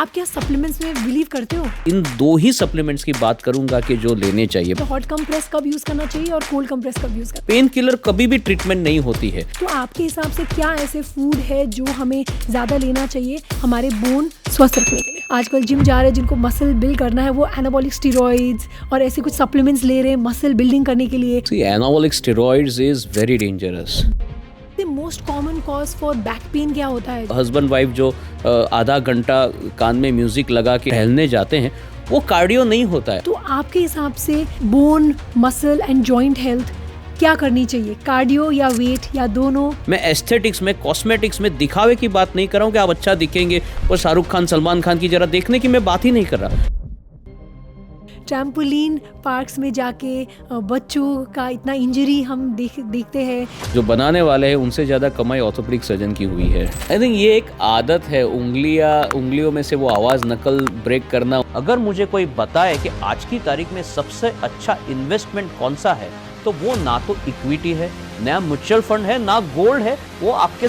आप क्या सप्लीमेंट्स में बिलीव करते हो? इन 2 ही सप्लीमेंट्स की बात करूंगा कि जो लेने चाहिए। तो हॉट कंप्रेस कब यूज करना चाहिए और कोल्ड कंप्रेस कब यूज करना? पेन किलर कभी भी ट्रीटमेंट नहीं होती है। तो आपके हिसाब से क्या ऐसे फूड है जो हमें ज्यादा लेना चाहिए हमारे बोन स्वस्थ रखने के लिए? आजकल जिम जा रहे हैं जिनको मसल बिल्ड करना है, वो एनाबॉलिक स्टेरॉइड्स और ऐसे कुछ सप्लीमेंट्स ले रहे हैं मसल बिल्डिंग करने के लिए। See, anabolic steroids is very dangerous. Most common cause for back pain क्या होता है? हस्बैंड वाइफ जो आधा घंटा कान में म्यूजिक लगा के टहलने जाते हैं, वो कार्डियो नहीं होता है। तो आपके हिसाब से bone, muscle and joint health क्या करनी चाहिए, कार्डियो या वेट या दोनों? मैं एस्थेटिक्स में, कॉस्मेटिक्स में दिखावे की बात नहीं कर रहा हूँ कि आप अच्छा दिखेंगे और शाहरुख खान, सलमान खान की जरा देखने की मैं बात ही नहीं कर रहा। ट्रैम्पोलिन पार्क्स में जाके बच्चों का इतना इंजरी हम देखते हैं। जो बनाने वाले हैं उनसे ज़्यादा कमाई ऑर्थोपेडिक सर्जन की हुई है। आई थिंक ये एक आदत है, उंगलियों में से वो आवाज़ नकल ब्रेक करना। अगर मुझे कोई बताए कि आज की तारीख में सबसे अच्छा इन्वेस्टमेंट कौन सा है, तो वो ना तो इक्विटी है, ना म्यूचुअल फंड है, ना गोल्ड है, वो आपके।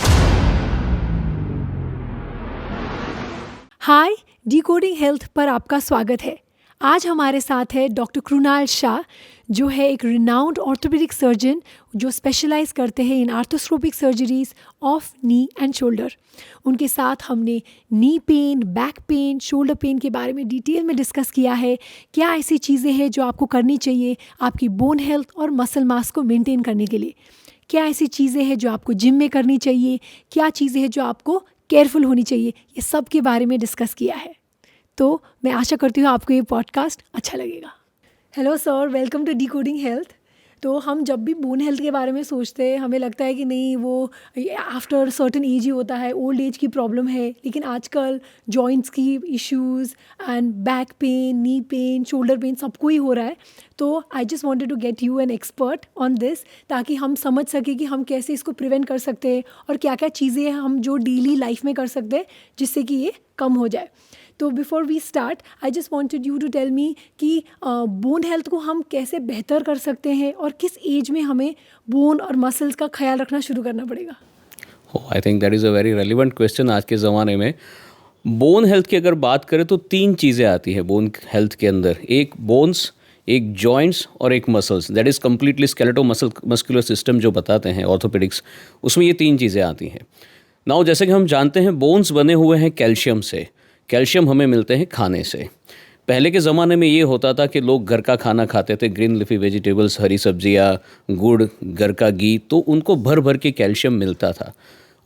हाय, डिकोडिंग हेल्थ पर आपका स्वागत है। आज हमारे साथ है डॉक्टर कृणाल शाह, जो है एक रिनाउंड ऑर्थोपेडिक सर्जन जो स्पेशलाइज करते हैं in arthroscopic surgeries of knee and shoulder. उनके साथ हमने knee pain, back pain, shoulder pain के बारे में डिटेल में डिस्कस किया है। क्या ऐसी चीज़ें हैं जो आपको करनी चाहिए आपकी बोन हेल्थ और मसल मास को मेंटेन करने के लिए? क्या ऐसी चीज़ें हैं जो आपको जिम में करनी चाहिए? क्या चीज़ें हैं जो आपको केयरफुल होनी चाहिए? ये सब के बारे में डिस्कस किया है। तो मैं आशा करती हूँ आपको ये पॉडकास्ट अच्छा लगेगा। Hello sir, welcome to decoding health. तो हम जब भी बोन हेल्थ के बारे में सोचते हैं हमें लगता है कि नहीं, वो आफ्टर सर्टेन एज ही होता है, ओल्ड एज की प्रॉब्लम है। लेकिन आजकल जॉइंट्स की issues and back pain, knee pain, shoulder pain सबको ही हो रहा है। तो I just wanted to get you an expert on this, ताकि हम समझ सकें कि हम कैसे इसको प्रिवेंट कर सकते हैं और क्या क्या चीज़ें हम जो डेली लाइफ में कर सकते हैं जिससे कि ये कम हो जाए। तो before we start, I just wanted you to tell me कि बोन हेल्थ को हम कैसे बेहतर कर सकते हैं और किस एज में हमें बोन और मसल्स का ख्याल रखना शुरू करना पड़ेगा। I think that is a very relevant question आज के ज़माने में। बोन हेल्थ की अगर बात करें तो 3 चीज़ें आती है बोन हेल्थ के अंदर। एक बोन्स, एक जॉइंट्स और एक muscles. That is completely skeleto muscular system जो बताते हैं ऑर्थोपेडिक्स, उसमें ये 3 चीज़ें आती हैं। नाउ जैसे कि हम जानते हैं बोन्स बने हुए हैं कैल्शियम से। कैल्शियम हमें मिलते हैं खाने से। पहले के ज़माने में ये होता था कि लोग घर का खाना खाते थे, ग्रीन लीफी वेजिटेबल्स, हरी सब्जियाँ, गुड़, घर का घी, तो उनको भर भर के कैल्शियम मिलता था।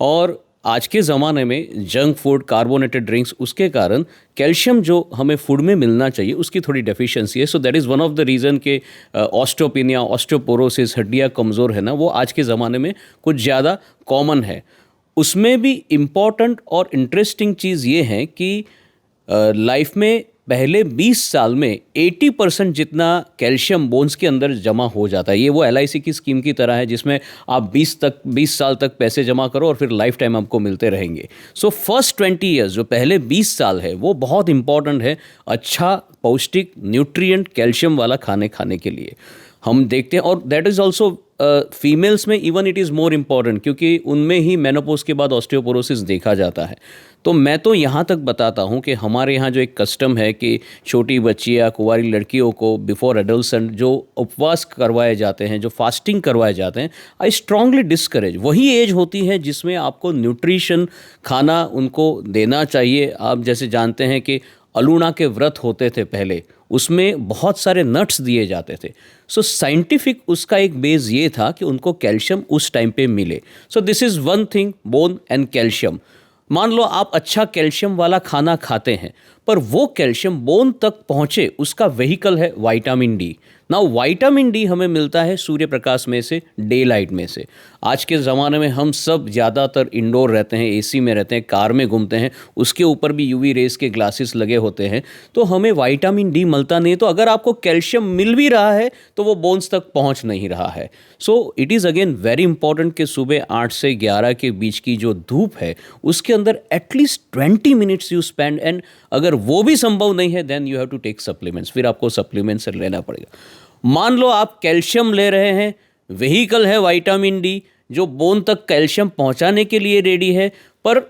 और आज के ज़माने में जंक फूड, कार्बोनेटेड ड्रिंक्स, उसके कारण कैल्शियम जो हमें फूड में मिलना चाहिए उसकी थोड़ी डेफिशिएंसी है। So that is one of the reason के ऑस्टियोपेनिया, ऑस्टियोपोरोसिस, हड्डियाँ कमज़ोर है ना, वो आज के ज़माने में कुछ ज़्यादा कॉमन है। उसमें भी इम्पॉर्टेंट और इंटरेस्टिंग चीज़ ये है कि लाइफ में पहले 20 साल में 80% जितना कैल्शियम बोन्स के अंदर जमा हो जाता है। ये वो LIC की स्कीम की तरह है जिसमें आप 20 साल तक पैसे जमा करो और फिर लाइफ टाइम आपको मिलते रहेंगे। सो फर्स्ट 20 ईयर्स, जो पहले 20 साल है, वो बहुत इंपॉर्टेंट है अच्छा पौष्टिक न्यूट्रिएंट कैल्शियम वाला खाने के लिए हम देखते हैं। और दैट इज़ ऑल्सो फीमेल्स में even it is more important, क्योंकि उनमें ही मेनोपॉज के बाद ऑस्टियोपोरोसिस देखा जाता है। तो मैं तो यहाँ तक बताता हूँ कि हमारे यहाँ जो एक कस्टम है कि छोटी बच्चियाँ, कुंवारी लड़कियों को बिफोर एडल्सन जो उपवास करवाए जाते हैं, जो फास्टिंग करवाए जाते हैं, आई स्ट्रांगली डिस्करेज। वही एज होती है जिसमें आपको न्यूट्रिशन खाना उनको देना चाहिए। आप जैसे जानते हैं कि अलूना के व्रत होते थे पहले, उसमें बहुत सारे नट्स दिए जाते थे। सो साइंटिफिक उसका एक बेस ये था कि उनको कैल्शियम उस टाइम पे मिले। सो this is one thing, bone and calcium. मान लो आप अच्छा कैल्शियम वाला खाना खाते हैं, पर वो कैल्शियम बोन तक पहुँचे, उसका व्हीकल है विटामिन डी। ना विटामिन डी हमें मिलता है सूर्य प्रकाश में से, डे लाइट में से। आज के ज़माने में हम सब ज़्यादातर इंडोर रहते हैं, AC में रहते हैं, कार में घूमते हैं, उसके ऊपर भी UV रेस के ग्लासेस लगे होते हैं, तो हमें विटामिन डी मिलता नहीं है। तो अगर आपको कैल्शियम मिल भी रहा है तो वो बोन्स तक पहुंच नहीं रहा है। So it is again very important कि सुबह 8 से 11 के बीच की जो धूप है उसके अंदर at least 20 minutes you spend. And अगर वो भी संभव नहीं है then you have to take supplements. फिर आपको सप्लीमेंट्स लेना पड़ेगा। मान लो आप कैल्शियम ले रहे हैं, व्हीकल है विटामिन डी जो बोन तक कैल्शियम पहुंचाने के लिए रेडी है, पर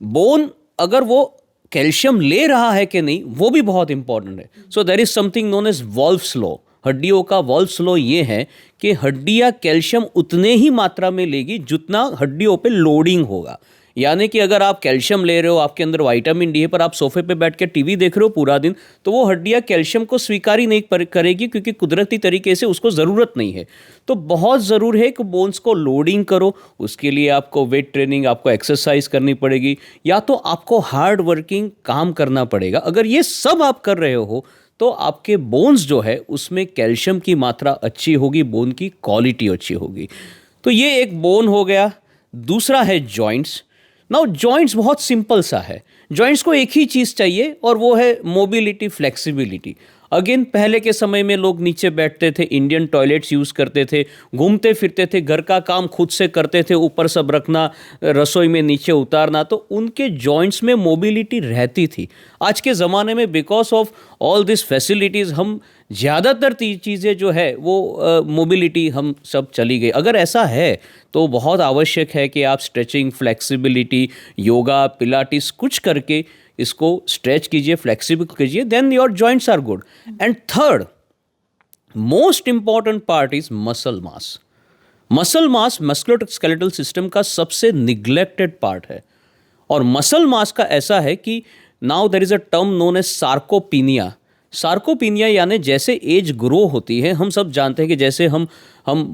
बोन अगर वो कैल्शियम ले रहा है कि नहीं वो भी बहुत इंपॉर्टेंट है. So there is something known as Wolff's law. हड्डियों का वॉल्फ्स लॉ ये है कि हड्डियां कैल्शियम उतने ही मात्रा में लेगी जितना हड्डियों पे लोडिंग होगा. यानी कि अगर आप कैल्शियम ले रहे हो, आपके अंदर विटामिन डी है, पर आप सोफे पे बैठ के टीवी देख रहे हो पूरा दिन, तो वो हड्डियां कैल्शियम को स्वीकार ही नहीं करेगी, क्योंकि कुदरती तरीके से उसको ज़रूरत नहीं है. तो बहुत ज़रूर है कि बोन्स को लोडिंग करो. उसके लिए आपको वेट ट्रेनिंग, आपको एक्सरसाइज करनी पड़ेगी, या तो आपको हार्ड वर्किंग काम करना पड़ेगा. अगर ये सब आप कर रहे हो तो आपके बोन्स जो है उसमें कैल्शियम की मात्रा अच्छी होगी, बोन की क्वालिटी अच्छी होगी. तो ये एक बोन हो गया. दूसरा है जॉइंट्स. नाउ जॉइंट्स बहुत सिंपल सा है. जॉइंट्स को एक ही चीज़ चाहिए और वो है मोबिलिटी, फ्लेक्सिबिलिटी. अगेन पहले के समय में लोग नीचे बैठते थे, इंडियन टॉयलेट्स यूज़ करते थे, घूमते फिरते थे, घर का काम खुद से करते थे, ऊपर सब रखना, रसोई में नीचे उतारना, तो उनके जॉइंट्स में मोबिलिटी रहती थी. आज के ज़माने में because of all this facilities हम ज़्यादातर चीज़ें जो है वो मोबिलिटी हम सब चली गई. अगर ऐसा है तो बहुत आवश्यक है कि आप स्ट्रेचिंग, फ्लेक्सिबिलिटी, योगा, पिलाटिस कुछ करके इसको स्ट्रेच कीजिए, फ्लेक्सिबल कीजिए, then your joints are good. And third most important part is muscle mass. Muscle mass musculoskeletal system का सबसे निग्लेक्टेड पार्ट है. और मसल मास का ऐसा है कि now there is a term known as sarcopenia. Sarcopenia यानी जैसे एज ग्रो होती है, हम सब जानते हैं कि जैसे हम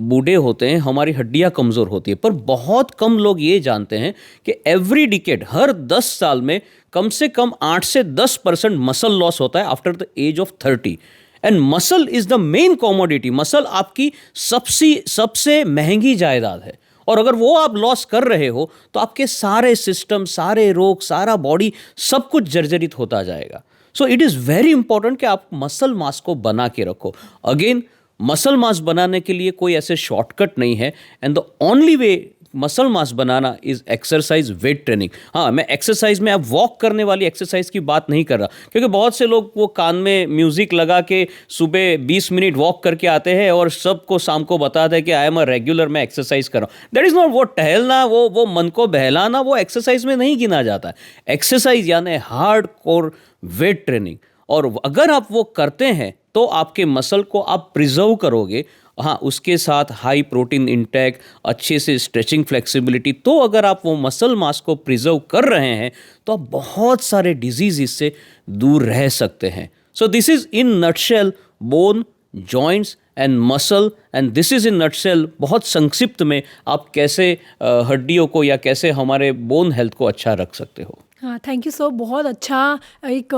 बूढ़े होते हैं हमारी हड्डियां कमज़ोर होती है, पर बहुत कम लोग ये जानते हैं कि एवरी डिकेड, हर 10 साल में कम से कम 8 से 10% मसल लॉस होता है after the age of 30. And muscle is the main commodity. Muscle आपकी सबसे महंगी जायदाद है. और अगर वो आप लॉस कर रहे हो तो आपके सारे सिस्टम, सारे रोग, सारा बॉडी सब कुछ जर्जरित होता जाएगा. So it is very important कि आप मसल मास को बना के रखो. अगेन मसल मास बनाने के लिए कोई ऐसे शॉर्टकट नहीं है. And the only way muscle mass banana is exercise, weight training. हाँ, मैं एक्सरसाइज में अब वॉक करने वाली एक्सरसाइज की बात नहीं कर रहा, क्योंकि बहुत से लोग वो कान में म्यूजिक लगा के सुबह 20 मिनट वॉक करके आते हैं और सबको शाम को बताते हैं कि आई एम अ रेगुलर, मैं एक्सरसाइज कर रहा हूँ. That is not. वो टहलना, वो मन को बहलाना, वो एक्सरसाइज में नहीं गिना जाता है. एक्सरसाइज यानी हार्ड कोर वेट ट्रेनिंग. और अगर आप वो करते हैं तो आपके मसल को आप प्रिजर्व करोगे. हाँ, उसके साथ हाई प्रोटीन इंटेक, अच्छे से स्ट्रेचिंग, फ्लेक्सिबिलिटी. तो अगर आप वो मसल मास को प्रिजर्व कर रहे हैं तो आप बहुत सारे डिजीज इससे दूर रह सकते हैं. So this is in nutshell bone, joints and muscle. And this is in nutshell, बहुत संक्षिप्त में, आप कैसे हड्डियों को या कैसे हमारे बोन हेल्थ को अच्छा रख सकते हो. हाँ, थैंक यू सर. बहुत अच्छा एक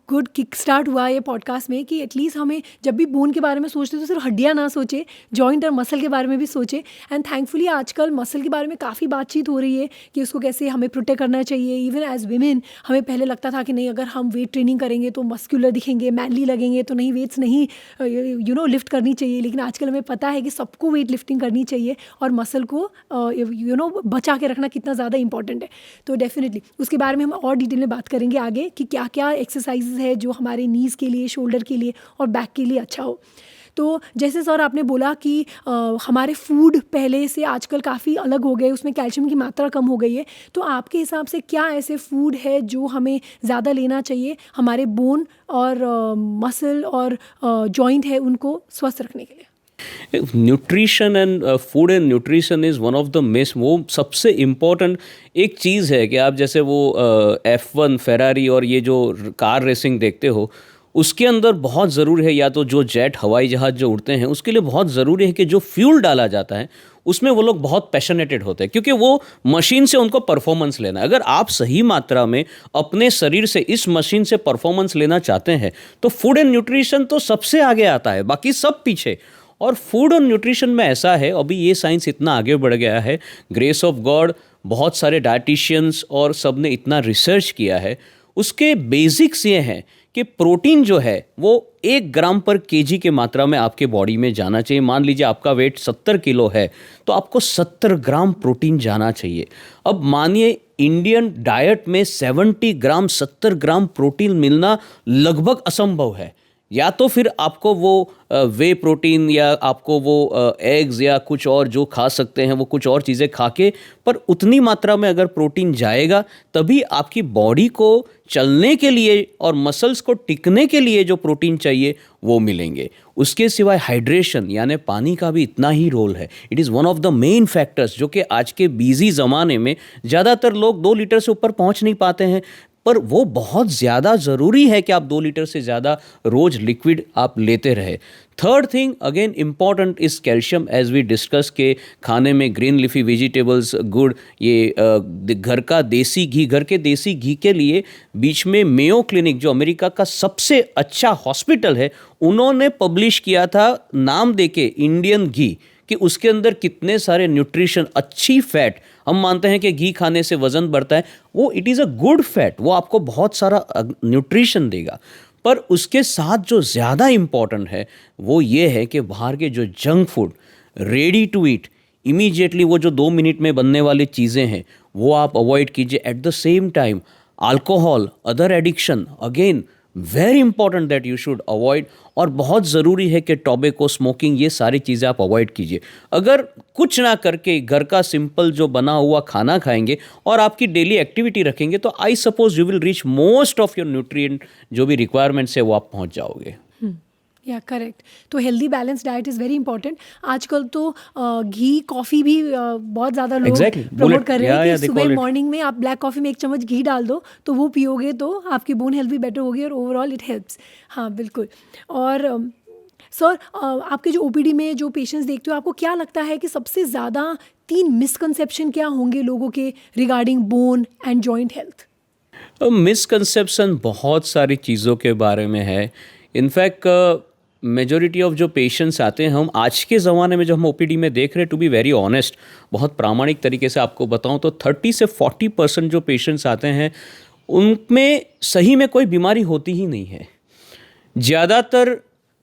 गुड किक स्टार्ट हुआ ये पॉडकास्ट में कि एटलीस्ट हमें जब भी बोन के बारे में सोचते तो सिर्फ हड्डियाँ ना सोचे, जॉइंट और मसल के बारे में भी सोचे. एंड थैंकफुली आजकल मसल के बारे में काफ़ी बातचीत हो रही है कि उसको कैसे हमें प्रोटेक्ट करना चाहिए. इवन एज वीमेन हमें पहले लगता था कि नहीं, अगर हम वेट ट्रेनिंग करेंगे तो मस्कुलर दिखेंगे, मैनली लगेंगे, तो नहीं, वेट्स नहीं लिफ्ट करनी चाहिए. लेकिन आजकल हमें पता है कि सबको वेट लिफ्टिंग करनी चाहिए और मसल को बचा के रखना कितना ज़्यादा इंपॉर्टेंट है. तो डेफिनेटली उसके बारे में हम और डिटेल में बात करेंगे आगे कि क्या क्या एक्सरसाइजेज है जो हमारे नीज़ के लिए, शोल्डर के लिए और बैक के लिए अच्छा हो. तो जैसे सर आपने बोला कि हमारे फूड पहले से आजकल काफ़ी अलग हो गए, उसमें कैल्शियम की मात्रा कम हो गई है. तो आपके हिसाब से क्या ऐसे फूड है जो हमें ज़्यादा लेना चाहिए हमारे बोन और मसल और जॉइंट है उनको स्वस्थ रखने के लिए? Nutrition and food and nutrition is one of the most, वो सबसे इम्पॉर्टेंट एक चीज़ है कि आप जैसे वो F1 फेरारी और ये जो कार रेसिंग देखते हो, उसके अंदर बहुत ज़रूरी है, या तो जो जेट हवाई जहाज़ जो उड़ते हैं उसके लिए बहुत ज़रूरी है कि जो फ्यूल डाला जाता है उसमें वो लोग बहुत पैशनेटेड होते हैं, क्योंकि वो मशीन से उनको परफॉर्मेंस लेना है. अगर आप सही मात्रा में अपने शरीर से इस मशीन से परफॉर्मेंस लेना चाहते हैं तो फूड एंड न्यूट्रिशन तो सबसे आगे आता है, बाकी सब पीछे. और फूड और न्यूट्रिशन में ऐसा है, अभी ये साइंस इतना आगे बढ़ गया है, ग्रेस ऑफ गॉड, बहुत सारे डाइटिशियंस और सब ने इतना रिसर्च किया है. उसके बेसिक्स ये हैं कि प्रोटीन जो है वो 1 ग्राम पर केजी के मात्रा में आपके बॉडी में जाना चाहिए. मान लीजिए आपका वेट 70 किलो है तो आपको 70 ग्राम प्रोटीन जाना चाहिए. अब मानिए इंडियन डाइट में 70 ग्राम 70 ग्राम प्रोटीन मिलना लगभग असंभव है. या तो फिर आपको वो वे प्रोटीन या आपको वो एग्स या कुछ और जो खा सकते हैं वो कुछ और चीज़ें खा के, पर उतनी मात्रा में अगर प्रोटीन जाएगा तभी आपकी बॉडी को चलने के लिए और मसल्स को टिकने के लिए जो प्रोटीन चाहिए वो मिलेंगे। उसके सिवाय हाइड्रेशन यानी पानी का भी इतना ही रोल है। It is one of the main factors जो कि आज के बिजी ज़माने में ज़्यादातर लोग 2 लीटर से ऊपर पहुंच नहीं पाते हैं, पर वो बहुत ज़्यादा ज़रूरी है कि आप 2 लीटर से ज़्यादा रोज़ लिक्विड आप लेते रहे। Third thing again important is calcium, as we discuss के खाने में ग्रीन लीफी वेजिटेबल्स, गुड़, ये घर का देसी घी, घर के देसी घी के लिए बीच में मेयो क्लिनिक जो अमेरिका का सबसे अच्छा हॉस्पिटल है, उन्होंने पब्लिश किया था नाम देके इंडियन घी, कि उसके अंदर कितने सारे न्यूट्रिशन, अच्छी फैट, हम मानते हैं कि घी खाने से वज़न बढ़ता है, वो it is a good fat, वो आपको बहुत सारा न्यूट्रिशन देगा। पर उसके साथ जो ज़्यादा इम्पॉर्टेंट है वो ये है कि बाहर के जो junk food, ready to eat, immediately वो जो 2 मिनट में बनने वाली चीज़ें हैं वो आप अवॉइड कीजिए। At the same time alcohol, other addiction, again very important that you should avoid, और बहुत ज़रूरी है कि टोबैको, स्मोकिंग, ये सारी चीज़ें आप अवॉइड कीजिए। अगर कुछ ना करके घर का सिंपल जो बना हुआ खाना खाएंगे और आपकी डेली एक्टिविटी रखेंगे तो I suppose you will reach most of your nutrient जो भी रिक्वायरमेंट्स है वो आप पहुंच जाओगे। या करेक्ट। तो healthy balance diet is very important. आजकल तो घी, कॉफ़ी भी बहुत ज़्यादा लोग प्रमोट कर रहे हैं कि सुबह मॉर्निंग में आप ब्लैक कॉफ़ी में 1 चम्मच घी डाल दो तो वो पियोगे तो आपकी बोन हेल्थ भी बेटर होगी और ओवरऑल इट हेल्प्स। हाँ बिल्कुल। और सर आपके जो ओपीडी में जो पेशेंट्स देखते हो, आपको क्या लगता है कि सबसे ज़्यादा 3 मिसकंसेप्शन क्या होंगे लोगों के regarding bone and joint health? Misconception बहुत सारी चीज़ों के बारे में है। इनफैक्ट मेजॉरिटी ऑफ जो पेशेंट्स आते हैं, हम आज के ज़माने में जो हम ओपीडी में देख रहे हैं, टू बी वेरी ऑनेस्ट, बहुत प्रामाणिक तरीके से आपको बताऊं तो 30 से 40% जो पेशेंट्स आते हैं उनमें सही में कोई बीमारी होती ही नहीं है। ज़्यादातर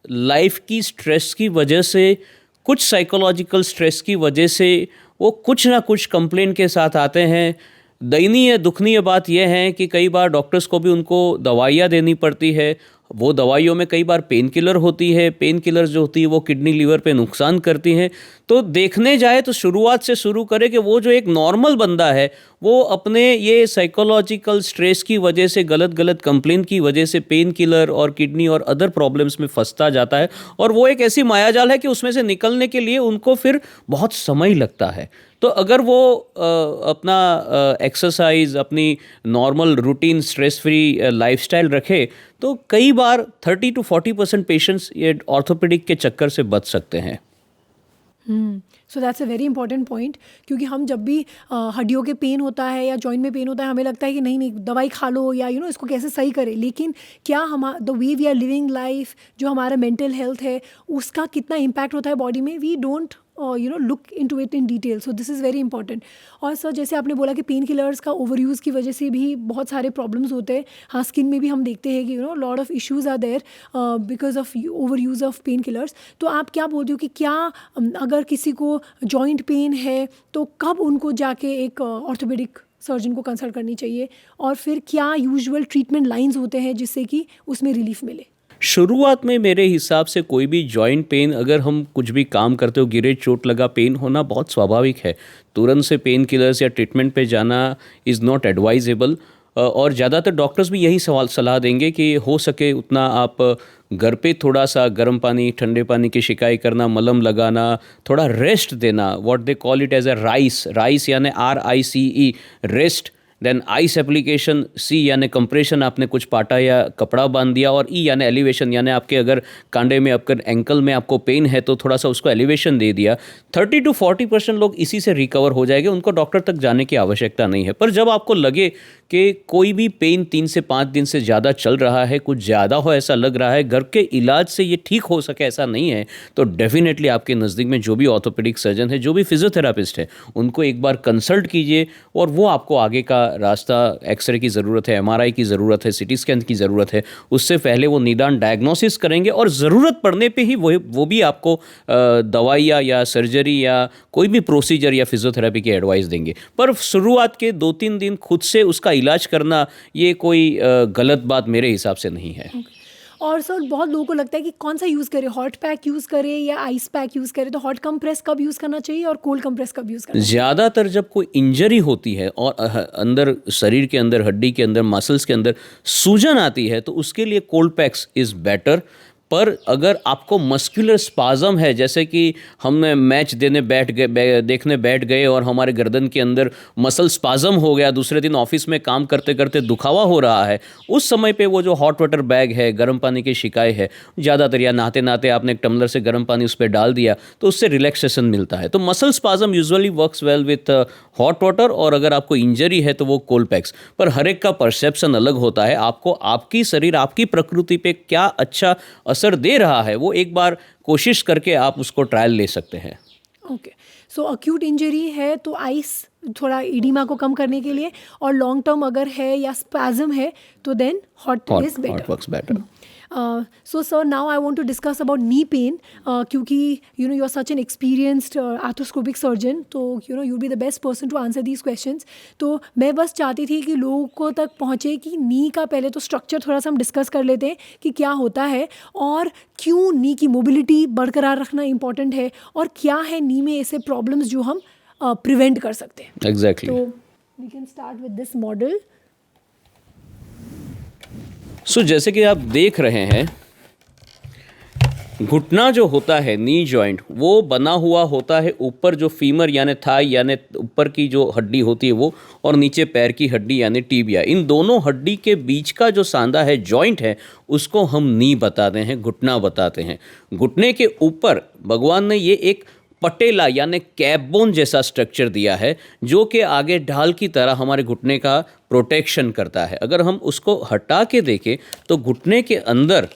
लाइफ की स्ट्रेस की वजह से, कुछ साइकोलॉजिकल स्ट्रेस की वजह से वो कुछ ना कुछ कंप्लेंट के साथ आते हैं। दयनीय दुखनीय बात यह है कि कई बार डॉक्टर्स को भी उनको दवाइयाँ देनी पड़ती है। वो दवाइयों में कई बार पेन किलर होती है, पेन किलर जो होती है वो किडनी लीवर पे नुकसान करती हैं। तो देखने जाए तो शुरुआत से शुरू करें कि वो जो एक नॉर्मल बंदा है वो अपने ये साइकोलॉजिकल स्ट्रेस की वजह से, गलत कंप्लेंट की वजह से पेन किलर और किडनी और अदर प्रॉब्लम्स में फंसता जाता है, और वो एक ऐसी मायाजाल है कि उसमें से निकलने के लिए उनको फिर बहुत समय लगता है। तो अगर वो अपना एक्सरसाइज, अपनी normal routine stress free lifestyle रखे तो कई बार 30 to 40% पेशेंट्स ये ऑर्थोपेडिक के चक्कर से बच सकते हैं। So that's a very important point, क्योंकि हम जब भी हड्डियों के पेन होता है या जॉइंट में पेन होता है हमें लगता है कि नहीं दवाई खा लो या इसको कैसे सही करें, लेकिन क्या हम the way we are living life, जो हमारा मेंटल हेल्थ है उसका कितना इम्पैक्ट होता है बॉडी में, we don't look into it in detail. So this is very important. और सर जैसे आपने बोला कि पेन किलर्स का ओवर यूज़ की वजह से भी बहुत सारे प्रॉब्लम्स होते हैं। हाँ, स्किन में भी हम देखते हैं कि lot of issues are there because of over use of pain killers. तो आप क्या बोलते हो कि क्या अगर किसी को जॉइंट पेन है तो कब उनको जाके एक ऑर्थोपेडिक सर्जन को कंसल्ट करनी चाहिए, और फिर क्या यूजुअल ट्रीटमेंट लाइंस होते हैं जिससे कि उसमें रिलीफ मिले? शुरुआत में मेरे हिसाब से कोई भी जॉइंट पेन, अगर हम कुछ भी काम करते हो, गिरे चोट लगा, पेन होना बहुत स्वाभाविक है। तुरंत से पेन किलर्स या ट्रीटमेंट पे जाना इज़ नॉट एडवाइजेबल, और ज़्यादातर डॉक्टर्स भी यही सलाह देंगे कि हो सके उतना आप घर पे थोड़ा सा गर्म पानी, ठंडे पानी की शिकायत करना, मलहम लगाना, थोड़ा रेस्ट देना, what they call it as a rice यानी RICE, rest. Then ice application, C यानी कंप्रेशन, आपने कुछ पाटा या कपड़ा बांध दिया, और E यानी एलिवेशन, यानी आपके अगर कांडे में, आपके एंकल में आपको पेन है तो थोड़ा सा उसको एलिवेशन दे दिया। 30 to 40% लोग इसी से रिकवर हो जाएंगे, उनको डॉक्टर तक जाने की आवश्यकता नहीं है। पर जब आपको लगे कि कोई भी पेन 3 से 5 दिन से ज़्यादा चल रहा है, कुछ ज़्यादा हो ऐसा लग रहा है, घर के इलाज से ये ठीक हो सके ऐसा नहीं है, तो डेफिनेटली आपके नज़दीक में जो भी ऑर्थोपेडिक सर्जन है, जो भी फिजियोथेरापिस्ट है, उनको एक बार कंसल्ट कीजिए, और वो आपको आगे का रास्ता, एक्सरे की ज़रूरत है, MRI की ज़रूरत है, CT स्कैन की ज़रूरत है, उससे पहले वो निदान डायग्नोसिस करेंगे, और ज़रूरत पड़ने पे ही वो भी आपको दवाइयाँ या सर्जरी या कोई भी प्रोसीजर या फिजियोथेरेपी की एडवाइस देंगे। पर शुरुआत के 2-3 दिन खुद से उसका इलाज करना, ये कोई गलत बात मेरे हिसाब से नहीं है। और सर बहुत लोगों को लगता है कि कौन सा यूज़ करें, हॉट पैक यूज़ करें या आइस पैक यूज़ करें, तो हॉट कंप्रेस कब यूज़ करना चाहिए और कोल्ड कंप्रेस कब यूज़ करना चाहिए? ज़्यादातर जब कोई इंजरी होती है और अंदर शरीर के अंदर, हड्डी के अंदर, मसल्स के अंदर सूजन आती है, तो उसके लिए कोल्ड पैक्स इज़ बेटर। पर अगर आपको मस्कुलर स्पाज़म है, जैसे कि हमने मैच देखने बैठ गए और हमारे गर्दन के अंदर मसल स्पाज़म हो गया, दूसरे दिन ऑफिस में काम करते करते दुखावा हो रहा है, उस समय पे वो जो हॉट वाटर बैग है, गर्म पानी की शिकाय है, ज़्यादातर या नहाते नहाते आपने एक टम्बलर से गर्म पानी उस पर डाल दिया तो उससे रिलैक्सेशन मिलता है। तो muscle spasm usually works well with hot water, और अगर आपको इंजरी है तो वो कोल्ड पैक्स। पर हर एक का परसेप्शन अलग होता है, आपको आपकी शरीर, आपकी प्रकृति पे क्या अच्छा असर दे रहा है, वो एक बार कोशिश करके आप उसको ट्रायल ले सकते हैं। ओके, सो अक्यूट इंजरी है तो आइस थोड़ा इडीमा को कम करने के लिए, और लॉन्ग टर्म अगर है या स्पैज़म है तो then hot is hot better. Works better. So sir, now I want to discuss about knee pain, क्योंकि you know you are such an experienced arthroscopic surgeon, तो you know you'll be the best person to answer these questions. तो मैं बस चाहती थी कि लोगों को तक पहुँचे कि नी का पहले तो स्ट्रक्चर थोड़ा सा हम डिस्कस कर लेते हैं कि क्या होता है और क्यों नी की मोबिलिटी बरकरार रखना इम्पॉर्टेंट है, और क्या है नी में ऐसे प्रॉब्लम्स जो हम प्रिवेंट कर सकते हैं। एग्जैक्टली। तो we can start with this model. So जैसे कि आप देख रहे हैं, घुटना जो होता है, नी जॉइंट, वो बना हुआ होता है ऊपर जो फीमर यानी थाई यानी ऊपर की जो हड्डी होती है वो, और नीचे पैर की हड्डी यानी टीबिया। इन दोनों हड्डी के बीच का जो सांधा है, जॉइंट है, उसको हम नी बताते हैं, घुटना बताते हैं। घुटने के ऊपर भगवान ने ये एक पटेला यानी कैपबोन जैसा स्ट्रक्चर दिया है, जो कि आगे ढाल की तरह हमारे घुटने का प्रोटेक्शन करता है। अगर हम उसको हटा के देखें तो घुटने के अंदर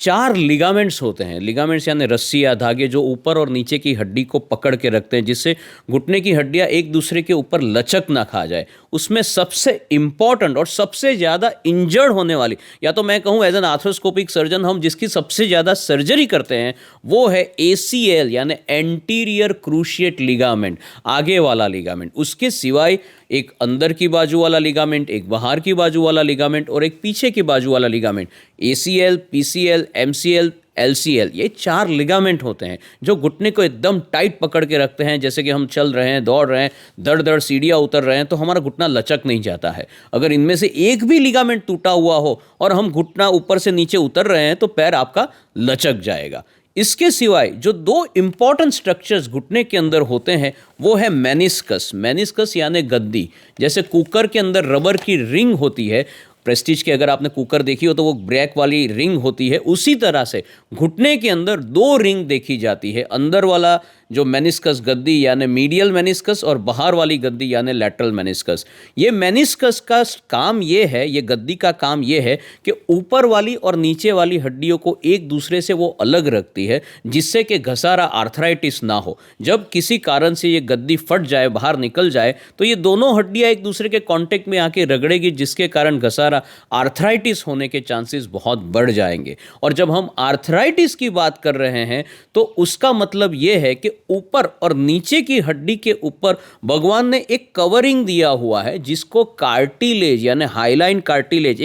4 लिगामेंट्स होते हैं। लिगामेंट्स यानी रस्सी या धागे जो ऊपर और नीचे की हड्डी को पकड़ के रखते हैं, जिससे घुटने की हड्डियां एक दूसरे के ऊपर लचक ना खा जाए। उसमें सबसे इम्पॉर्टेंट और सबसे ज़्यादा इंजर्ड होने वाली, या तो मैं कहूँ एज एन आर्थ्रोस्कोपिक सर्जन हम जिसकी सबसे ज़्यादा सर्जरी करते हैं, वो है ACL यानी एंटीरियर क्रूशिएट लिगामेंट, आगे वाला लिगामेंट। उसके सिवाय एक अंदर की बाजू वाला लिगामेंट, एक बाहर की बाजू वाला लिगामेंट और एक पीछे की बाजू वाला ligament, ACL, PCL, MCL, LCL, ये 4 लिगामेंट होते हैं जो घुटने को एकदम टाइट पकड़ के रखते हैं। जैसे कि हम चल रहे हैं, दौड़ रहे हैं, दर दर सीढ़ियाँ उतर रहे हैं, तो हमारा घुटना लचक नहीं जाता है। अगर इनमें से एक भी लिगामेंट टूटा हुआ हो और हम घुटना ऊपर से नीचे उतर रहे हैं तो पैर आपका लचक जाएगा। इसके सिवाय जो 2 इंपॉर्टेंट स्ट्रक्चर्स घुटने के अंदर होते हैं वो है मेनिस्कस। मेनिस्कस यानी गद्दी। जैसे कुकर के अंदर रबर की रिंग होती है, प्रेस्टीज के अगर आपने कुकर देखी हो तो वो ब्रैक वाली रिंग होती है, उसी तरह से घुटने के अंदर 2 रिंग देखी जाती है। अंदर वाला जो मेनिस्कस गद्दी यानी मीडियल मेनिस्कस, और बाहर वाली गद्दी यानी लैटरल मेनिस्कस। ये मेनिस्कस का काम ये है, ये गद्दी का काम ये है कि ऊपर वाली और नीचे वाली हड्डियों को एक दूसरे से वो अलग रखती है, जिससे कि घसारा, आर्थराइटिस ना हो। जब किसी कारण से ये गद्दी फट जाए, बाहर निकल जाए, तो ये दोनों हड्डियां एक दूसरे के कांटेक्ट में आके रगड़ेगी, जिसके कारण घसारा, आर्थराइटिस होने के चांसेस बहुत बढ़ जाएंगे। और जब हम आर्थराइटिस की बात कर रहे हैं तो उसका मतलब ये है कि ऊपर और नीचे की हड्डी के ऊपर भगवान ने एक कवरिंग दिया हुआ है, जिसको कार्टिलेज यानी हाइलाइन कार्टिलेज,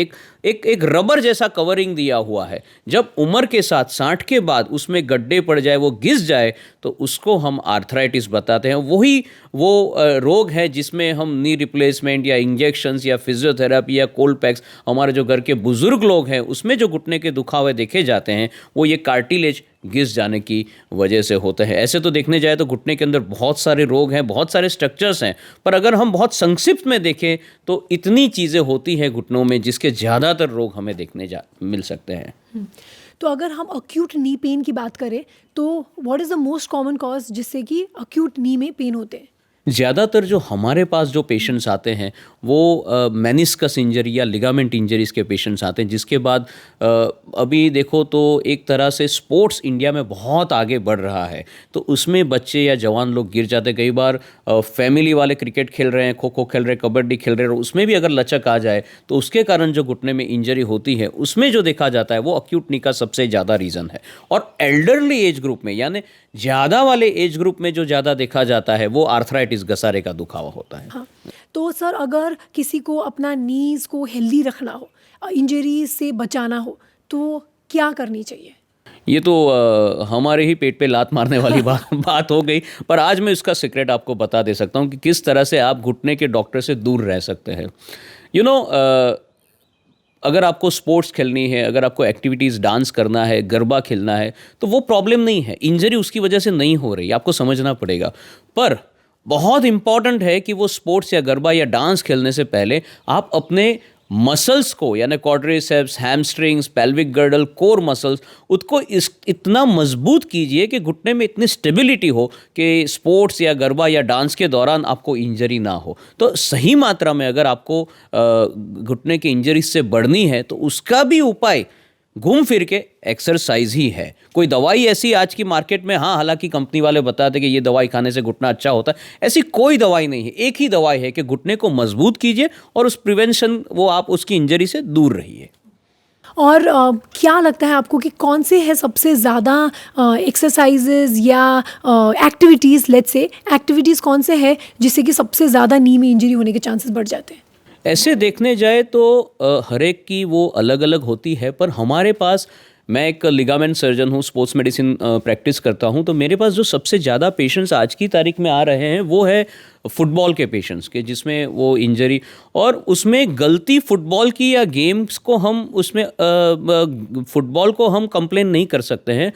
एक रबर जैसा कवरिंग दिया हुआ है। जब उम्र के साथ 60 के बाद उसमें गड्ढे पड़ जाए, वो घिस जाए, तो उसको हम आर्थराइटिस बताते हैं। वही वो रोग है जिसमें हम नी रिप्लेसमेंट या इंजेक्शंस या फिजियोथेरेपी या कोल्ड पैक्स, हमारे जो घर के बुजुर्ग लोग हैं उसमें जो घुटने के दुखावे देखे जाते हैं, वो ये कार्टिलेज घिस जाने की वजह से होते हैं। ऐसे तो देखने जाए तो घुटने के अंदर बहुत सारे रोग हैं, बहुत सारे स्ट्रक्चर्स हैं, पर अगर हम बहुत संक्षिप्त में देखें तो इतनी चीज़ें होती हैं घुटनों में जिसके ज़्यादातर रोग हमें मिल सकते हैं। तो अगर हम अक्यूट नी पेन की बात करें तो what is the most common cause जिससे कि अक्यूट नी में पेन होते हैं? ज़्यादातर जो हमारे पास जो पेशेंट्स आते हैं वो मेनिस्कस इंजरी या लिगामेंट इंजरीज के पेशेंट्स आते हैं, जिसके बाद अभी देखो तो एक तरह से स्पोर्ट्स इंडिया में बहुत आगे बढ़ रहा है, तो उसमें बच्चे या जवान लोग गिर जाते हैं। कई बार फैमिली वाले क्रिकेट खेल रहे हैं, खो खो खेल रहे हैं, कबड्डी खेल रहे हैं, उसमें भी अगर लचक आ जाए तो उसके कारण जो घुटने में इंजरी होती है, उसमें जो देखा जाता है वो अक्यूट नी का सबसे ज़्यादा रीज़न है। और एल्डरली एज ग्रुप में यानी ज़्यादा वाले एज ग्रुप में जो ज़्यादा देखा जाता है वो आर्थराइटिस, घसारे का दुखावा होता है। हाँ, तो सर अगर किसी को अपना नीज़ को हेल्दी रखना हो, इंजरीज से बचाना हो, तो क्या करनी चाहिए? ये तो हमारे ही पेट पे लात मारने वाली बात हो गई, पर आज मैं इसका सीक्रेट आपको बता दे सकता हूँ कि किस तरह से आप घुटने के डॉक्टर से दूर रह सकते हैं। यू नो, अगर आपको स्पोर्ट्स खेलनी है, अगर आपको एक्टिविटीज़ डांस करना है, गरबा खेलना है, तो वो प्रॉब्लम नहीं है, इंजरी उसकी वजह से नहीं हो रही, आपको समझना पड़ेगा। पर बहुत इंपॉर्टेंट है कि वो स्पोर्ट्स या गरबा या डांस खेलने से पहले आप अपने मसल्स को, यानी quadriceps, hamstrings, pelvic girdle, core muscles, उसको इतना मजबूत कीजिए कि घुटने में इतनी स्टेबिलिटी हो कि स्पोर्ट्स या गरबा या डांस के दौरान आपको इंजरी ना हो। तो सही मात्रा में अगर आपको घुटने की इंजरी से बढ़नी है तो उसका भी उपाय घूम फिर के एक्सरसाइज ही है। कोई दवाई ऐसी आज की मार्केट में, हाँ हालांकि कंपनी वाले बताते कि ये दवाई खाने से घुटना अच्छा होता है, ऐसी कोई दवाई नहीं है। एक ही दवाई है कि घुटने को मजबूत कीजिए और उस प्रिवेंशन, वो आप उसकी इंजरी से दूर रहिए। और क्या लगता है आपको कि कौन से है सबसे ज़्यादा एक्सरसाइजेज या एक्टिविटीज़, लेट्स से एक्टिविटीज़ कौन से है जिससे कि सबसे ज़्यादा नी में इंजरी होने के चांसेस बढ़ जाते हैं? ऐसे देखने जाए तो हर एक की वो अलग अलग होती है, पर हमारे पास, मैं एक लिगामेंट सर्जन हूँ, स्पोर्ट्स मेडिसिन प्रैक्टिस करता हूँ, तो मेरे पास जो सबसे ज़्यादा पेशेंट्स आज की तारीख में आ रहे हैं वो है फुटबॉल के पेशेंट्स के, जिसमें वो इंजरी, और उसमें गलती फुटबॉल की या गेम्स को हम उसमें फुटबॉल को हम कंप्लेन नहीं कर सकते हैं।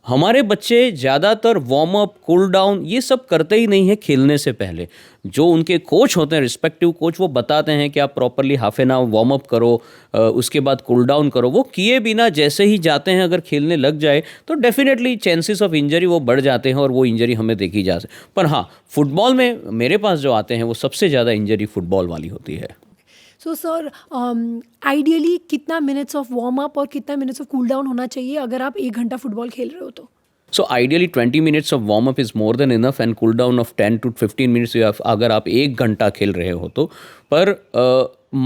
हमारे बच्चे ज़्यादातर वार्म अप, कूल डाउन ये सब करते ही नहीं है खेलने से पहले। जो उनके कोच होते हैं, रिस्पेक्टिव कोच, वो बताते हैं कि आप properly half an hour warm up करो, उसके बाद कूल डाउन करो। वो किए बिना जैसे ही जाते हैं, अगर खेलने लग जाए तो डेफिनेटली चांसेस ऑफ इंजरी वो बढ़ जाते हैं और वो इंजरी हमें देखी जा सकती। पर हाँ, फुटबॉल में मेरे पास जो आते हैं वो सबसे ज़्यादा इंजरी फुटबॉल वाली होती है। सो सर, आइडियली कितना मिनट्स ऑफ वार्म अप और कितना मिनट्स ऑफ कूल डाउन होना चाहिए अगर आप 1 घंटा फुटबॉल खेल रहे हो तो? So ideally 20 minutes of warm up is more than enough and cool down of 10 to 15 minutes अगर आप 1 घंटा खेल रहे हो तो। पर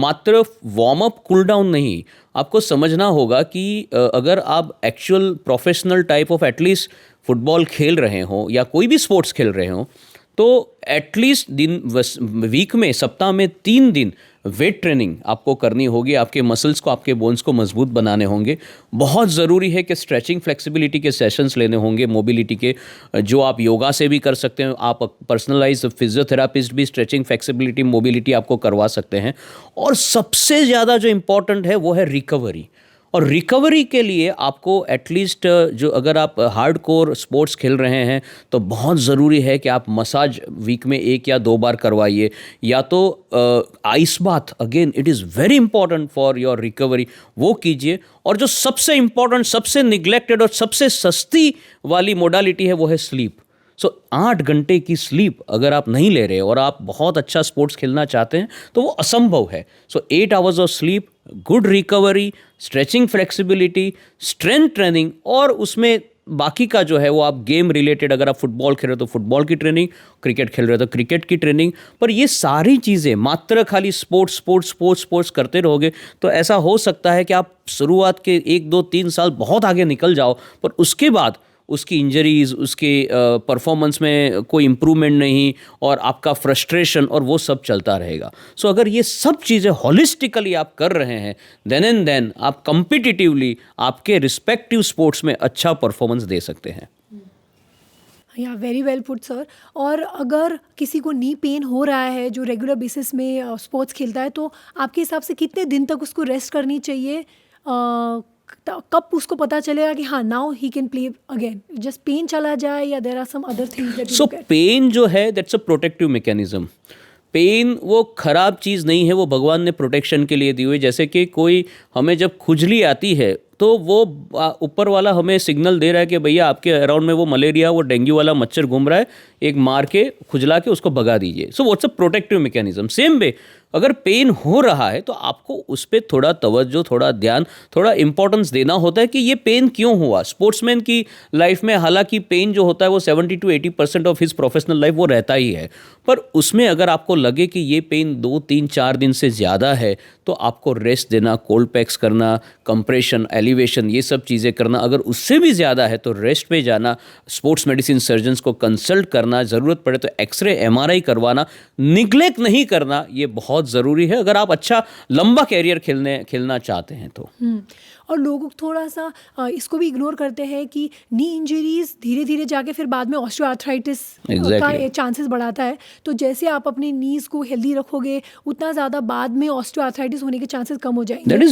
मात्र वार्म अप कूल डाउन नहीं, आपको समझना होगा कि अगर आप actual professional type of at least football खेल रहे हो या कोई भी स्पोर्ट्स खेल रहे हो, तो एटलीस्ट वीक में, सप्ताह में 3 दिन वेट ट्रेनिंग आपको करनी होगी। आपके मसल्स को, आपके बोन्स को मजबूत बनाने होंगे। बहुत ज़रूरी है कि स्ट्रेचिंग फ्लेक्सिबिलिटी के सेशंस लेने होंगे, मोबिलिटी के, जो आप योगा से भी कर सकते हैं। आप पर्सनलाइज फिजियोथेरापिस्ट भी स्ट्रेचिंग फ्लेक्सिबिलिटी, मोबिलिटी आपको करवा सकते हैं। और सबसे ज़्यादा जो इम्पॉर्टेंट है वो है रिकवरी। और रिकवरी के लिए आपको एटलीस्ट, जो अगर आप हार्ड कोर स्पोर्ट्स खेल रहे हैं तो बहुत ज़रूरी है कि आप मसाज वीक में 1 या 2 बार करवाइए, या तो ice bath, again it is very important for your recovery, वो कीजिए। और जो सबसे इम्पॉर्टेंट, सबसे निगलेक्टेड और सबसे सस्ती वाली मोडालिटी है वो है स्लीप। 8 घंटे की स्लीप अगर आप नहीं ले रहे और आप बहुत अच्छा स्पोर्ट्स खेलना चाहते हैं तो वो असंभव है। 8 hours of sleep, good recovery, stretching flexibility, strength training, और उसमें बाकी का जो है वो आप गेम रिलेटेड, अगर आप फुटबॉल खेल रहे हो तो फुटबॉल की ट्रेनिंग, क्रिकेट खेल रहे हो तो क्रिकेट की ट्रेनिंग। पर ये सारी चीज़ें मात्र खाली स्पोर्ट्स करते रहोगे तो ऐसा हो सकता है कि आप शुरुआत के 1, 2, 3 साल बहुत आगे निकल जाओ, पर उसके बाद उसकी इंजरीज, उसके परफॉर्मेंस में कोई इम्प्रूवमेंट नहीं, और आपका फ्रस्ट्रेशन और वो सब चलता रहेगा। अगर ये सब चीज़ें हॉलिस्टिकली आप कर रहे हैं, देन एंड देन आप कम्पिटिटिवली आपके रिस्पेक्टिव स्पोर्ट्स में अच्छा परफॉर्मेंस दे सकते हैं। या वेरी वेल पुट सर। और अगर किसी को नी पेन हो रहा है जो रेगुलर बेसिस में स्पोर्ट्स खेलता है, तो आपके हिसाब से कितने दिन तक उसको रेस्ट करनी चाहिए? कब उसको पता चलेगा कि हाँ, now he can play again? Just pain चला जाए या there are some other things that you look at? Pain जो है that's a protective mechanism. Pain वो खराब चीज़ नहीं है, वो भगवान ने प्रोटेक्शन के लिए दी हुई। जैसे कि कोई, हमें जब खुजली आती है तो वो ऊपर वाला हमें सिग्नल दे रहा है कि भैया आपके अराउंड में वो मलेरिया, वो डेंगू वाला मच्छर घूम रहा है, एक मार के खुजला के उसको भगा दीजिए। What's a protective mechanism. Same way अगर पेन हो रहा है तो आपको उस पर थोड़ा तवज्जो, थोड़ा ध्यान, थोड़ा इंपॉर्टेंस देना होता है कि ये पेन क्यों हुआ। स्पोर्ट्समैन की लाइफ में हालांकि पेन जो होता है वो 70 to 80% of his professional life वो रहता ही है, पर उसमें अगर आपको लगे कि ये पेन 2, 3, 4 दिन से ज़्यादा है तो आपको रेस्ट देना, कोल्ड पैक्स करना, कंप्रेशन, एलिवेशन, ये सब चीज़ें करना। अगर उससे भी ज़्यादा है तो रेस्ट पे जाना, स्पोर्ट्स मेडिसिन सर्जन्स को कंसल्ट करना, ज़रूरत पड़े तो एक्सरे, MRI करवाना, निग्लेक्ट नहीं करना, ये बहुत बहुत ज़रूरी है अगर आप अच्छा लंबा कैरियर खेलना चाहते हैं तो। और लोग थोड़ा सा इसको भी इग्नोर करते हैं कि नी इंजरीज धीरे धीरे जाके फिर बाद में ऑस्टियोआर्थराइटिस का चांसेस बढ़ाता है। तो जैसे आप अपनी नीज को हेल्दी रखोगे उतना ज़्यादा बाद में ऑस्टियोआर्थराइटिस होने के चांसेस कम हो जाएंगे। That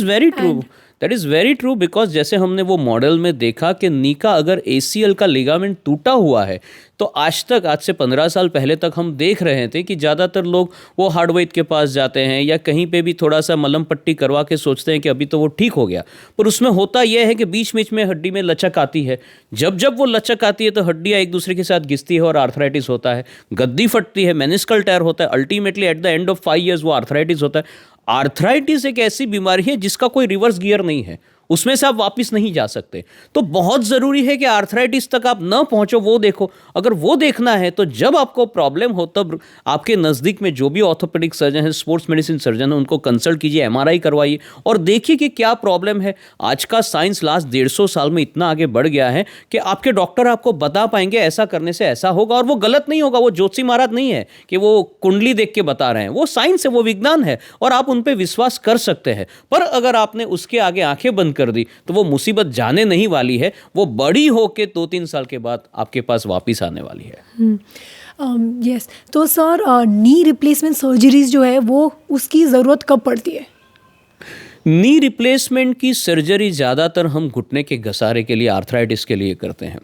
is very true because जैसे हमने वो मॉडल में देखा कि नी का अगर ACL का लिगामेंट टूटा हुआ है तो आज से 15 साल पहले तक हम देख रहे थे कि ज़्यादातर लोग वो हार्डवेयर के पास जाते हैं या कहीं पे भी थोड़ा सा मलहम पट्टी करवा के सोचते हैं कि अभी तो वो ठीक हो गया, पर उसमें होता यह है कि बीच बीच में हड्डी में लचक आती है। जब वो लचक आती है तो हड्डियाँ एक दूसरे के साथ घिसती है और आर्थराइटिस होता है, गद्दी फटती है, मेनिस्कल टेयर होता है, ultimately at the end of 5 years वो आर्थराइटिस होता है। आर्थराइटिस एक ऐसी बीमारी है जिसका कोई रिवर्स गियर नहीं है, उसमें से आप वापस नहीं जा सकते। तो बहुत ज़रूरी है कि आर्थराइटिस तक आप न पहुंचो, वो देखो। अगर वो देखना है तो जब आपको प्रॉब्लम हो तब आपके नज़दीक में जो भी ऑर्थोपेडिक सर्जन है, स्पोर्ट्स मेडिसिन सर्जन है, उनको कंसल्ट कीजिए, MRI करवाइए और देखिए कि क्या प्रॉब्लम है। आज का साइंस लास्ट 150 साल में इतना आगे बढ़ गया है कि आपके डॉक्टर आपको बता पाएंगे ऐसा करने से ऐसा होगा, और वो गलत नहीं होगा। वो ज्योतिषी महाराज नहीं है कि वो कुंडली देख के बता रहे हैं, वो साइंस है, वो विज्ञान है और आप उन पर विश्वास कर सकते हैं। पर अगर आपने उसके आगे आंखें बंद कर दी तो वो मुसीबत जाने नहीं वाली है, वो बड़ी होके 2-3 साल के बाद आपके पास वापस आने वाली है। यस तो सर नी रिप्लेसमेंट सर्जरीज जो है वो उसकी ज़रूरत कब पड़ती है? नी रिप्लेसमेंट की सर्जरी ज़्यादातर हम घुटने के घसारे के लिए, आर्थराइटिस के लिए करते हैं।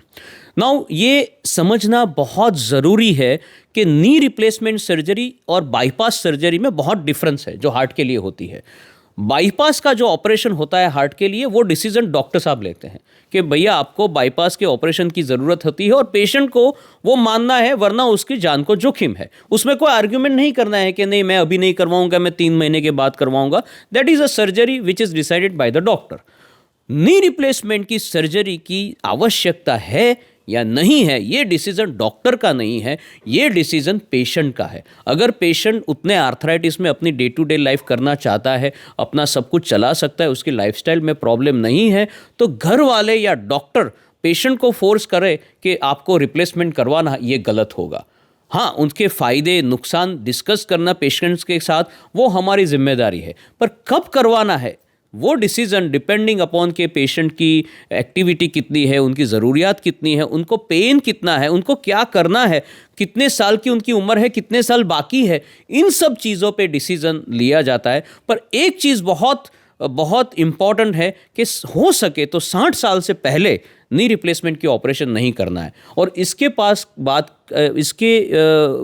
नाउ ये समझना बहुत ज़रूरी है कि नी रिप्लेसमेंट सर्जरी और बाईपास सर्जरी में बहुत डिफरेंस है जो हार्ट के लिए होती है। बाईपास का जो ऑपरेशन होता है हार्ट के लिए, वो डिसीजन डॉक्टर साहब लेते हैं कि भैया आपको बाईपास के ऑपरेशन की ज़रूरत होती है और पेशेंट को वो मानना है, वरना उसकी जान को जोखिम है। उसमें कोई आर्ग्यूमेंट नहीं करना है कि नहीं मैं अभी नहीं करवाऊंगा, मैं 3 महीने के बाद करवाऊंगा। That is a surgery which is decided by the doctor. Knee replacement की सर्जरी की आवश्यकता है या नहीं है, ये डिसीजन डॉक्टर का नहीं है, ये डिसीजन पेशेंट का है। अगर पेशेंट उतने आर्थराइटिस में अपनी डे टू डे लाइफ करना चाहता है, अपना सब कुछ चला सकता है, उसकी लाइफस्टाइल में प्रॉब्लम नहीं है, तो घर वाले या डॉक्टर पेशेंट को फोर्स करे कि आपको रिप्लेसमेंट करवाना, ये गलत होगा। हाँ, उनके फ़ायदे नुकसान डिस्कस करना पेशेंट्स के साथ, वो हमारी जिम्मेदारी है। पर कब करवाना है वो डिसीज़न डिपेंडिंग अपॉन के पेशेंट की एक्टिविटी कितनी है, उनकी ज़रूरियात कितनी है, उनको पेन कितना है, उनको क्या करना है, कितने साल की उनकी उम्र है, कितने साल बाकी है, इन सब चीज़ों पे डिसीज़न लिया जाता है। पर एक चीज़ बहुत इम्पॉर्टेंट है कि हो सके तो 60 साल से पहले नी रिप्लेसमेंट की ऑपरेशन नहीं करना है। और इसके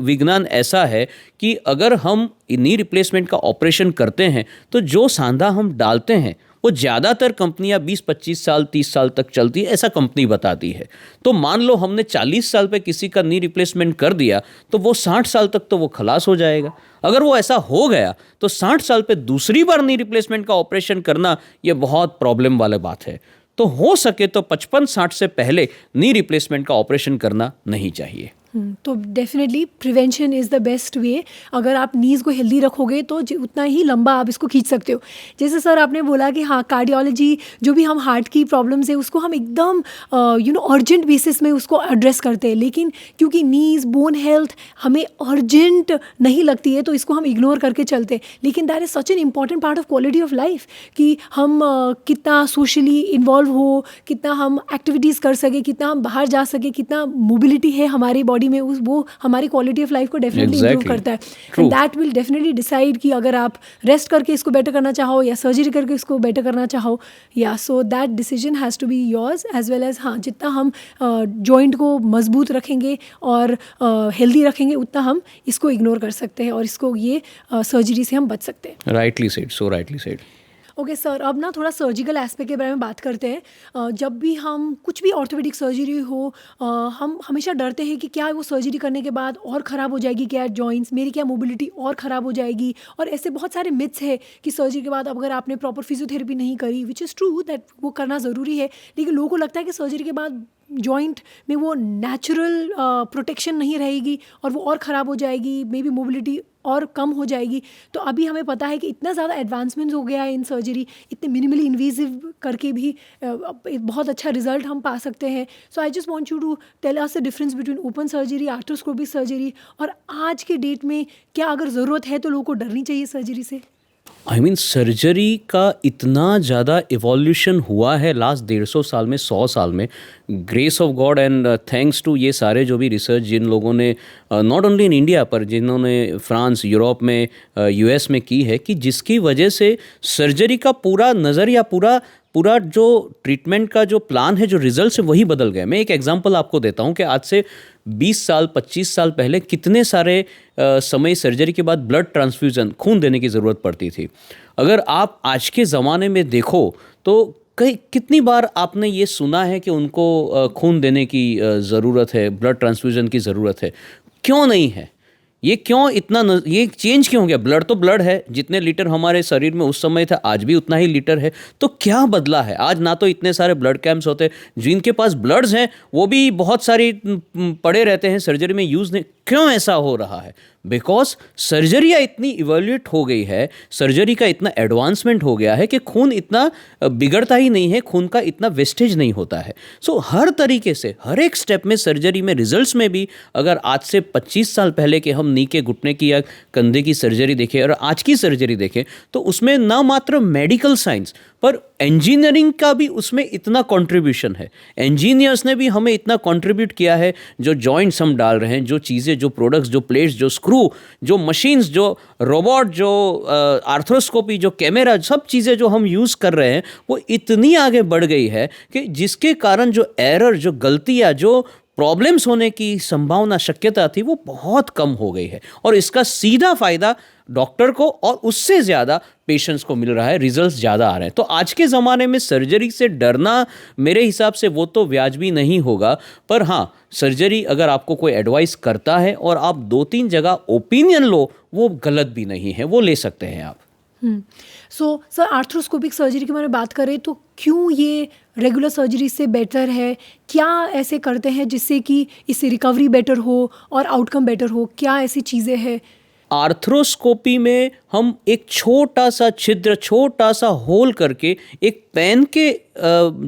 विज्ञान ऐसा है कि अगर हम नी रिप्लेसमेंट का ऑपरेशन करते हैं तो जो सांधा हम डालते हैं वो ज़्यादातर कंपनियां 20-25 साल 30 साल तक चलती है, ऐसा कंपनी बताती है। तो मान लो हमने 40 साल पे किसी का नी रिप्लेसमेंट कर दिया तो वो 60 साल तक तो वो खलास हो जाएगा। अगर वो ऐसा हो गया तो 60 साल पे दूसरी बार नी रिप्लेसमेंट का ऑपरेशन करना ये बहुत प्रॉब्लम वाली बात है। तो हो सके तो 55-60 से पहले नी रिप्लेसमेंट का ऑपरेशन करना नहीं चाहिए। तो definitely prevention is the best वे। अगर आप नीज़ को हेल्दी रखोगे तो उतना ही लंबा आप इसको खींच सकते हो। जैसे सर आपने बोला कि हाँ, कार्डियोलॉजी जो भी हम हार्ट की प्रॉब्लम्स है उसको हम एकदम अर्जेंट बेसिस में उसको एड्रेस करते हैं, लेकिन क्योंकि नीज़ बोन हेल्थ हमें अर्जेंट नहीं लगती है तो इसको हम इग्नोर करके चलते हैं। लेकिन that is such an important part of quality of life कि हम कितना सोशली इन्वॉल्व हो, कितना हम एक्टिविटीज़ कर सके, कितना हम बाहर जा सके, कितना मोबिलिटी है हमारी बॉडी में, वो हमारी क्वालिटी ऑफ लाइफ को डेफिनेटली इम्प्रूव करता है। And that will definitely decide कि अगर आप रेस्ट करके इसको बेटर करना चाहो या सर्जरी करके इसको बेटर करना चाहो, या so that decision has to be yours as well as. हाँ, जितना हम जॉइंट को मजबूत रखेंगे और हेल्दी रखेंगे उतना हम इसको इग्नोर कर सकते हैं और इसको ये सर्जरी से हम बच सकते हैं। राइटली सेड, सो राइटली सेड। ओके सर, अब ना थोड़ा सर्जिकल एस्पेक्ट के बारे में बात करते हैं। जब भी हम कुछ भी ऑर्थोपेडिक सर्जरी हो, हम हमेशा डरते हैं कि क्या वो सर्जरी करने के बाद और ख़राब हो जाएगी, क्या जॉइंट्स, मेरी क्या मोबिलिटी और ख़राब हो जाएगी। और ऐसे बहुत सारे मिथ्स है कि सर्जरी के बाद अगर आपने प्रॉपर फिजियोथेरेपी नहीं करी, विच इज़ ट्रू दैट वो करना ज़रूरी है, लेकिन लोगों को लगता है कि सर्जरी के बाद जॉइंट में वो नेचुरल प्रोटेक्शन नहीं रहेगी और वो और ख़राब हो जाएगी, मे बी मोबिलिटी और कम हो जाएगी। तो अभी हमें पता है कि इतना ज़्यादा एडवांसमेंट्स हो गया है इन सर्जरी, इतने मिनिमली इन्वेजिव करके भी बहुत अच्छा रिजल्ट हम पा सकते हैं। So I just want you to tell us the difference between open surgery, arthroscopic surgery, और आज के डेट में क्या अगर ज़रूरत है तो लोगों को डरनी चाहिए सर्जरी से? आई मीन सर्जरी का इतना ज़्यादा इवोल्यूशन हुआ है लास्ट 150 साल में, 100 साल में, grace of God and thanks to ये सारे जो भी रिसर्च जिन लोगों ने नॉट ओनली इन इंडिया पर जिन्होंने फ्रांस, यूरोप में, यूएस में की है, कि जिसकी वजह से सर्जरी का पूरा नज़रिया, पूरा जो ट्रीटमेंट का जो प्लान है, जो रिजल्ट्स है, वही बदल गए। मैं एक एग्जांपल आपको देता हूँ कि आज से 20 साल 25 साल पहले कितने सारे समय सर्जरी के बाद ब्लड ट्रांसफ्यूज़न, खून देने की ज़रूरत पड़ती थी। अगर आप आज के ज़माने में देखो तो कितनी बार आपने ये सुना है कि उनको खून देने की ज़रूरत है, ब्लड ट्रांसफ्यूज़न की ज़रूरत है? क्यों नहीं है? ये क्यों इतना ये चेंज क्यों हो गया? ब्लड तो ब्लड है, जितने लीटर हमारे शरीर में उस समय था आज भी उतना ही लीटर है। तो क्या बदला है? आज ना तो इतने सारे ब्लड कैंप्स होते, जिनके पास ब्लड्स हैं वो भी बहुत सारी पड़े रहते हैं, सर्जरी में यूज़ नहीं। क्यों ऐसा हो रहा है? बिकॉज सर्जरियाँ इतनी इवोल्यूट हो गई है, सर्जरी का इतना एडवांसमेंट हो गया है कि खून इतना बिगड़ता ही नहीं है, खून का इतना वेस्टेज नहीं होता है। सो हर तरीके से, हर एक स्टेप में, सर्जरी में, रिजल्ट्स में भी, अगर आज से 25 साल पहले के हम नी के, घुटने की या कंधे की सर्जरी देखें और आज की सर्जरी देखें, तो उसमें ना मात्र मेडिकल साइंस पर इंजीनियरिंग का भी उसमें इतना कंट्रीब्यूशन है। इंजीनियर्स ने भी हमें इतना कंट्रीब्यूट किया है। जो जॉइंट्स हम डाल रहे हैं, जो चीज़ें, जो प्रोडक्ट्स, जो प्लेट्स, जो स्क्रू, जो मशीन्स, जो रोबोट, जो आर्थ्रोस्कोपी, जो कैमरा, सब चीज़ें जो हम यूज़ कर रहे हैं, वो इतनी आगे बढ़ गई है कि जिसके कारण जो एरर, जो गलतियाँ, जो प्रॉब्लम्स होने की संभावना, शक्यता थी, वो बहुत कम हो गई है। और इसका सीधा फ़ायदा डॉक्टर को और उससे ज़्यादा पेशेंट्स को मिल रहा है, रिजल्ट्स ज़्यादा आ रहे हैं। तो आज के ज़माने में सर्जरी से डरना मेरे हिसाब से वो तो वाजिब नहीं होगा। पर हाँ, सर्जरी अगर आपको कोई एडवाइस करता है और आप 2-3 जगह ओपिनियन लो, वो गलत भी नहीं है, वो ले सकते हैं आप। सो सर, आर्थ्रोस्कोपिक सर्जरी के बारे में बात करें तो क्यों ये रेगुलर सर्जरी से बेटर है? क्या ऐसे करते हैं जिससे कि इससे रिकवरी बेटर हो और आउटकम बेटर हो? क्या ऐसी चीज़ें हैं? आर्थ्रोस्कोपी में हम एक छोटा सा छिद्र, छोटा सा होल करके एक पेन के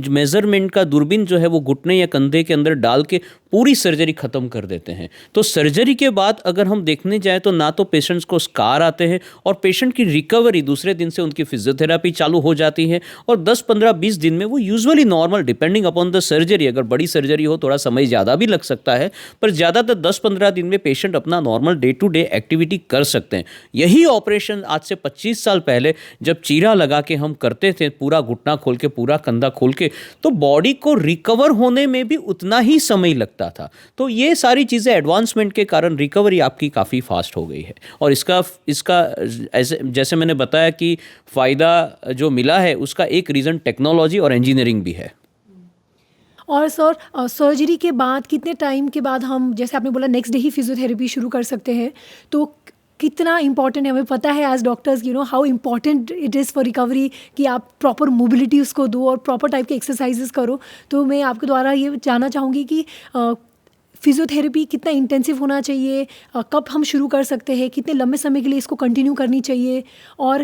मेज़रमेंट का दूरबीन जो है वो घुटने या कंधे के अंदर डाल के पूरी सर्जरी ख़त्म कर देते हैं। तो सर्जरी के बाद अगर हम देखने जाएँ तो ना तो पेशेंट्स को स्कार आते हैं और पेशेंट की रिकवरी, दूसरे दिन से उनकी फिजियोथेरापी चालू हो जाती है और 10, 15, 20 दिन में वो usually normal, depending upon the surgery, अगर बड़ी सर्जरी हो थोड़ा समय ज़्यादा भी लग सकता है, पर ज़्यादातर 10-15 दिन में पेशेंट अपना normal day to day activity कर सकते हैं। यही ऑपरेशन आज से 25 साल पहले जब चीरा लगा के हम करते थे, पूरा घुटना खोल के, पूरा कंधा खोल के, तो बॉडी को रिकवर होने में भी उतना ही समय लगता था। तो ये सारी चीज़ें एडवांसमेंट के कारण रिकवरी आपकी काफ़ी फास्ट हो गई है। और इसका ऐसे जैसे मैंने बताया कि फ़ायदा जो मिला है उसका एक रीज़न टेक्नोलॉजी और इंजीनियरिंग भी है। और सर, सर्जरी के बाद कितने टाइम के बाद हम, जैसे आपने बोला, नेक्स्ट डे ही फिजियोथेरेपी शुरू कर सकते हैं, तो कितना इम्पॉर्टेंट है? हमें पता है as doctors, you know how important it is for recovery कि आप प्रॉपर मोबिलिटी उसको दो और प्रॉपर टाइप के एक्सरसाइजेस करो। तो मैं आपके द्वारा ये जानना चाहूँगी कि फिजियोथेरेपी कितना इंटेंसिव होना चाहिए, कब हम शुरू कर सकते हैं, कितने लंबे समय के लिए इसको कंटिन्यू करनी चाहिए, और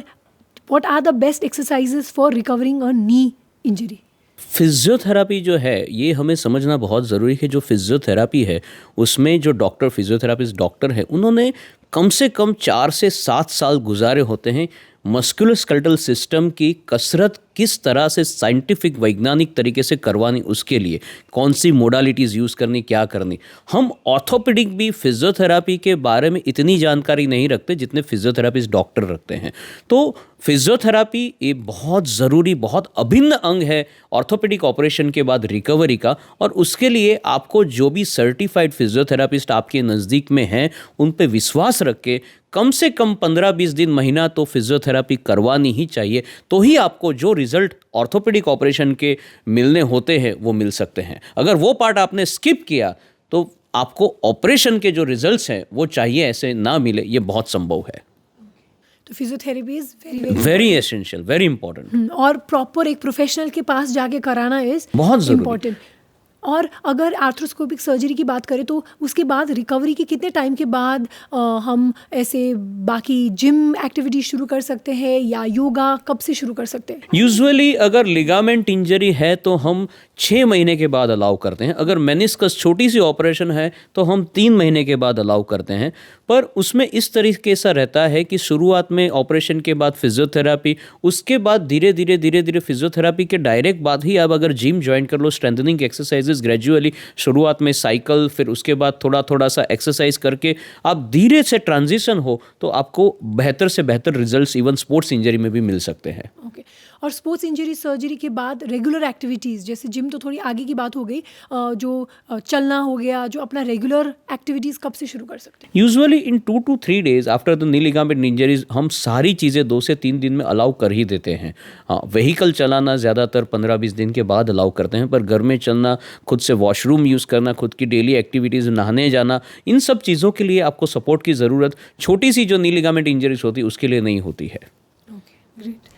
what are the best exercises for recovering a knee injury? Physiotherapy जो है ये हमें समझना बहुत ज़रूरी है। जो फिजियोथेरापी है उसमें जो डॉक्टर, फिजियोथेरापिस्ट डॉक्टर है, उन्होंने कम से कम 4 से 7 साल गुजारे होते हैं मस्कुलोस्केलेटल सिस्टम की कसरत किस तरह से साइंटिफिक, वैज्ञानिक तरीके से करवानी, उसके लिए कौन सी मोडालिटीज़ यूज़ करनी, क्या करनी। हम ऑर्थोपेडिक भी फिजियोथेरापी के बारे में इतनी जानकारी नहीं रखते जितने फिजियोथेरापिस्ट डॉक्टर रखते हैं। तो फिजियोथेरापी ये बहुत ज़रूरी, बहुत अभिन्न अंग है ऑर्थोपेडिक ऑपरेशन के बाद रिकवरी का। और उसके लिए आपको जो भी सर्टिफाइड फिजियोथेरापिस्ट आपके नज़दीक में हैं, उन पे विश्वास रख के कम से कम 15-20 दिन, महीना तो फिजियोथेरापी करवानी ही चाहिए। तो ही आपको जो रिजल्ट ऑर्थोपेडिक ऑपरेशन के मिलने होते हैं वो मिल सकते हैं। अगर वो पार्ट आपने स्किप किया तो आपको ऑपरेशन के जो रिजल्ट्स हैं वो चाहिए ऐसे ना मिले, ये बहुत संभव है। तो physiotherapy is very essential, very important. और प्रॉपर एक प्रोफेशनल के पास जाके कराना इज़ बहुत ज़रूरी। इम्पॉर्टेंट। और अगर आर्थ्रोस्कोपिक सर्जरी की बात करें तो उसके बाद रिकवरी के कितने टाइम के बाद हम ऐसे बाकी जिम एक्टिविटी शुरू कर सकते हैं या योगा कब से शुरू कर सकते हैं? यूजुअली अगर लिगामेंट इंजरी है तो हम 6 महीने के बाद अलाउ करते हैं। अगर मेनिस्कस छोटी सी ऑपरेशन है तो हम 3 महीने के बाद अलाउ करते हैं। पर उसमें इस तरीके सा रहता है कि शुरुआत में ऑपरेशन के बाद फिजियोथेरापी, उसके बाद धीरे धीरे फिजियोथेरापी के डायरेक्ट बाद ही आप अगर जिम ज्वाइन कर लो, स्ट्रेंथनिंग एक्सरसाइजेस ग्रेजुअली, शुरुआत में साइकिल, फिर उसके बाद थोड़ा थोड़ा सा एक्सरसाइज करके आप धीरे से ट्रांजिशन हो तो आपको बेहतर से बेहतर रिजल्ट्स इवन स्पोर्ट्स इंजरी में भी मिल सकते हैं। ओके। और स्पोर्ट्स इंजरी सर्जरी के बाद रेगुलर एक्टिविटीज़, जैसे जिम तो थोड़ी आगे की बात हो गई, जो चलना हो गया, जो अपना रेगुलर एक्टिविटीज़ कब से शुरू कर सकते हैं? Usually in 2 to 3 days after the knee ligament injuries हम सारी चीज़ें 2 से 3 दिन में अलाउ कर ही देते हैं। हाँ, व्हीकल चलाना ज़्यादातर 15-20 दिन के बाद अलाउ करते हैं, पर घर में चलना, खुद से वॉशरूम यूज़ करना, खुद की डेली एक्टिविटीज़, नहाने जाना, इन सब चीज़ों के लिए आपको सपोर्ट की ज़रूरत छोटी सी जो नी लिगामेंट इंजरीज होती है उसके लिए नहीं होती है। Okay, great.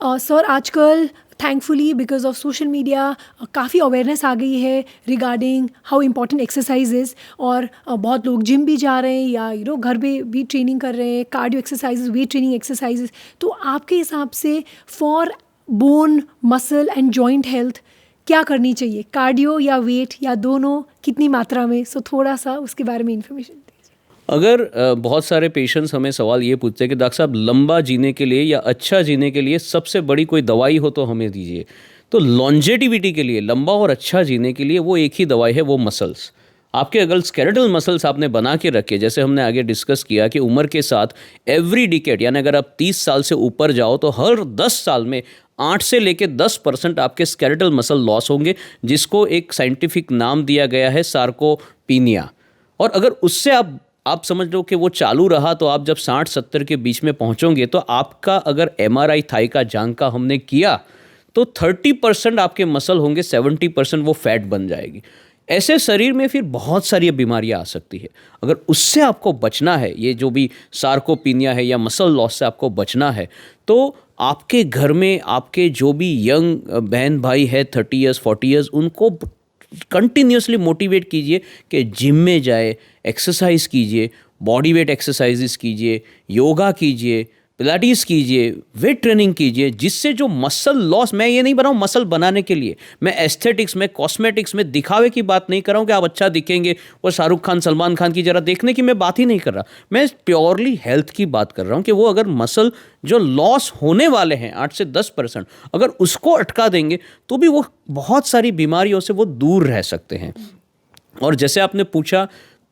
सर, आजकल thankfully because of social media काफ़ी अवेयरनेस आ गई है regarding how important exercise is, और बहुत लोग जिम भी जा रहे हैं या घर पे भी ट्रेनिंग कर रहे हैं, cardio exercises, weight training exercises. तो आपके हिसाब से for bone, muscle and joint health क्या करनी चाहिए, कार्डियो या वेट या दोनों, कितनी मात्रा में? सो थोड़ा सा उसके बारे में इन्फॉर्मेशन। अगर बहुत सारे पेशेंट्स हमें सवाल ये पूछते हैं कि डॉक्टर साहब लंबा जीने के लिए या अच्छा जीने के लिए सबसे बड़ी कोई दवाई हो तो हमें दीजिए। तो लॉन्जेटिविटी के लिए, लंबा और अच्छा जीने के लिए वो एक ही दवाई है, वो मसल्स। आपके अगर स्केलेटल मसल्स आपने बना के रखे, जैसे हमने आगे डिस्कस किया कि उम्र के साथ एवरी डिकेड, यानी अगर आप 30 साल से ऊपर जाओ तो हर 10 साल में 8 से लेकर 10% आपके स्केलेटल मसल लॉस होंगे, जिसको एक साइंटिफिक नाम दिया गया है सार्कोपीनिया। और अगर उससे आप समझ लो कि वो चालू रहा तो आप जब 60-70 के बीच में पहुंचोगे तो आपका अगर MRI थाई का, जांघ का हमने किया तो 30% आपके मसल होंगे, 70% वो फैट बन जाएगी। ऐसे शरीर में फिर बहुत सारी बीमारियां आ सकती है। अगर उससे आपको बचना है, ये जो भी सार्कोपीनिया है या मसल लॉस से आपको बचना है, तो आपके घर में आपके जो भी यंग बहन भाई है 30 ईयर्स 40 ईयर्स, उनको कंटिन्यूसली मोटिवेट कीजिए कि जिम में जाए, एक्सरसाइज कीजिए, बॉडी वेट एक्सरसाइजेस कीजिए, योगा कीजिए, पिलाटीज कीजिए, वेट ट्रेनिंग कीजिए, जिससे जो मसल लॉस, मैं ये नहीं बना हूँ मसल बनाने के लिए, मैं एस्थेटिक्स में, कॉस्मेटिक्स में दिखावे की बात नहीं कर रहा हूँ कि आप अच्छा दिखेंगे, वो शाहरुख खान, सलमान खान की जरा देखने की मैं बात ही नहीं कर रहा। मैं प्योरली हेल्थ की बात कर रहा हूँ कि वो अगर मसल जो लॉस होने वाले हैं 8 से 10%, अगर उसको अटका देंगे तो भी वो बहुत सारी बीमारियों से वो दूर रह सकते हैं। और जैसे आपने पूछा,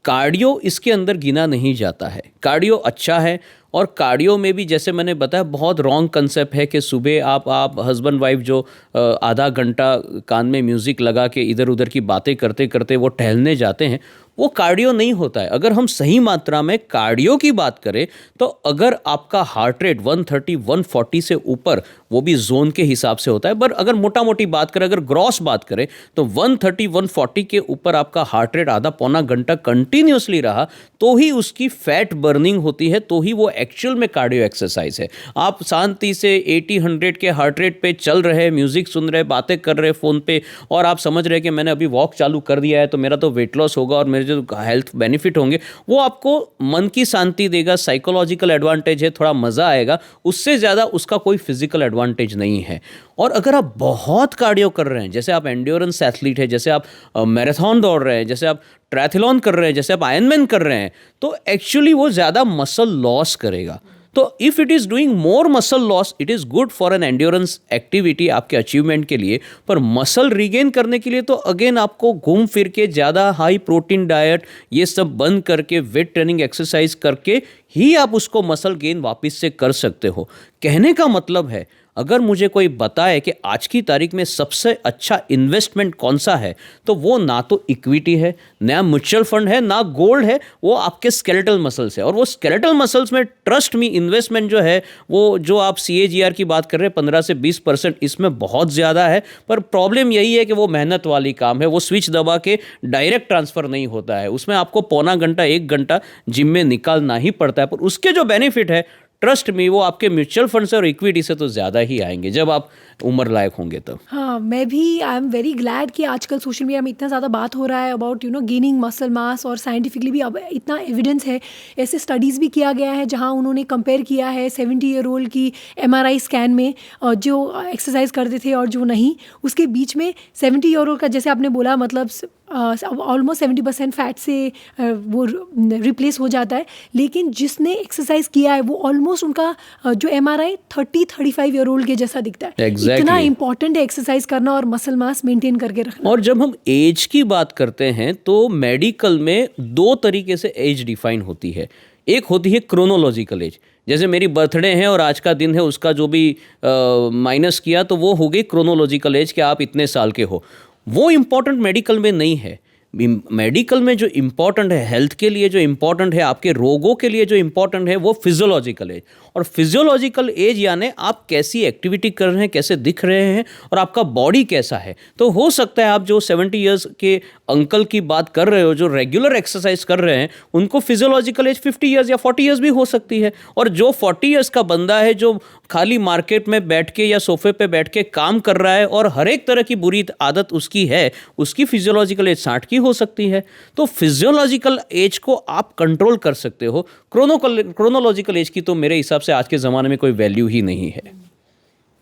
कार्डियो इसके अंदर गिना नहीं जाता है। कार्डियो अच्छा है, और कार्डियो में भी जैसे मैंने बताया बहुत रॉन्ग कंसेप्ट है कि सुबह आप हस्बैंड वाइफ जो आधा घंटा कान में म्यूज़िक लगा के इधर उधर की बातें करते करते वो टहलने जाते हैं, वो कार्डियो नहीं होता है। अगर हम सही मात्रा में कार्डियो की बात करें तो अगर आपका हार्ट रेट 130-140 से ऊपर, वो भी जोन के हिसाब से होता है, पर अगर मोटा मोटी बात करें, अगर ग्रॉस बात करें तो 130-140 के ऊपर आपका हार्ट रेट आधा पौना घंटा कंटिन्यूसली रहा तो ही उसकी फैट बर्निंग होती है, तो ही वो एक्चुअल में कार्डियो एक्सरसाइज है। आप शांति से 80-100 के हार्ट रेट पे चल रहे, म्यूजिक सुन रहे, बातें कर रहे फ़ोन पे, और आप समझ रहे कि मैंने अभी वॉक चालू कर दिया है तो मेरा तो वेट लॉस होगा और मेरे जो हेल्थ बेनिफिट होंगे, वो आपको मन की शांति देगा, साइकोलॉजिकल एडवांटेज है, थोड़ा मज़ा आएगा, उससे ज़्यादा उसका कोई फिजिकल एडवांटेज नहीं है। और अगर आप बहुत कार्डियो कर रहे हैं, जैसे आप एंड्योरेंस एथलीट है, जैसे आप मैराथन दौड़ रहे हैं, जैसे आप ट्रायथलॉन कर रहे हैं, जैसे आप आयरनमैन कर रहे हैं, तो एक्चुअली वो ज़्यादा मसल लॉस करेगा। तो if it is doing more muscle loss, it is good for an endurance activity आपके अचीवमेंट के लिए, पर मसल रिगेन करने के लिए तो अगेन आपको घूम फिर के ज़्यादा हाई प्रोटीन डाइट ये सब बंद करके वेट ट्रेनिंग एक्सरसाइज करके ही आप उसको मसल गेन वापस से कर सकते हो। कहने का मतलब है, अगर मुझे कोई बताए कि आज की तारीख में सबसे अच्छा इन्वेस्टमेंट कौन सा है, तो वो ना तो इक्विटी है, ना म्यूचुअल फंड है, ना गोल्ड है, वो आपके स्केलेटल मसल्स है। और वो स्केलेटल मसल्स में ट्रस्ट मी इन्वेस्टमेंट जो है, वो जो आप CAGR की बात कर रहे हैं 15 से 20%, इसमें बहुत ज़्यादा है। पर प्रॉब्लम यही है कि वो मेहनत वाली काम है, वो स्विच दबा के डायरेक्ट ट्रांसफ़र नहीं होता है, उसमें आपको पौना घंटा 1 घंटा जिम में निकालना ही पड़ता है। पर उसके जो बेनिफिट है ट्रस्ट मी वो आपके म्यूचुअल फंड से और इक्विटी से तो ज़्यादा ही आएंगे जब आप उम्र लायक होंगे तब। हाँ, मैं भी आई एम वेरी ग्लैड कि आजकल सोशल मीडिया में इतना ज़्यादा बात हो रहा है अबाउट गेनिंग मसल मास, और साइंटिफिकली भी अब इतना एविडेंस है। ऐसे स्टडीज़ भी किया गया है जहाँ उन्होंने कंपेयर किया है 70 ईयर ओल्ड की MRI स्कैन में जो एक्सरसाइज करते थे और जो नहीं, उसके बीच में 70 ईयर ओल्ड का, जैसे आपने बोला, मतलब ऑलमोस्ट 70% फैट से वो रिप्लेस हो जाता है। लेकिन जिसने एक्सरसाइज किया है वो ऑलमोस्ट उनका जो MRI 30-35 ईयर ओल्ड के जैसा दिखता है। इतना इंपॉर्टेंट है एक्सरसाइज करना और मसल मास मेंटेन करके रखना। और जब हम एज की बात करते हैं तो मेडिकल में 2 तरीके से एज डिफाइन होती है। एक होती है क्रोनोलॉजिकल एज, जैसे मेरी बर्थडे है और आज का दिन है, उसका जो भी माइनस किया तो वो हो गई क्रोनोलॉजिकल एज कि आप इतने साल के हो। वो इम्पॉर्टेंट मेडिकल में नहीं है। मेडिकल में जो इम्पॉर्टेंट है, हेल्थ के लिए जो इम्पॉर्टेंट है, आपके रोगों के लिए जो इम्पॉर्टेंट है, वो फिजियोलॉजिकल एज। और फिजियोलॉजिकल एज यानी आप कैसी एक्टिविटी कर रहे हैं, कैसे दिख रहे हैं और आपका बॉडी कैसा है। तो हो सकता है आप जो 70 ईयर्स के अंकल की बात कर रहे हो जो रेगुलर एक्सरसाइज कर रहे हैं, उनको फिजियोलॉजिकल एज 50 ईयर्स या 40 ईयर्स भी हो सकती है। और जो 40 ईयर्स का बंदा है जो खाली मार्केट में बैठ के या सोफे पे बैठ के काम कर रहा है और हर एक तरह की बुरी आदत उसकी है, उसकी फिजियोलॉजिकल एज 60 की हो सकती है। तो फिजियोलॉजिकल एज को आप कंट्रोल कर सकते हो। क्रोनोलॉजिकल एज की तो मेरे हिसाब से आज के ज़माने में कोई वैल्यू ही नहीं है।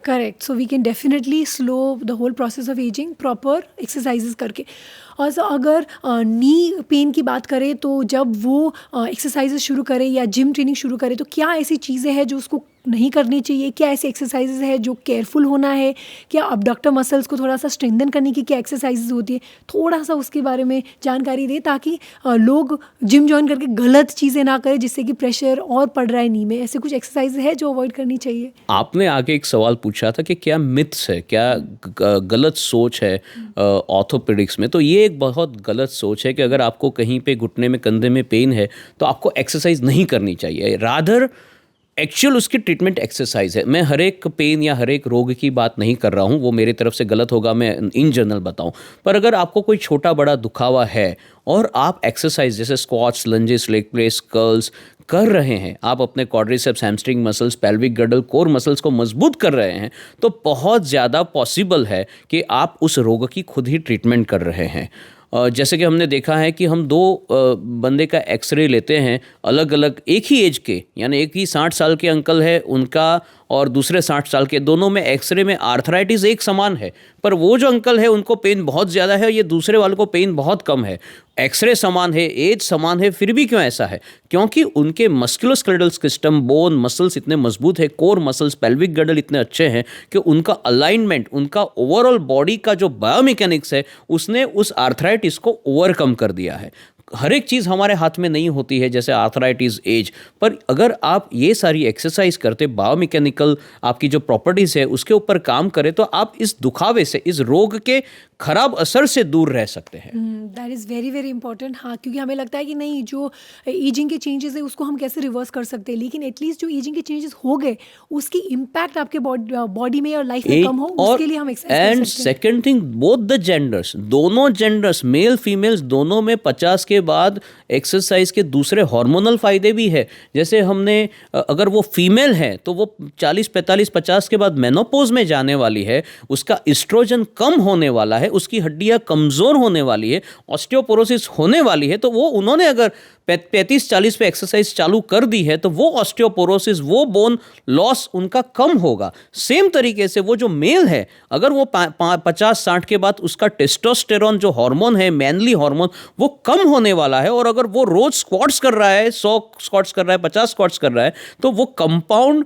Correct. So we can definitely slow the whole process of ageing proper exercises करके। और अगर नी पेन की बात करें तो जब वो एक्सरसाइजेस शुरू करें या जिम ट्रेनिंग शुरू करें तो क्या ऐसी चीज़ें हैं जो उसको नहीं करनी चाहिए? क्या ऐसे एक्सरसाइजेज है जो केयरफुल होना है? क्या अबडक्टर मसल्स को थोड़ा सा स्ट्रेंथन करने की क्या एक्सरसाइजेज होती है? थोड़ा सा उसके बारे में जानकारी दें ताकि लोग जिम ज्वाइन करके गलत चीज़ें ना करें जिससे कि प्रेशर और पड़ रहा है नी में। ऐसे कुछ एक्सरसाइज है जो अवॉइड करनी चाहिए? आपने आगे एक सवाल पूछा था कि क्या मिथ्स है, क्या गलत सोच है ऑर्थोपेडिक्स में। तो ये एक बहुत गलत सोच है कि अगर आपको कहीं पे घुटने में, कंधे में पेन है तो आपको एक्सरसाइज नहीं करनी चाहिए। रादर एक्चुअल उसकी ट्रीटमेंट एक्सरसाइज है। मैं हर एक पेन या हर एक रोग की बात नहीं कर रहा हूँ, वो मेरी तरफ से गलत होगा, मैं इन जनरल बताऊँ। पर अगर आपको कोई छोटा बड़ा दुखावा है और आप एक्सरसाइज जैसे squats, lunges, leg press, curls कर रहे हैं, आप अपने quadriceps, hamstring muscles, pelvic girdle, core muscles को मजबूत कर रहे हैं, तो बहुत ज़्यादा पॉसिबल है कि आप उस रोग की खुद ही ट्रीटमेंट कर रहे हैं। जैसे कि हमने देखा है कि हम 2 बंदे का एक्सरे लेते हैं अलग अलग एक ही एज के, यानी एक ही 60 साल के अंकल है उनका और दूसरे 60 साल के, दोनों में एक्सरे में आर्थराइटिस एक समान है, पर वो जो अंकल है उनको पेन बहुत ज़्यादा है और ये दूसरे वाले को पेन बहुत कम है। एक्सरे समान है, एज समान है, फिर भी क्यों ऐसा है? क्योंकि उनके मस्कुलोस्केलेटल सिस्टम, बोन, मसल्स इतने मजबूत है, कोर मसल्स, पेल्विक गर्डल इतने अच्छे हैं कि उनका अलाइनमेंट, उनका ओवरऑल बॉडी का जो बायोमैकेनिक्स है उसने उस आर्थराइटिस को ओवरकम कर दिया है। हर एक चीज़ हमारे हाथ में नहीं होती है, जैसे आर्थराइटिस, एज, पर अगर आप ये सारी एक्सरसाइज करते, बायोमैकेनिकल आपकी जो प्रॉपर्टीज़ है उसके ऊपर काम करें, तो आप इस दुखावे से, इस रोग के खराब असर से दूर रह सकते हैं। That is very very important. हाँ, क्योंकि हमें लगता है कि नहीं, जो एजिंग के चेंजेस है उसको हम कैसे रिवर्स कर सकते हैं, लेकिन एटलीस्ट जो एजिंग के चेंजेस हो गए उसकी इम्पैक्ट आपके बॉडी में और लाइफ में कम हो, उसके लिए हम एक्सरसाइज कर सकते हैं। Second thing, both the genders, दोनों जेंडर्स, मेल फीमेल्स दोनों में 50 के बाद एक्सरसाइज के दूसरे हार्मोनल फायदे भी है। जैसे हमने अगर वो फीमेल है तो वो 40, 45, 50 के बाद मेनोपॉज में जाने वाली है, उसका एस्ट्रोजन कम होने वाला है, उसकी हड्डियां कमजोर होने वाली है, ऑस्टियोपोरोसिस होने वाली है। तो वो उन्होंने अगर 35-40 पे एक्सरसाइज चालू कर दी है तो वो ऑस्टियोपोरोसिस, वो बोन लॉस उनका कम होगा। सेम तरीके से वो जो मेल है, अगर वो 50-60 के बाद उसका टेस्टोस्टेरोन जो हार्मोन है, मैनली हार्मोन, वो कम होने वाला है, और अगर वो रोज स्क्वाट्स कर रहा है, 100 स्क्वाट्स कर रहा है, 50 स्क्वाट्स कर रहा है, तो वो कंपाउंड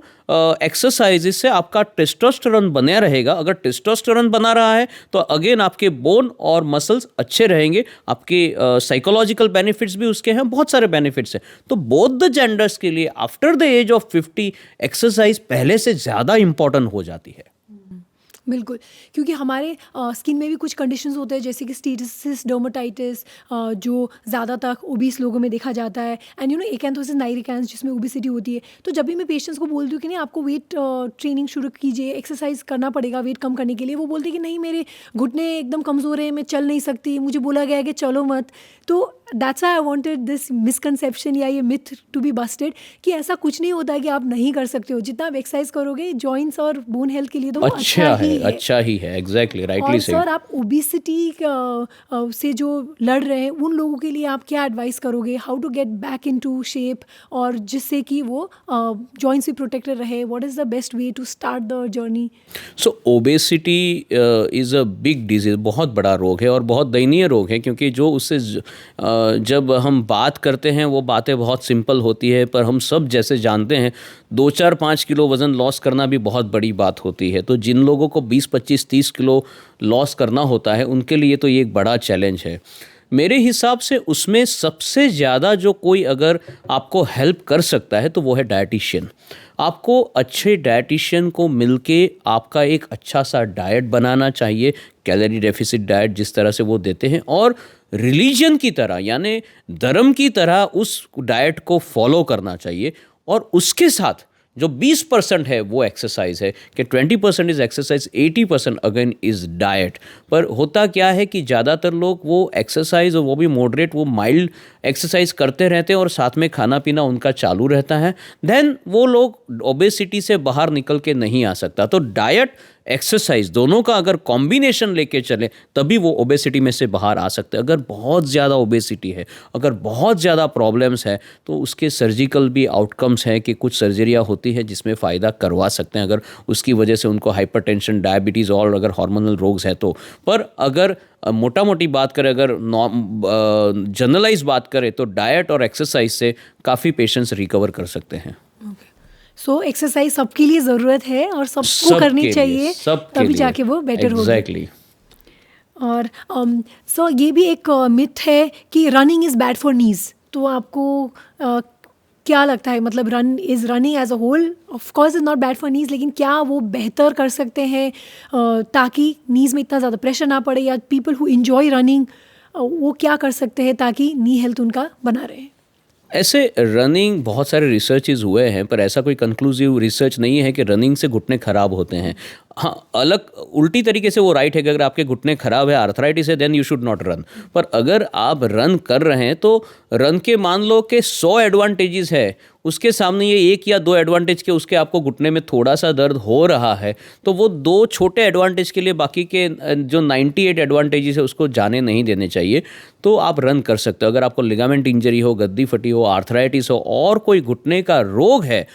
एक्सरसाइज से आपका टेस्टोस्टेरोन बना रहेगा। अगर टेस्टोस्टेरोन बना रहा है तो अगेन आपके बोन और मसल्स अच्छे रहेंगे, आपके साइकोलॉजिकल बेनिफिट्स भी उसके हैं, बहुत सारे बेनिफिट्स हैं। तो बोथ द जेंडर्स के लिए after the age of 50 exercise पहले से ज़्यादा इंपॉर्टेंट हो जाती है। बिल्कुल, क्योंकि हमारे स्किन में भी कुछ कंडीशंस होते हैं जैसे कि स्टीटिस डर्मेटाइटिस, जो ज़्यादातर ओबीस लोगों में देखा जाता है, एंड एकेंथोसिस नाइग्रिकेंस जिसमें ओबेसिटी होती है। तो जब भी मैं पेशेंट्स को बोलती हूँ कि नहीं, आपको वेट ट्रेनिंग शुरू कीजिए, एक्सरसाइज करना पड़ेगा वेट कम करने के लिए, वो बोलते हैं कि नहीं, मेरे घुटने एकदम कमज़ोर हैं, मैं चल नहीं सकती, मुझे बोला गया है कि चलो मत। तो that's why I wanted this misconception या ये मिथ टू बी बस्टेड कि ऐसा कुछ नहीं होता कि आप नहीं कर सकते हो। जितना आप एक्सरसाइज करोगे जॉइंट्स और बोन हेल्थ के लिए तो वो अच्छा ही है, एग्जैक्टली, राइटली और सेड। सर आप ओबेसिटी से जो लड़ रहे हैं उन लोगों के लिए आप क्या एडवाइस करोगे, how to get back into shape और जिससे कि वो जॉइंट्स भी प्रोटेक्टेड रहे? What is the best way to start the journey? So obesity is a big disease, बहुत बड़ा रोग है और बहुत दयनीय रोग है, क्योंकि जो उससे जब हम बात करते हैं वो बातें बहुत सिंपल होती है, पर हम सब जैसे जानते हैं 2-4-5 किलो वज़न लॉस करना भी बहुत बड़ी बात होती है। तो जिन लोगों को 20-25-30 किलो लॉस करना होता है उनके लिए तो ये एक बड़ा चैलेंज है। मेरे हिसाब से उसमें सबसे ज़्यादा जो कोई अगर आपको हेल्प कर सकता है तो वो है डाइटिशियन। आपको अच्छे डाइटिशियन को मिलके आपका एक अच्छा सा डाइट बनाना चाहिए, कैलोरी डेफिसिट डाइट जिस तरह से वो देते हैं, और रिलीजन की तरह यानी धर्म की तरह उस डाइट को फॉलो करना चाहिए। और उसके साथ जो 20% है वो एक्सरसाइज है, कि 20% is exercise, 80% again is diet. पर होता क्या है कि ज़्यादातर लोग वो एक्सरसाइज, और वो भी मॉडरेट, वो माइल्ड एक्सरसाइज करते रहते हैं और साथ में खाना पीना उनका चालू रहता है, देन वो लोग ओबेसिटी से बाहर निकल के नहीं आ सकता। तो डाइट एक्सरसाइज दोनों का अगर कॉम्बिनेशन लेके चले तभी वो ओबेसिटी में से बाहर आ सकते हैं। अगर बहुत ज़्यादा ओबेसिटी है, अगर बहुत ज़्यादा प्रॉब्लम्स है, तो उसके सर्जिकल भी आउटकम्स हैं कि कुछ सर्जरियाँ होती है जिसमें फ़ायदा करवा सकते हैं, अगर उसकी वजह से उनको हाइपरटेंशन, डायबिटीज़ और अगर हार्मोनल रोग्स है तो। पर अगर मोटा मोटी बात करें, अगर जनरलाइज बात करें, तो डाइट और एक्सरसाइज से काफ़ी पेशेंट्स रिकवर कर सकते हैं। सो एक्सरसाइज सबके लिए ज़रूरत है और सबको करनी चाहिए, तभी जाके वो बेटर होगी। एग्जैक्टली। और सो ये भी एक मिथ है कि running is bad for knees. तो आपको क्या लगता है, मतलब running as a whole of course is not bad for knees, लेकिन क्या वो बेहतर कर सकते हैं ताकि नीज में इतना ज़्यादा प्रेशर ना पड़े, या पीपल हु एंजॉय रनिंग वो क्या कर सकते हैं ताकि नी हेल्थ उनका बना रहे? ऐसे रनिंग बहुत सारे रिसर्चेज हुए हैं, पर ऐसा कोई कंक्लूसिव रिसर्च नहीं है कि रनिंग से घुटने खराब होते हैं। हाँ, अलग उल्टी तरीके से वो राइट है कि अगर आपके घुटने खराब है, आर्थराइटिस है, then you should not run. पर अगर आप रन कर रहे हैं तो रन के मान लो कि 100 एडवांटेजेस है, उसके सामने ये 1 या 2 एडवांटेज के उसके आपको घुटने में थोड़ा सा दर्द हो रहा है, तो वो 2 छोटे एडवांटेज के लिए बाकी के जो 98 एडवांटेजेस है उसको जाने नहीं देने चाहिए। तो आप रन कर सकते हो। अगर आपको लिगामेंट इंजरी हो, गद्दी फटी हो, आर्थराइटिस हो और कोई घुटने का रोग है,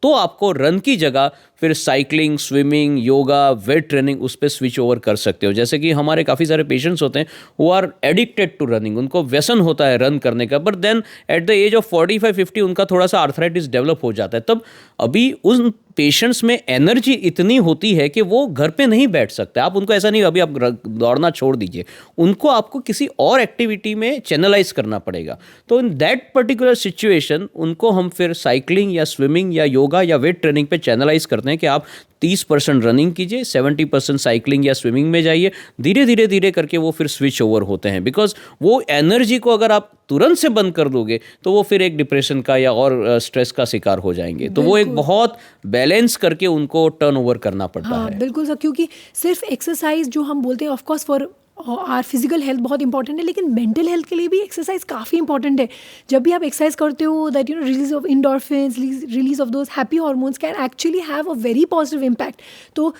तो आपको रन की जगह फिर cycling, swimming, yoga, weight training उस पर स्विच ओवर कर सकते हो। जैसे कि हमारे काफ़ी सारे पेशेंट्स होते हैं who are addicted to running, उनको व्यसन होता है रन करने का, but then at the age of 45-50 उनका थोड़ा सा आर्थराइटिस डेवलप हो जाता है। तब अभी उन पेशेंट्स में एनर्जी इतनी होती है कि वो घर पे नहीं बैठ सकते। आप उनको ऐसा नहीं अभी आप दौड़ना छोड़ दीजिए, उनको आपको किसी और एक्टिविटी में चैनलाइज करना पड़ेगा। तो इन दैट पर्टिकुलर सिचुएशन उनको हम फिर साइकिलिंग या स्विमिंग या योगा या वेट ट्रेनिंग पे चैनलाइज करते हैं कि आप 30% रनिंग कीजिए, 70% साइकिलिंग या स्विमिंग में जाइए। धीरे धीरे धीरे करके वो फिर स्विच ओवर होते हैं, बिकॉज वो एनर्जी को अगर आप तुरंत से बंद कर दोगे तो वो फिर एक डिप्रेशन का या और स्ट्रेस का शिकार हो जाएंगे। तो वो एक बहुत बैलेंस करके उनको टर्न ओवर करना पड़ता है। बिल्कुल सर, क्योंकि सिर्फ एक्सरसाइज जो हम बोलते हैं of course for our physical health बहुत इंपॉर्टेंट है, लेकिन मेंटल हेल्थ के लिए भी एक्सरसाइज काफ़ी इंपॉर्टेंट है। जब भी आप एक्सरसाइज करते हो, that release of endorphins, release of those happy hormones can actually have a very positive impact. तो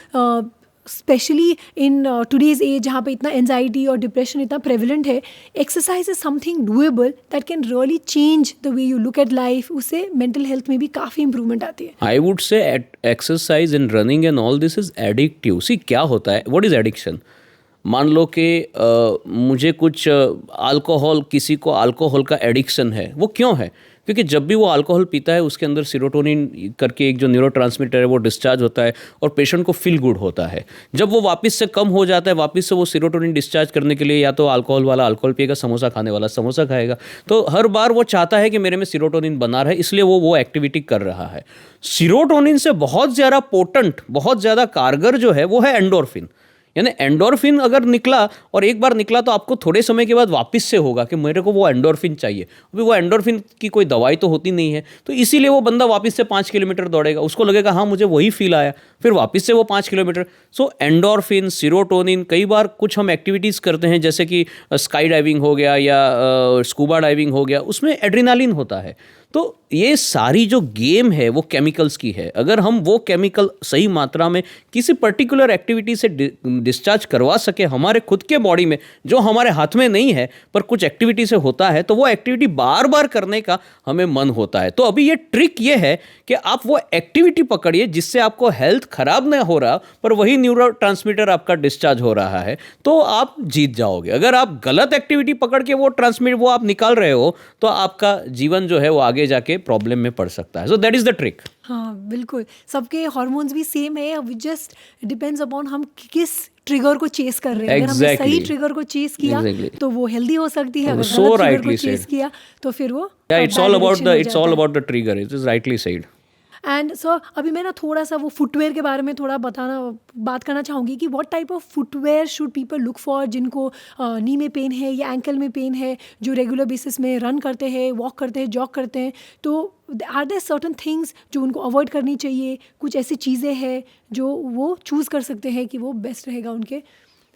स्पेशली इन टुडेज एज जहाँ पे इतना एंजाइटी और डिप्रेशन इतना प्रेवलेंट है, exercise is something doable that can really change the way you look at life. उससे mental health में भी काफ़ी इंप्रूवमेंट आती है। I would say exercise and running and all this is addictive. See क्या होता है, व्हाट इज एडिक्शन? मान लो कि मुझे कुछ अल्कोहल, किसी को अल्कोहल का एडिक्शन है। वो क्यों है? क्योंकि जब भी वो अल्कोहल पीता है उसके अंदर सीरोटोनिन करके एक जो न्यूरोट्रांसमीटर है वो डिस्चार्ज होता है और पेशेंट को फील गुड होता है। जब वो वापस से कम हो जाता है, वापस से वो सीरोटोनिन डिस्चार्ज करने के लिए या तो अल्कोहल वाला अल्कोहल पिएगा, समोसा खाने वाला समोसा खाएगा। तो हर बार वो चाहता है कि मेरे में सीरोटोनिन बना रहे, इसलिए वो एक्टिविटी कर रहा है। सीरोटोनिन से बहुत ज़्यादा पोटेंट, बहुत ज़्यादा कारगर जो है वो है एंडोर्फिन। यानी एंडोर्फिन अगर निकला और एक बार निकला तो आपको थोड़े समय के बाद वापस से होगा कि मेरे को वो एंडोर्फिन चाहिए। अभी वो एंडोर्फिन की कोई दवाई तो होती नहीं है, तो इसीलिए वो बंदा वापस से 5 किलोमीटर दौड़ेगा, उसको लगेगा हाँ मुझे वही फील आया, फिर वापस से वो 5 किलोमीटर। सो एंडोर्फिन, सीरोटोनिन, कई बार कुछ हम एक्टिविटीज़ करते हैं जैसे कि स्काई डाइविंग हो गया या स्कूबा डाइविंग हो गया, उसमें एड्रेनालिन होता है। तो ये सारी जो गेम है वो केमिकल्स की है। अगर हम वो केमिकल सही मात्रा में किसी पर्टिकुलर एक्टिविटी से डिस्चार्ज करवा सके हमारे खुद के बॉडी में, जो हमारे हाथ में नहीं है पर कुछ एक्टिविटी से होता है, तो वो एक्टिविटी बार बार करने का हमें मन होता है। तो अभी ये ट्रिक ये है कि आप वो एक्टिविटी पकड़िए जिससे आपको हेल्थ खराब नहीं हो रहा पर वही न्यूरोट्रांसमीटर आपका डिस्चार्ज हो रहा है, तो आप जीत जाओगे। अगर आप गलत एक्टिविटी पकड़ के वो आप निकाल रहे हो तो आपका जीवन जो है वो आगे जाके प्रॉब्लम में पड़ सकता है। So that is the trick. हाँ बिल्कुल, सबके हार्मोन्स भी सेम है, जस्ट डिपेंड्स अपॉन हम किस ट्रिगर को चेस कर रहे हैं। अगर हमने सही ट्रिगर को चेस किया तो वो हेल्दी हो सकती है, अगर गलत ट्रिगर को चेस किया तो फिर वो it's all about the trigger, it is rightly said. And sir अभी मैं ना थोड़ा सा वो फुटवेयर के बारे में थोड़ा बात करना चाहूँगी कि what type of footwear should people look for, जिनको नी में पेन है या एंकल में पेन है, जो रेगुलर बेसिस में रन करते हैं, वॉक करते हैं, जॉग करते हैं, तो आर देयर सर्टन थिंग्स जो उनको अवॉइड करनी चाहिए? कुछ ऐसी चीज़ें हैं जो वो चूज़ कर सकते हैं कि वो बेस्ट रहेगा उनके?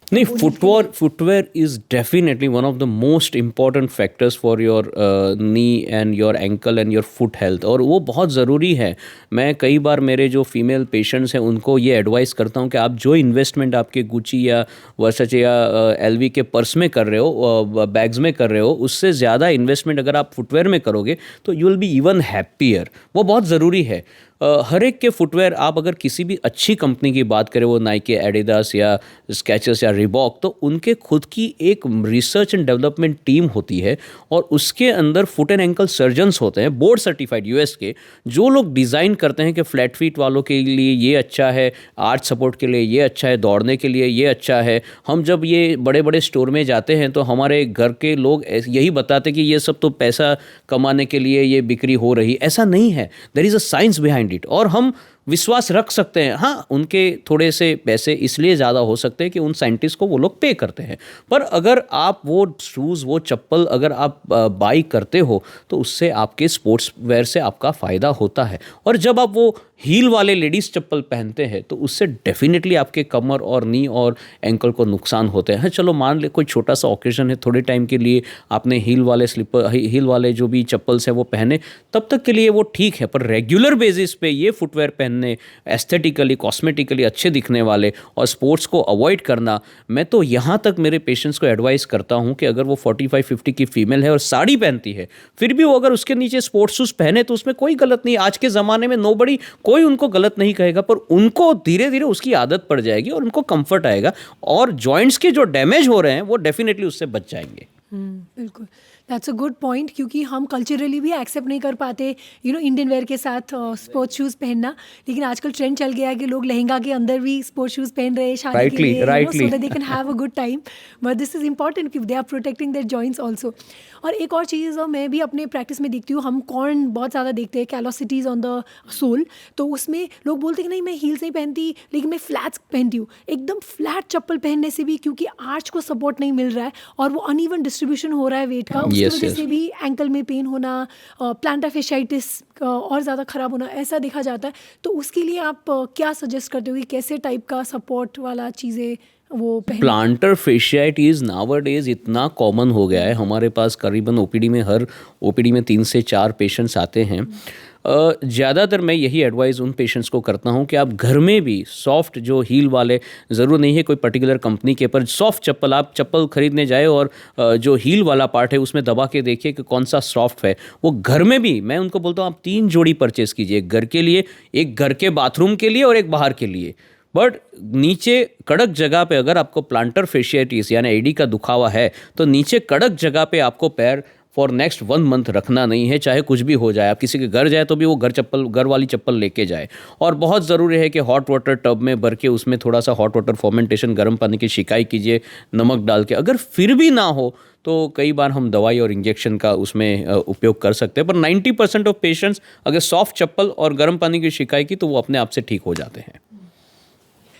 नहीं, footwear is definitely one of the most important factors for your knee and your ankle and your foot health, और वो बहुत ज़रूरी है। मैं कई बार मेरे जो फीमेल पेशेंट्स हैं उनको ये एडवाइस करता हूँ कि आप जो इन्वेस्टमेंट आपके गुची या वर्साचे या एलवी के पर्स में कर रहे हो, बैग्स में कर रहे हो, उससे ज़्यादा इन्वेस्टमेंट अगर आप फुटवेयर में करोगे तो you will be even happier. वो बहुत ज़रूरी है। हर एक के फुटवेयर, आप अगर किसी भी अच्छी कंपनी की बात करें, वो नाइके, एडिडास या स्केचर्स या रिबॉक, तो उनके खुद की एक रिसर्च एंड डेवलपमेंट टीम होती है और उसके अंदर फुट एंड एंकल सर्जन्स होते हैं, बोर्ड सर्टिफाइड यूएस के, जो लोग डिज़ाइन करते हैं कि फ्लैट फीट वालों के लिए ये अच्छा है, आर्च सपोर्ट के लिए ये अच्छा है, दौड़ने के लिए ये अच्छा है। हम जब ये बड़े बड़े स्टोर में जाते हैं तो हमारे घर के लोग यही बताते कि ये सब तो पैसा कमाने के लिए ये बिक्री हो रही, ऐसा नहीं है। There is a science behind it, और हम विश्वास रख सकते हैं। हाँ, उनके थोड़े से पैसे इसलिए ज़्यादा हो सकते हैं कि उन साइंटिस्ट को वो लोग पे करते हैं, पर अगर आप वो शूज़, वो चप्पल अगर आप बाई करते हो तो उससे आपके स्पोर्ट्स वेयर से आपका फ़ायदा होता है। और जब आप वो हील वाले लेडीज़ चप्पल पहनते हैं तो उससे डेफिनेटली आपके कमर और नी और एंकल को नुकसान होते हैं। चलो मान ले कोई छोटा सा ओकेजन है, थोड़े टाइम के लिए आपने हील वाले जो भी चप्पल्स हैं वो पहने, तब तक के लिए वो ठीक है, पर रेगुलर बेसिस पे ये फुटवेयर पहनने, एस्थेटिकली, कॉस्मेटिकली अच्छे दिखने वाले और स्पोर्ट्स को अवॉइड करना, मैं तो यहाँ तक मेरे पेशेंट्स को एडवाइस करता हूँ कि अगर वो 45-50 की फीमेल है और साड़ी पहनती है, फिर भी वो अगर उसके नीचे स्पोर्ट्स शूज़ पहने तो उसमें कोई गलत नहीं। आज के ज़माने में कोई उनको गलत नहीं कहेगा, पर उनको धीरे धीरे उसकी आदत पड़ जाएगी और उनको कंफर्ट आएगा और जॉइंट्स के जो डैमेज हो रहे हैं वो डेफिनेटली उससे बच जाएंगे। बिल्कुल, दैट्स अ गुड पॉइंट, क्योंकि हम कल्चरली भी एक्सेप्ट नहीं कर पाते इंडियन वेयर के साथ स्पोर्ट्स शूज़ पहनना, लेकिन आजकल ट्रेंड चल गया है कि लोग लहंगा के अंदर भी स्पोर्ट्स शूज़ पहन रहे हैं शादी के लिए, so that they can have a good time, but this is important कि they are protecting their joints also. और एक और चीज़ मैं भी अपने प्रैक्टिस में देखती हूँ, हम कॉर्न बहुत ज़्यादा देखते हैं, कैलोसिटीज़ ऑन द सोल, तो उसमें लोग बोलते हैं कि नहीं मैं हील्स नहीं पहनती, लेकिन मैं फ्लैट्स पहनती हूँ। एकदम फ्लैट चप्पल पहनने से भी, क्योंकि आर्च को सपोर्ट नहीं मिल रहा है और वो अनइवन डिस्ट्रीब्यूशन हो रहा है वेट का, उसकी वजह से भी एंकल में पेन होना, प्लांटर फेशियाइटिस और ज़्यादा ख़राब होना, ऐसा देखा जाता है। तो उसके लिए आप क्या सजेस्ट करते हो कि कैसे टाइप का सपोर्ट वाला चीज़ें वो पहले? प्लांटर फेशियाइटिस नाउअडेज इतना कॉमन हो गया है, हमारे पास करीबन हर ओपीडी में 3 से 4 पेशेंट्स आते हैं। ज़्यादातर मैं यही एडवाइस उन पेशेंट्स को करता हूं कि आप घर में भी सॉफ्ट जो हील वाले, ज़रूर नहीं है कोई पर्टिकुलर कंपनी के, पर सॉफ्ट चप्पल, आप चप्पल खरीदने जाए और जो हील वाला पार्ट है उसमें दबा के देखिए कि कौन सा सॉफ्ट है। वो घर में भी मैं उनको बोलता हूँ आप 3 जोड़ी परचेज़ कीजिए, एक घर के लिए, एक घर के बाथरूम के लिए और एक बाहर के लिए। बट नीचे कड़क जगह पे अगर आपको प्लांटर फेशियाइटिस यानी एडी का दुखावा है तो नीचे कड़क जगह पे आपको पैर फॉर नेक्स्ट 1 मंथ रखना नहीं है, चाहे कुछ भी हो जाए। आप किसी के घर जाए तो भी वो घर वाली चप्पल लेके जाए। और बहुत ज़रूरी है कि हॉट वाटर टब में भर के उसमें थोड़ा सा हॉट वाटर फर्मेंटेशन, गर्म पानी की शिकाई कीजिए नमक डाल के। अगर फिर भी ना हो तो कई बार हम दवाई और इंजेक्शन का उसमें उपयोग कर सकते हैं, पर 90% ऑफ पेशेंट्स अगर सॉफ्ट चप्पल और गर्म पानी की शिकाई की तो वो अपने आप से ठीक हो जाते हैं।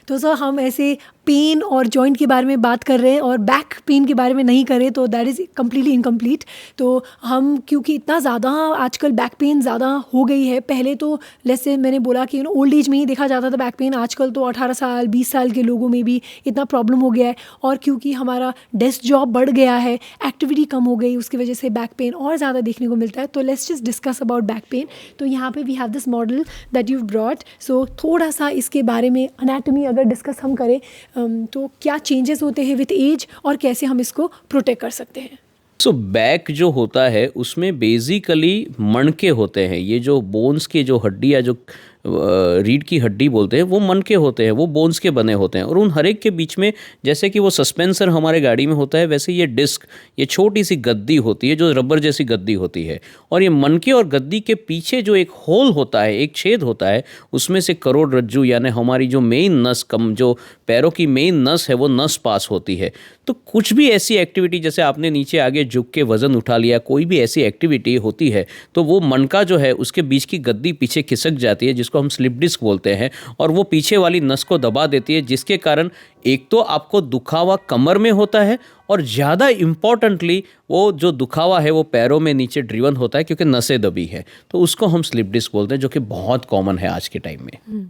तो सर हम ऐसे पेन और जॉइंट के बारे में बात कर रहे हैं और बैक पेन के बारे में नहीं कर रहे, तो दैट इज़ कम्प्लीटली इनकम्प्लीट। तो हम क्योंकि इतना ज़्यादा आजकल बैक पेन ज़्यादा हो गई है, पहले तो जैसे मैंने बोला कि ओल्ड एज में ही देखा जाता था बैक पेन, आजकल तो 18 साल 20 साल के लोगों में भी इतना प्रॉब्लम हो गया है। और क्योंकि हमारा डेस्क जॉब बढ़ गया है, एक्टिविटी कम हो गई, उसकी वजह से बैक पेन और ज़्यादा देखने को मिलता है। तो let's just discuss about back pain. तो यहाँ पे we have this model that you brought, so थोड़ा सा इसके बारे में अनाटमी अगर डिस्कस हम करें तो क्या चेंजेस होते हैं विथ एज और कैसे हम इसको प्रोटेक्ट कर सकते हैं। सो बैक जो होता है उसमें बेसिकली मणके होते हैं। ये जो बोन्स की जो हड्डी या जो रीढ़ की हड्डी बोलते हैं वो मणके होते हैं, वो बोन्स के बने होते हैं। और उन हर एक के बीच में जैसे कि वो सस्पेंसर हमारे गाड़ी में होता है, वैसे ये डिस्क, ये छोटी सी गद्दी होती है जो रबर जैसी गद्दी होती है। और ये मणके और गद्दी के पीछे जो एक होल होता है, एक छेद होता है, उसमें से करोड़रज्जु यानी हमारी जो मेन नस, जो पैरों की मेन नस है, वो नस पास होती है। तो कुछ भी ऐसी एक्टिविटी, जैसे आपने नीचे आगे झुक के वजन उठा लिया, कोई भी ऐसी एक्टिविटी होती है तो वो मणका जो है उसके बीच की गद्दी पीछे खिसक जाती है, जिसको हम स्लिप डिस्क बोलते हैं, और वो पीछे वाली नस को दबा देती है, जिसके कारण एक तो आपको दुखावा कमर में होता है और ज़्यादा इम्पॉर्टेंटली वो जो दुखावा है वो पैरों में नीचे ड्रिवन होता है क्योंकि नसें दबी है। तो उसको हम स्लिप डिस्क बोलते हैं, जो कि बहुत कॉमन है आज के टाइम में।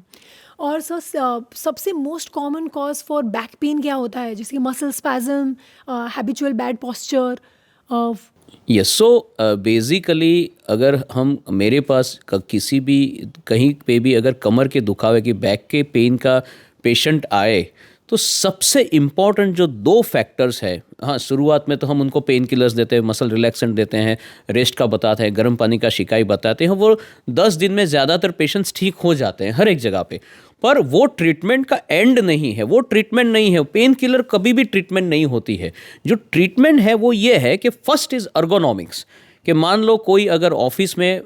और सर सबसे most common cause for back pain क्या होता है, जैसे कि muscle spasm, habitual bad posture? Yes, so basically अगर हम मेरे पास किसी भी कहीं पे भी अगर कमर के दुखावे की, बैक के पेन का पेशेंट आए, तो सबसे इम्पॉर्टेंट जो 2 फैक्टर्स है, हाँ शुरुआत में तो हम उनको पेन किलर्स देते हैं, मसल रिलैक्सेंट देते हैं, रेस्ट का बताते हैं, गर्म पानी का शिकाई बताते हैं, वो 10 दिन में ज़्यादातर पेशेंट्स ठीक हो जाते हैं हर एक जगह पे। पर वो ट्रीटमेंट का एंड नहीं है, वो ट्रीटमेंट नहीं है, पेन किलर कभी भी ट्रीटमेंट नहीं होती है। जो ट्रीटमेंट है वो ये है कि फर्स्ट इज़ अर्गोनॉमिक्स, कि मान लो कोई अगर ऑफिस में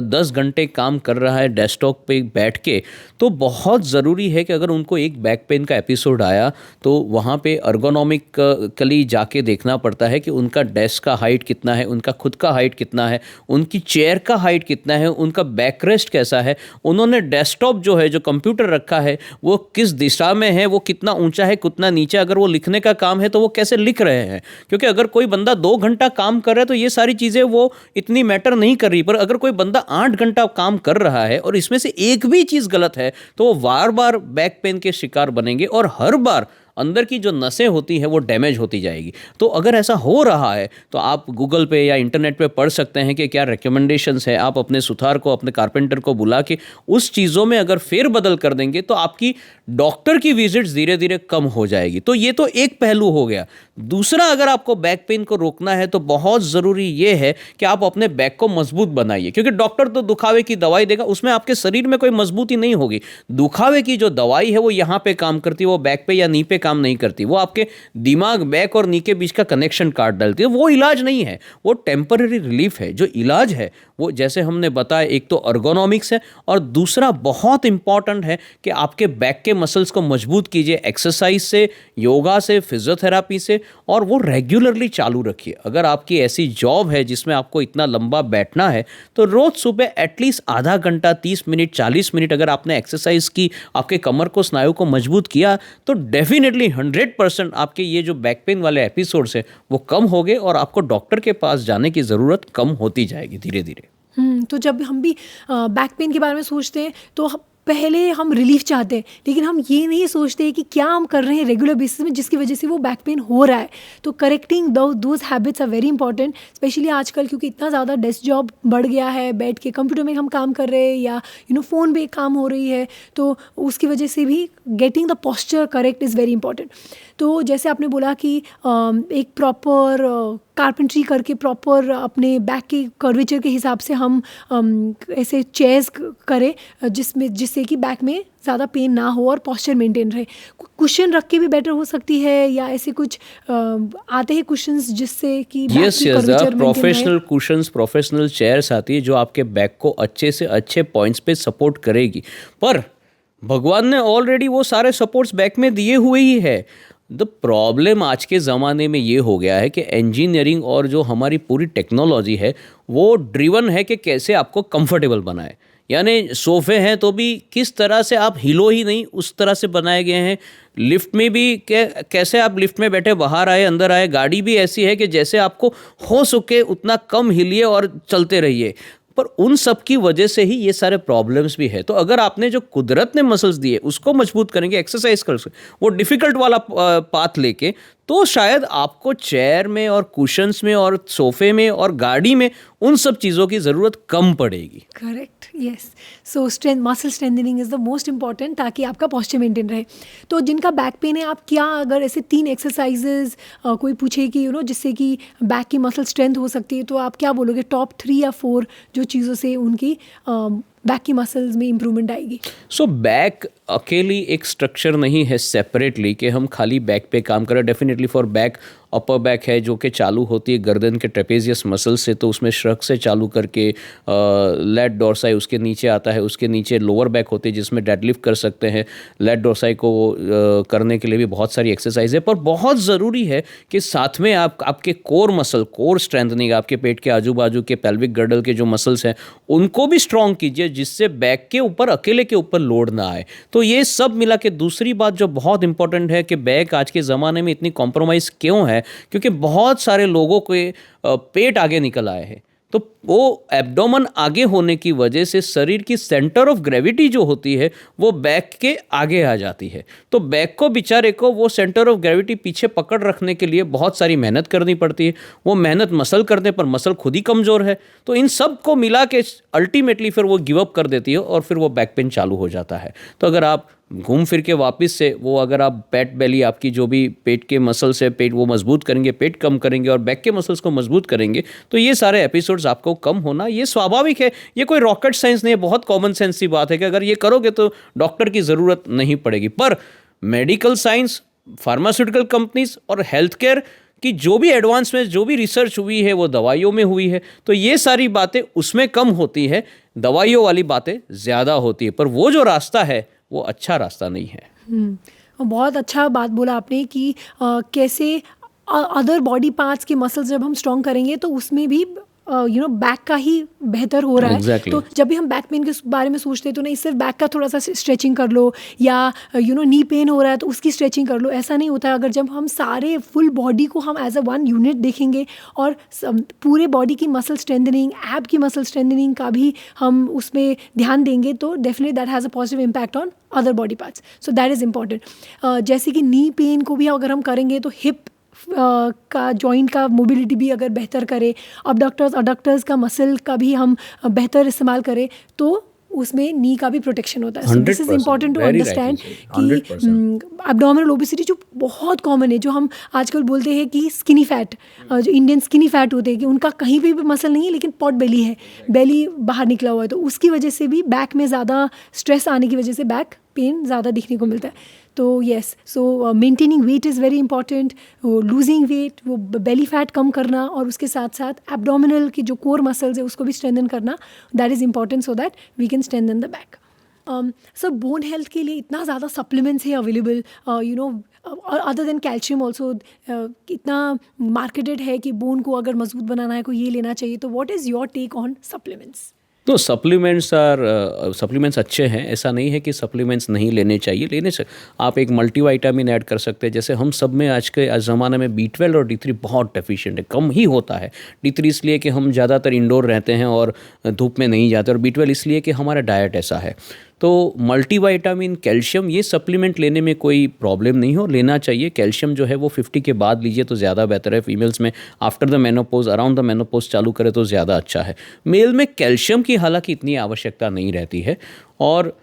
10 घंटे काम कर रहा है डेस्कटॉप पे बैठ के, तो बहुत ज़रूरी है कि अगर उनको एक बैक पेन का एपिसोड आया तो वहाँ पे अर्गोनॉमिकली जाके देखना पड़ता है कि उनका डेस्क का हाइट कितना है, उनका खुद का हाइट कितना है, उनकी चेयर का हाइट कितना है, उनका बैक रेस्ट कैसा है, उन्होंने डेस्कटॉप जो है, जो कंप्यूटर रखा है, वो किस दिशा में है, वो कितना ऊंचा है, कितना नीचा, अगर वो लिखने का काम है तो वो कैसे लिख रहे हैं। क्योंकि अगर कोई बंदा 2 घंटा काम कर रहा है तो ये सारी चीज़ें वो इतनी मैटर नहीं कर रही, पर अगर कोई बंदा 8 घंटा काम कर रहा है और इसमें से एक भी चीज़ गलत है तो वो बार बार बैक पेन के शिकार बनेंगे और हर बार अंदर की जो नसें होती हैं वो डैमेज होती जाएगी। तो अगर ऐसा हो रहा है तो आप गूगल पे या इंटरनेट पे पढ़ सकते हैं कि क्या रिकमेंडेशंस है। आप अपने सुथार को, अपने कारपेंटर को बुला के उस चीज़ों में अगर फेरबदल कर देंगे तो आपकी डॉक्टर की विजिट्स धीरे धीरे कम हो जाएगी। तो ये तो एक पहलू हो गया। दूसरा, अगर आपको बैक पेन को रोकना है तो बहुत ज़रूरी ये है कि आप अपने बैक को मजबूत बनाइए, क्योंकि डॉक्टर तो दुखावे की दवाई देगा, उसमें आपके शरीर में कोई मजबूती नहीं होगी। दुखावे की जो दवाई है वो यहाँ पे काम करती है, वो बैक पे या नी पे काम नहीं करती। वो आपके दिमाग, बैक और नी के बीच का कनेक्शन काट डालती है। वो इलाज नहीं है, वो टेम्पररी रिलीफ है। जो इलाज है वो, जैसे हमने बताया, एक तो अर्गोनॉमिक्स है और दूसरा बहुत इंपॉर्टेंट है कि आपके बैक के मसल्स को मजबूत कीजिए एक्सरसाइज से, योगा से, फिजियोथेरापी से, और वो रेगुलरली चालू रखिए। अगर आपकी ऐसी जॉब है जिसमें आपको इतना लंबा बैठना है तो रोज सुबह एटलीस्ट आधा घंटा, 30 मिनट, 40 मिनट अगर आपने एक्सरसाइज की, आपके कमर को, स्नायु को मजबूत किया, तो डेफिनेटली 100% आपके ये जो बैक पेन वाले एपिसोड्स है वो कम हो गए और आपको डॉक्टर के पास जाने की ज़रूरत कम होती जाएगी धीरे धीरे। तो जब हम भी बैक पेन के बारे में सोचते हैं तो पहले हम रिलीफ चाहते हैं, लेकिन हम ये नहीं सोचते कि क्या हम कर रहे हैं रेगुलर बेसिस में जिसकी वजह से वो बैक पेन हो रहा है। तो correcting those habits are very important, specially आजकल क्योंकि इतना ज़्यादा डेस्क जॉब बढ़ गया है, बैठ के कंप्यूटर में हम काम कर रहे हैं या फ़ोन पे काम हो रही है, तो उसकी वजह से भी getting the posture correct is very important. तो जैसे आपने बोला कि एक प्रॉपर कारपेंट्री करके प्रॉपर अपने बैक के कर्वेचर के हिसाब से हम ऐसे चेयर्स करें जिससे कि बैक में ज़्यादा पेन ना हो और पोस्चर मेंटेन रहे। कुशन रख के भी बेटर हो सकती है या ऐसे कुछ आते हैं कुशन्स जिससे कि yes, professional cushions, professional chairs आती है जो आपके बैक को अच्छे से अच्छे पॉइंट्स पे सपोर्ट करेगी। पर भगवान ने ऑलरेडी वो सारे सपोर्ट्स बैक में दिए हुए ही है। द प्रॉब्लम आज के ज़माने में ये हो गया है कि इंजीनियरिंग और जो हमारी पूरी टेक्नोलॉजी है वो ड्रिवन है कि कैसे आपको कंफर्टेबल बनाए। यानी सोफे हैं तो भी किस तरह से आप हिलो ही नहीं, उस तरह से बनाए गए हैं। लिफ्ट में भी कैसे आप लिफ्ट में बैठे बाहर आए अंदर आए, गाड़ी भी ऐसी है कि जैसे आपको हो सके उतना कम हिलिए और चलते रहिए। पर उन सब की वजह से ही ये सारे प्रॉब्लम्स भी है। तो अगर आपने जो कुदरत ने मसल्स दिए उसको मजबूत करेंगे, एक्सरसाइज कर वो डिफिकल्ट वाला पाथ लेके, तो शायद आपको चेयर में और कुशन्स में और सोफे में और गाड़ी में उन सब चीज़ों की ज़रूरत कम पड़ेगी। Correct, yes. So strength, muscle strengthening is the most important, ताकि आपका पॉस्चर मेंटेन रहे। तो जिनका बैक पेन है, आप क्या अगर ऐसे 3 एक्सरसाइजेज कोई पूछे कि जिससे कि बैक की मसल स्ट्रेंथ हो सकती है, तो आप क्या बोलोगे टॉप 3 या 4 जो चीज़ों से उनकी बैक की मसल्स में इम्प्रूवमेंट आएगी? सो बैक अकेली एक स्ट्रक्चर नहीं है सेपरेटली कि हम खाली बैक पे काम करें। Definitely for back upper back है जो कि चालू होती है गर्दन के ट्रेपेजियस मसल से, तो उसमें श्रग से चालू करके लेट डोर्साई उसके नीचे आता है, उसके नीचे लोअर बैक होती है जिसमें डेडलिफ्ट कर सकते हैं। लेट डोर्साई को करने के लिए भी बहुत सारी एक्सरसाइज है, पर बहुत ज़रूरी है कि साथ में आपके कोर मसल, कोर स्ट्रेंथनिंग, आपके पेट के आजू बाजू के पेल्विक गर्डल के जो मसल्स हैं उनको भी स्ट्रॉन्ग कीजिए, जिससे बैक के ऊपर अकेले के ऊपर लोड ना आए। तो ये सब मिला के दूसरी बात जो बहुत इंपॉर्टेंट है कि बैक आज के ज़माने में इतनी कॉम्प्रोमाइज़ क्यों है, क्योंकि बहुत सारे लोगों के पेट आगे निकल आए हैं। तो वो एब्डोमेन आगे होने की वजह से शरीर की सेंटर ऑफ ग्रेविटी जो होती है वो बैक के आगे आ जाती है। तो बैक को बेचारे को वो सेंटर ऑफ ग्रेविटी पीछे पकड़ रखने के लिए बहुत सारी मेहनत करनी पड़ती है। वो मेहनत मसल करने पर मसल खुद ही कमज़ोर है। तो इन सब को मिला के अल्टीमेटली फिर वो गिव अप कर देती है और फिर वो बैक पेन चालू हो जाता है। तो अगर आप घूम फिर के वापस से वो अगर आप पेट बेली, आपकी जो भी पेट के मसल्स है, पेट वो मजबूत करेंगे, पेट कम करेंगे और बैक के मसल्स को मजबूत करेंगे, तो ये सारे एपिसोड्स आपको कम होना ये स्वाभाविक है। ये कोई रॉकेट साइंस नहीं है, बहुत कॉमन सेंस की बात है कि अगर ये करोगे तो डॉक्टर की ज़रूरत नहीं पड़ेगी। पर मेडिकल साइंस, फार्मास्यूटिकल कंपनीज और हेल्थ केयर कि जो भी एडवांसमेंट, जो भी रिसर्च हुई है वो दवाइयों में हुई है, तो ये सारी बातें उसमें कम होती है, दवाइयों वाली बातें ज़्यादा होती है। पर वो जो रास्ता है वो अच्छा रास्ता नहीं है। बहुत अच्छा बात बोला आपने कि कैसे अदर बॉडी पार्ट्स के मसल्स जब हम स्ट्रॉन्ग करेंगे तो उसमें भी बैक का ही बेहतर हो रहा है। तो जब भी हम बैक पेन के बारे में सोचते हैं तो नहीं सिर्फ बैक का थोड़ा सा स्ट्रेचिंग कर लो या नी पेन हो रहा है तो उसकी स्ट्रेचिंग कर लो, ऐसा नहीं होता है। अगर जब हम सारे फुल बॉडी को हम एज अ वन यूनिट देखेंगे और पूरे बॉडी की मसल स्ट्रेंथनिंग, ऐप की मसल स्ट्रेंथनिंग का भी हम उसमें ध्यान देंगे तो definitely that has a positive impact on other body parts. So that is important. जैसे कि नी पेन को भी अगर हम करेंगे तो हिप का जॉइंट का मोबिलिटी भी अगर बेहतर करें, अडक्टर्स का मसल का भी हम बेहतर इस्तेमाल करें तो उसमें नी का भी प्रोटेक्शन होता है। So this is important to understand कि एब्डोमिनल ओबेसिटी जो बहुत कॉमन है, जो हम आजकल बोलते हैं कि स्किनी फैट, जो इंडियन स्किनी फैट होते हैं कि उनका कहीं भी मसल नहीं है लेकिन पॉट बेली है, बेली बाहर निकला हुआ है, तो उसकी वजह से भी बैक में ज़्यादा स्ट्रेस आने की वजह से बैक पेन ज़्यादा दिखने को मिलता है। तो yes, so maintaining weight is very important. Losing weight, वो बेली फैट कम करना और उसके साथ साथ एब्डोमिनल की जो कोर मसल्स है उसको भी स्ट्रेंथन करना, that is important so that we can strengthen the back. Sir, bone health के लिए इतना ज़्यादा सप्लीमेंट्स है अवेलेबल, और अदर देन कैल्शियम ऑल्सो इतना मार्केटेड है कि बोन को अगर मजबूत बनाना है को ये लेना चाहिए। तो what is your take on supplements? तो सप्लीमेंट्स अच्छे हैं, ऐसा नहीं है कि सप्लीमेंट्स नहीं लेने चाहिए, आप एक मल्टीविटामिन ऐड कर सकते हैं। जैसे हम सब में आज के ज़माने में B12 और D3 बहुत डेफिशिएंट है, कम ही होता है। D3 इसलिए कि हम ज़्यादातर इंडोर रहते हैं और धूप में नहीं जाते, और B12 इसलिए कि हमारा डाइट ऐसा है। तो मल्टीविटामिन, कैल्शियम, ये सप्लीमेंट लेने में कोई प्रॉब्लम नहीं हो, लेना चाहिए। कैल्शियम जो है वो 50 के बाद लीजिए तो ज़्यादा बेहतर है। फीमेल्स में after the menopause, around the menopause चालू करें तो ज़्यादा अच्छा है। मेल में कैल्शियम की हालांकि इतनी आवश्यकता नहीं रहती है, और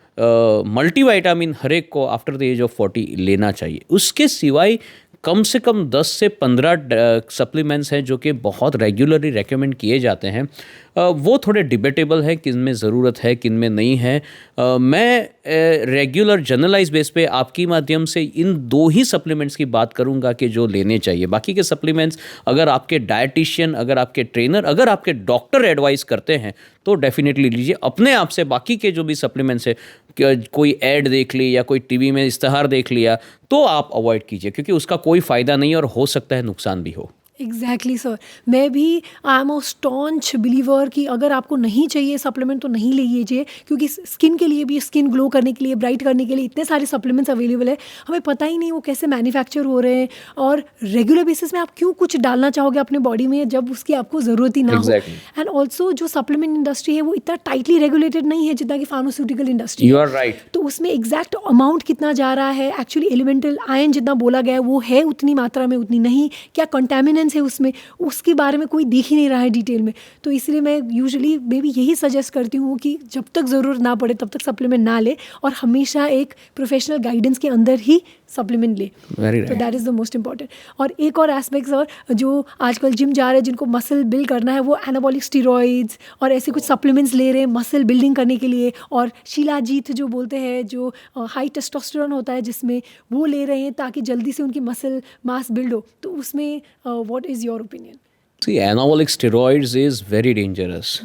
मल्टीविटामिन हर एक को आफ्टर द एज ऑफ 40 लेना चाहिए। उसके सिवाय कम से कम 10 से 15 सप्लीमेंट्स हैं जो कि बहुत रेगुलरली रेकमेंड किए जाते हैं। वो थोड़े डिबेटेबल है किन में ज़रूरत है किन में नहीं है। मैं रेगुलर जनरलाइज बेस पे आपकी माध्यम से इन 2 ही सप्लीमेंट्स की बात करूंगा कि जो लेने चाहिए। बाकी के सप्लीमेंट्स अगर आपके डाइटिशियन, अगर आपके ट्रेनर, अगर आपके डॉक्टर एडवाइस करते हैं तो डेफिनेटली लीजिए। अपने आप से बाकी के जो भी सप्लीमेंट्स है, कोई ऐड देख ली या कोई टीवी में इश्तहार देख लिया तो आप अवॉइड कीजिए, क्योंकि उसका कोई फ़ायदा नहीं और हो सकता है नुकसान भी हो। एग्जैक्टली सर, मैं भी I am a staunch believer कि अगर आपको नहीं चाहिए सप्लीमेंट तो नहीं लीजिए, क्योंकि स्किन के लिए भी, स्किन ग्लो करने के लिए, ब्राइट करने के लिए इतने सारे सप्लीमेंट्स अवेलेबल है, हमें पता ही नहीं वो कैसे मैन्युफैक्चर हो रहे हैं, और रेगुलर बेसिस में आप क्यों कुछ डालना चाहोगे अपने बॉडी में जब उसकी आपको ज़रूरत ही ना Exactly. हो। एंड ऑल्सो जो सप्लीमेंट इंडस्ट्री है वो इतना टाइटली रेगुलेटेड नहीं है जितना कि फार्मास्यूटिकल इंडस्ट्री You है। are right. तो उसमें एग्जैक्ट अमाउंट कितना जा रहा है, एक्चुअली एलिमेंटल आयन जितना बोला गया है वो है उतनी मात्रा में, उतनी नहीं, क्या कंटेमिनेंट्स है उसमें, उसके बारे में कोई देख ही नहीं रहा है डिटेल में। तो इसलिए मैं यूजुअली मैं भी यही सजेस्ट करती हूँ कि जब तक ज़रूरत ना पड़े तब तक सप्लीमेंट ना ले, और हमेशा एक प्रोफेशनल गाइडेंस के अंदर ही सप्लीमेंट ले। Very तो right. That is the most important. और एक और एस्पेक्ट और जो आजकल जिम जा रहे हैं जिनको मसल बिल्ड करना है, वो एनाबॉलिक स्टीरॉइड्स और ऐसे कुछ सप्लीमेंट्स ले रहे हैं मसल बिल्डिंग करने के लिए, और शिलाजीत जो बोलते हैं जो हाई टेस्टोस्टेरोन होता है जिसमें, वो ले रहे हैं ताकि जल्दी से उनकी मसल मास बिल्ड हो। तो उसमें what is your opinion? See, anabolic steroids is very dangerous.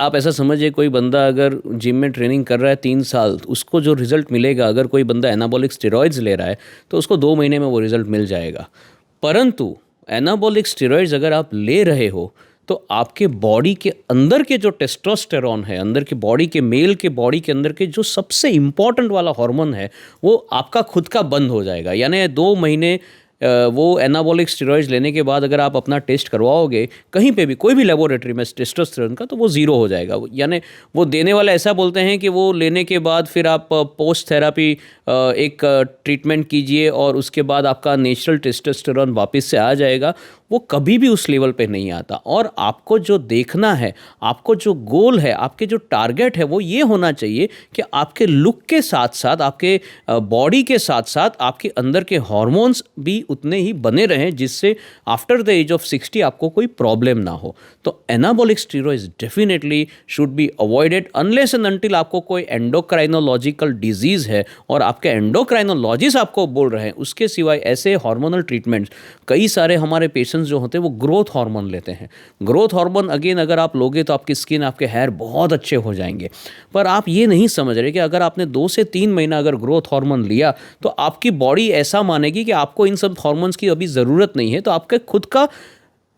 आप ऐसा समझिए, कोई बंदा अगर जिम में ट्रेनिंग कर रहा है 3 साल, तो उसको जो रिज़ल्ट मिलेगा, अगर कोई बंदा एनाबॉलिक स्टेरॉइड्स ले रहा है तो उसको 2 महीने में वो रिज़ल्ट मिल जाएगा। परंतु एनाबॉलिक स्टेरॉइड्स अगर आप ले रहे हो तो आपके बॉडी के अंदर के जो टेस्टोस्टेरॉन है, अंदर के बॉडी के मेल के बॉडी के अंदर के जो सबसे इम्पॉर्टेंट वाला हार्मोन है, वो आपका खुद का बंद हो जाएगा। यानी 2 महीने वो एनाबॉलिक स्टेरॉइड्स लेने के बाद अगर आप अपना टेस्ट करवाओगे कहीं पे भी, कोई भी लेबोरेटरी में टेस्टोस्टेरोन का, तो वो ज़ीरो हो जाएगा। यानी वो देने वाला ऐसा बोलते हैं कि वो लेने के बाद फिर आप पोस्ट थेरापी एक ट्रीटमेंट कीजिए और उसके बाद आपका नेचुरल टेस्टोस्टेरोन वापस से आ जाएगा। वो कभी भी उस लेवल पे नहीं आता। और आपको जो देखना है, आपको जो गोल है, आपके जो टारगेट है, वो ये होना चाहिए कि आपके लुक के साथ साथ, आपके बॉडी के साथ साथ आपके अंदर के हार्मोन्स भी उतने ही बने रहें, जिससे आफ्टर द एज ऑफ 60 आपको कोई प्रॉब्लम ना हो। तो anabolic steroids definitely should be avoided unless and until आपको कोई एंडोक्राइनोलॉजिकल डिजीज़ है और आपके एंडोक्राइनोलॉजिस्ट आपको बोल रहे हैं। उसके सिवाय ऐसे हार्मोनल ट्रीटमेंट्स, कई सारे हमारे पेशेंट्स जो होते हैं वो ग्रोथ हार्मोन लेते हैं। ग्रोथ हार्मोन अगेन अगर आप लोगे तो आपकी स्किन, आपके हेयर बहुत अच्छे हो जाएंगे। पर आप ये नहीं समझ रहे कि अगर आपने 2 से 3 महीना अगर ग्रोथ हार्मोन लिया तो आपकी बॉडी ऐसा मानेगी कि आपको इन सब हार्मोन्स की अभी ज़रूरत नहीं है, तो आपके खुद का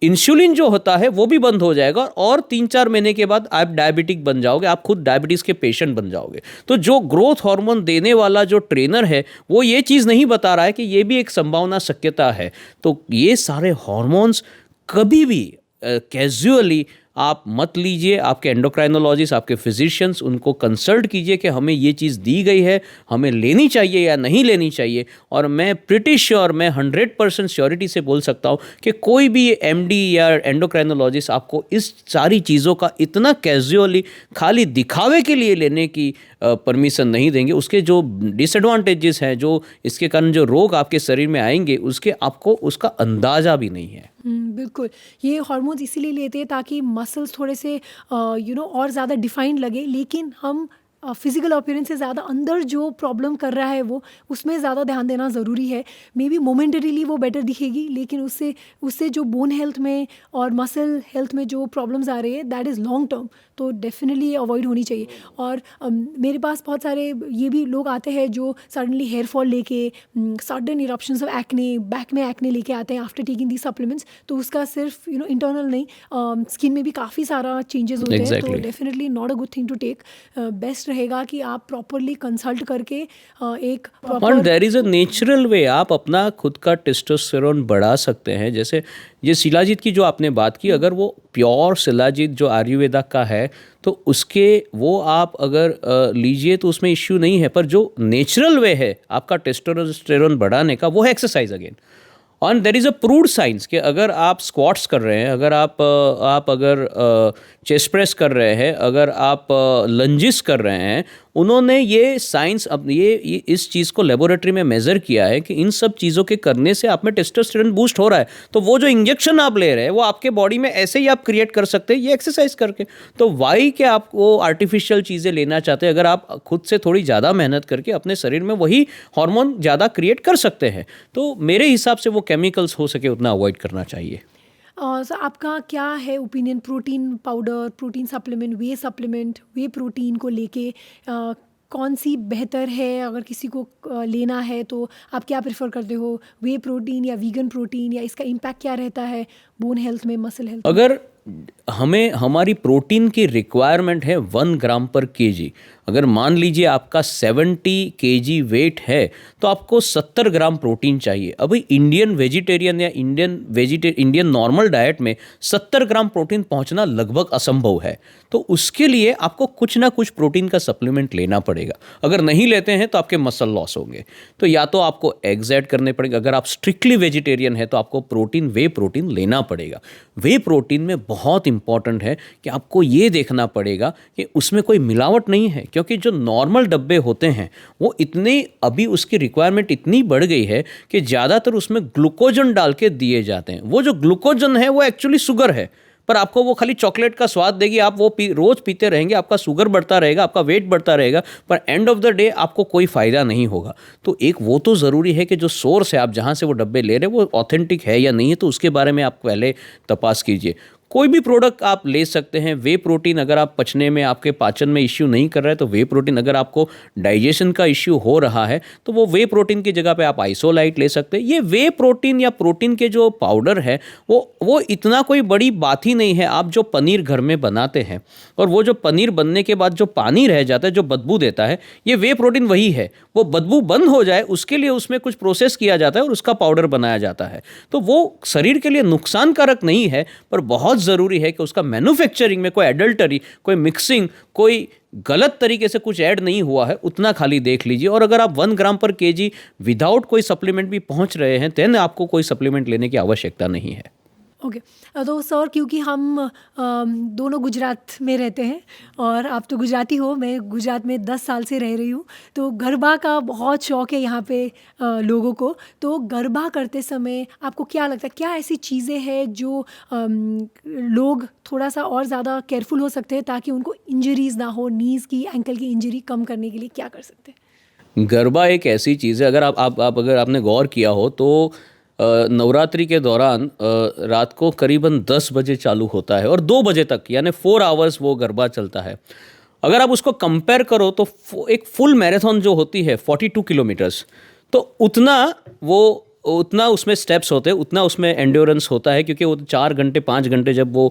इंसुलिन जो होता है वो भी बंद हो जाएगा और 3-4 महीने के बाद आप डायबिटिक बन जाओगे, आप खुद डायबिटीज़ के पेशेंट बन जाओगे। तो जो ग्रोथ हार्मोन देने वाला जो ट्रेनर है वो ये चीज़ नहीं बता रहा है कि ये भी एक संभावना, शक्यता है। तो ये सारे हार्मोन्स कभी भी कैजुअली आप मत लीजिए। आपके एंडोक्राइनोलॉजिस्ट, आपके फिजिशियंस, उनको कंसल्ट कीजिए कि हमें ये चीज़ दी गई है, हमें लेनी चाहिए या नहीं लेनी चाहिए। और मैं प्रिटी श्योर, मैं 100% श्योरिटी से बोल सकता हूँ कि कोई भी एमडी या एंडोक्राइनोलॉजिस्ट आपको इस सारी चीज़ों का इतना कैजुअली खाली दिखावे के लिए लेने की परमिशन नहीं देंगे। उसके जो डिसएडवांटेजेस हैं, जो इसके कारण जो रोग आपके शरीर में आएंगे, उसके आपको उसका अंदाज़ा भी नहीं है। बिल्कुल, ये हार्मोन्स इसीलिए लेते हैं ताकि मसल्स थोड़े से और ज़्यादा डिफाइंड लगे, लेकिन हम फिजिकल अपीयरेंस से ज़्यादा अंदर जो प्रॉब्लम कर रहा है वो, उसमें ज़्यादा ध्यान देना ज़रूरी है। मे बी मोमेंटरीली वो बेटर दिखेगी, लेकिन उससे जो बोन हेल्थ में और मसल हेल्थ में जो प्रॉब्लम्स आ रही है, दैट इज़ लॉन्ग टर्म, तो डेफिनेटली अवॉइड होनी चाहिए। और मेरे पास बहुत सारे ये भी लोग आते हैं जो सडनली हेयर फॉल लेके, sudden eruptions of acne, back में एक्ने लेके आते हैं आफ्टर टेकिंग दी सप्लीमेंट्स। तो उसका सिर्फ इंटरनल नहीं, स्किन में भी काफ़ी सारा चेंजेस होते हैं। तो definitely not a good thing to take. Best रहेगा कि आप प्रॉपरली कंसल्ट करके एक और there is a natural way आप अपना खुद का टेस्टोस्टेरोन बढ़ा सकते हैं। जैसे ये शिलाजीत की जो आपने बात की, अगर वो प्योर शिलाजीत जो आयुर्वेदा का है तो उसके वो आप अगर लीजिए तो उसमें इश्यू नहीं है। पर जो नेचुरल वे है आपका टेस्टोस्टेरोन बढ़ाने का, वो है एक्सरसाइज अगेन। और there is a proved science कि अगर आप स्क्वाट्स कर रहे हैं, अगर आप अगर चेस्ट प्रेस कर रहे हैं, अगर आप लंजिस कर रहे हैं, उन्होंने ये साइंस अब ये इस चीज़ को लेबोरेटरी में मेज़र किया है कि इन सब चीज़ों के करने से आप में टेस्टोस्टेरोन बूस्ट हो रहा है। तो वो जो इंजेक्शन आप ले रहे हैं वो आपके बॉडी में ऐसे ही आप क्रिएट कर सकते हैं ये एक्सरसाइज करके। तो वाई के आप वो आर्टिफिशियल चीज़ें लेना चाहते हैं, अगर आप खुद से थोड़ी ज़्यादा मेहनत करके अपने शरीर में वही हार्मोन ज़्यादा क्रिएट कर सकते हैं। तो मेरे हिसाब से वो केमिकल्स हो सके उतना अवॉइड करना चाहिए। सर आपका क्या है opinion protein powder, protein supplement, whey protein को लेके? कौन सी बेहतर है अगर किसी को लेना है, तो आप क्या प्रेफर करते हो, वे प्रोटीन या वीगन प्रोटीन, या इसका इम्पैक्ट क्या रहता है बोन हेल्थ में, मसल हेल्थ में? अगर हमें हमारी प्रोटीन की रिक्वायरमेंट है 1 ग्राम पर केजी, अगर मान लीजिए आपका 70 केजी वेट है तो आपको 70 ग्राम प्रोटीन चाहिए। अभी इंडियन वेजिटेरियन या इंडियन नॉर्मल डाइट में 70 ग्राम प्रोटीन पहुंचना लगभग असंभव है। तो उसके लिए आपको कुछ ना कुछ प्रोटीन का सप्लीमेंट लेना पड़ेगा। अगर नहीं लेते हैं तो आपके मसल लॉस होंगे। तो या तो आपको एग्स ऐड करने पड़ेंगे, अगर आप स्ट्रिक्टली वेजिटेरियन है तो आपको वे प्रोटीन लेना पड़ेगा। वे प्रोटीन में बहुत इंपॉर्टेंट है कि आपको ये देखना पड़ेगा कि उसमें कोई मिलावट नहीं है, क्योंकि जो नॉर्मल डब्बे होते हैं वो इतने, अभी उसकी रिक्वायरमेंट इतनी बढ़ गई है कि ज़्यादातर उसमें ग्लूकोजन डाल के दिए जाते हैं। वो जो ग्लूकोजन है वो एक्चुअली शुगर है, पर आपको वो खाली चॉकलेट का स्वाद देगी, आप वो रोज पीते रहेंगे, आपका शुगर बढ़ता रहेगा, आपका वेट बढ़ता रहेगा, पर एंड ऑफ द डे आपको कोई फ़ायदा नहीं होगा। तो एक वो तो ज़रूरी है कि जो सोर्स है, आप जहाँ से वो डब्बे ले रहे हैं वो ऑथेंटिक है या नहीं है, तो उसके बारे में आप पहले तपास कीजिए। कोई भी प्रोडक्ट आप ले सकते हैं। वे प्रोटीन अगर आप पचने में, आपके पाचन में इश्यू नहीं कर रहा है तो वे प्रोटीन, अगर आपको डाइजेशन का इश्यू हो रहा है तो वो वे प्रोटीन की जगह पे आप आइसोलाइट ले सकते हैं। ये वे प्रोटीन या प्रोटीन के जो पाउडर है वो इतना कोई बड़ी बात ही नहीं है। आप जो पनीर घर में बनाते हैं और वो जो पनीर बनने के बाद जो पानी रह जाता है, जो बदबू देता है, ये वे प्रोटीन वही है। वो बदबू बंद हो जाए उसके लिए उसमें कुछ प्रोसेस किया जाता है और उसका पाउडर बनाया जाता है। तो वो शरीर के लिए नुकसानकारक नहीं है, पर बहुत ज़रूरी है कि उसका मैन्युफैक्चरिंग में कोई एडल्टरी, कोई मिक्सिंग, कोई गलत तरीके से कुछ ऐड नहीं हुआ है, उतना खाली देख लीजिए। और अगर आप 1 ग्राम पर केजी विदाउट कोई सप्लीमेंट भी पहुंच रहे हैं तो आपको कोई सप्लीमेंट लेने की आवश्यकता नहीं है। ओके तो सर, क्योंकि हम दोनों गुजरात में रहते हैं और आप तो गुजराती हो, मैं गुजरात में 10 साल से रह रही हूँ, तो गरबा का बहुत शौक़ है यहाँ पे लोगों को। तो गरबा करते समय आपको क्या लगता है, क्या ऐसी चीज़ें हैं जो लोग थोड़ा सा और ज़्यादा केयरफुल हो सकते हैं ताकि उनको इंजरीज़ ना हो, नीज़ की, एंकल की इंजरी कम करने के लिए क्या कर सकते हैं? गरबा एक ऐसी चीज़ है, अगर अगर आपने गौर किया हो तो नवरात्रि के दौरान रात को करीबन 10 बजे चालू होता है और 2 बजे तक, यानी 4 आवर्स वो गरबा चलता है। अगर आप उसको कंपेयर करो तो एक फुल मैराथन जो होती है 42 किलोमीटर्स, तो उतना उसमें स्टेप्स होते हैं, उतना उसमें एंड्योरेंस होता है, क्योंकि वो 4 घंटे 5 घंटे जब वो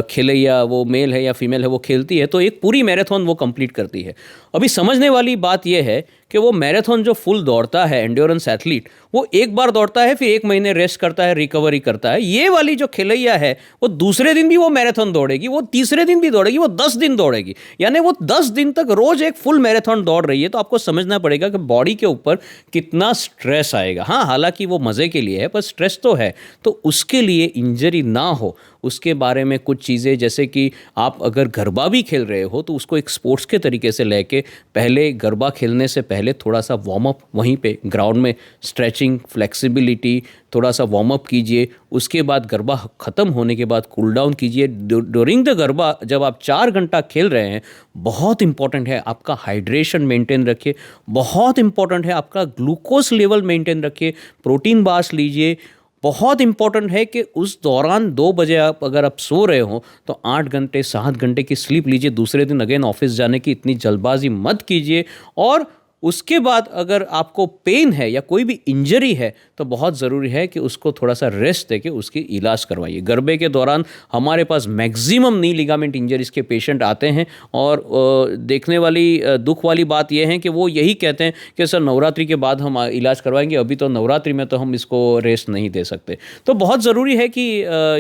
खेले, या वो मेल है या फीमेल है वो खेलती है, तो एक पूरी मैराथन वो कंप्लीट करती है। अभी समझने वाली बात यह है कि वो मैराथन जो फुल दौड़ता है एंड्योरेंस एथलीट, वो एक बार दौड़ता है, फिर 1 महीने रेस्ट करता है, रिकवरी करता है। ये वाली जो खिलैया है वो दूसरे दिन भी वो मैराथन दौड़ेगी, वो तीसरे दिन भी दौड़ेगी, वो 10 दिन दौड़ेगी, यानी वो 10 दिन तक रोज एक फुल मैराथन दौड़ रही है। तो आपको समझना पड़ेगा कि बॉडी के ऊपर कितना स्ट्रेस आएगा। हाँ, हालांकि वो मज़े के लिए है, पर स्ट्रेस तो है। तो उसके लिए इंजरी ना हो उसके बारे में कुछ चीज़ें, जैसे कि आप अगर गरबा भी खेल रहे हो तो उसको एक स्पोर्ट्स के तरीके से लेके, पहले गरबा खेलने से पहले थोड़ा सा वार्म अप वहीं पे ग्राउंड में, स्ट्रेचिंग, फ्लेक्सिबिलिटी, थोड़ा सा वार्म अप कीजिए। उसके बाद गरबा ख़त्म होने के बाद कूल डाउन कीजिए। ड्यूरिंग द गरबा जब आप 4 घंटा खेल रहे हैं, बहुत इंपॉर्टेंट है आपका हाइड्रेशन मेंटेन रखिए, बहुत इंपॉर्टेंट है आपका ग्लूकोज लेवल मेंटेन रखिए, प्रोटीन बार्स लीजिए। बहुत इंपॉर्टेंट है कि उस दौरान 2 बजे अगर आप सो रहे हो तो 8 घंटे 7 घंटे की स्लीप लीजिए। दूसरे दिन अगेन ऑफिस जाने की इतनी जल्दबाजी मत कीजिए। और उसके बाद अगर आपको पेन है या कोई भी इंजरी है तो बहुत ज़रूरी है कि उसको थोड़ा सा रेस्ट देके उसकी इलाज करवाइए। गरबे के दौरान हमारे पास मैक्सिमम नी लिगामेंट इंजरीज के पेशेंट आते हैं, और देखने वाली दुख वाली बात यह है कि वो यही कहते हैं कि सर नवरात्रि के बाद हम इलाज करवाएंगे, अभी तो नवरात्रि में तो हम इसको रेस्ट नहीं दे सकते। तो बहुत ज़रूरी है कि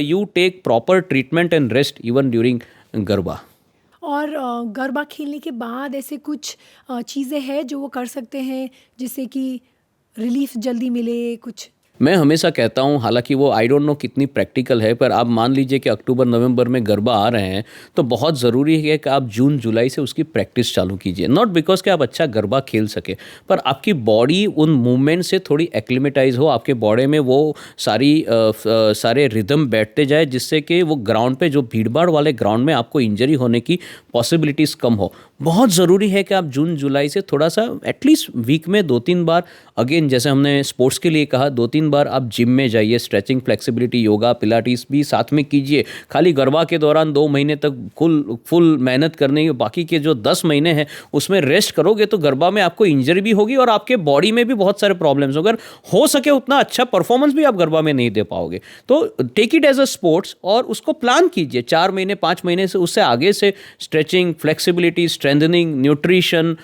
you take proper treatment and rest even during garba. और गरबा खेलने के बाद ऐसे कुछ चीज़ें हैं जो वो कर सकते हैं जिससे कि रिलीफ जल्दी मिले कुछ? मैं हमेशा कहता हूँ, हालांकि वो आई डोंट नो कितनी प्रैक्टिकल है, पर आप मान लीजिए कि अक्टूबर नवंबर में गरबा आ रहे हैं तो बहुत ज़रूरी है कि आप जून जुलाई से उसकी प्रैक्टिस चालू कीजिए। नॉट बिकॉज कि आप अच्छा गरबा खेल सके, पर आपकी बॉडी उन मूवमेंट से थोड़ी एक्लिमेटाइज हो, आपके बॉडी में वो सारे रिदम बैठते जाए, जिससे कि वो ग्राउंड पे, जो भीड़ भाड़ वाले ग्राउंड में आपको इंजरी होने की पॉसिबिलिटीज़ कम हो। बहुत ज़रूरी है कि आप जून जुलाई से थोड़ा सा एटलीस्ट वीक में 2-3 बार, अगेन जैसे हमने स्पोर्ट्स के लिए कहा, 2-3 बार आप जिम में जाइए, स्ट्रेचिंग, फ्लेक्सिबिलिटी, योगा, पिलाटीज भी साथ में कीजिए। खाली गरबा के दौरान 2 महीने तक फुल मेहनत करने की, बाकी के जो 10 महीने हैं उसमें रेस्ट करोगे तो गरबा में आपको इंजरी भी होगी और आपके बॉडी में भी बहुत सारे प्रॉब्लम्स। अगर हो सके उतना अच्छा परफॉर्मेंस भी आप गरबा में नहीं दे पाओगे। तो take it as a sports और उसको प्लान कीजिए 4 महीने 5 महीने से, उससे आगे से stretching, flexibility, strengthening, nutrition,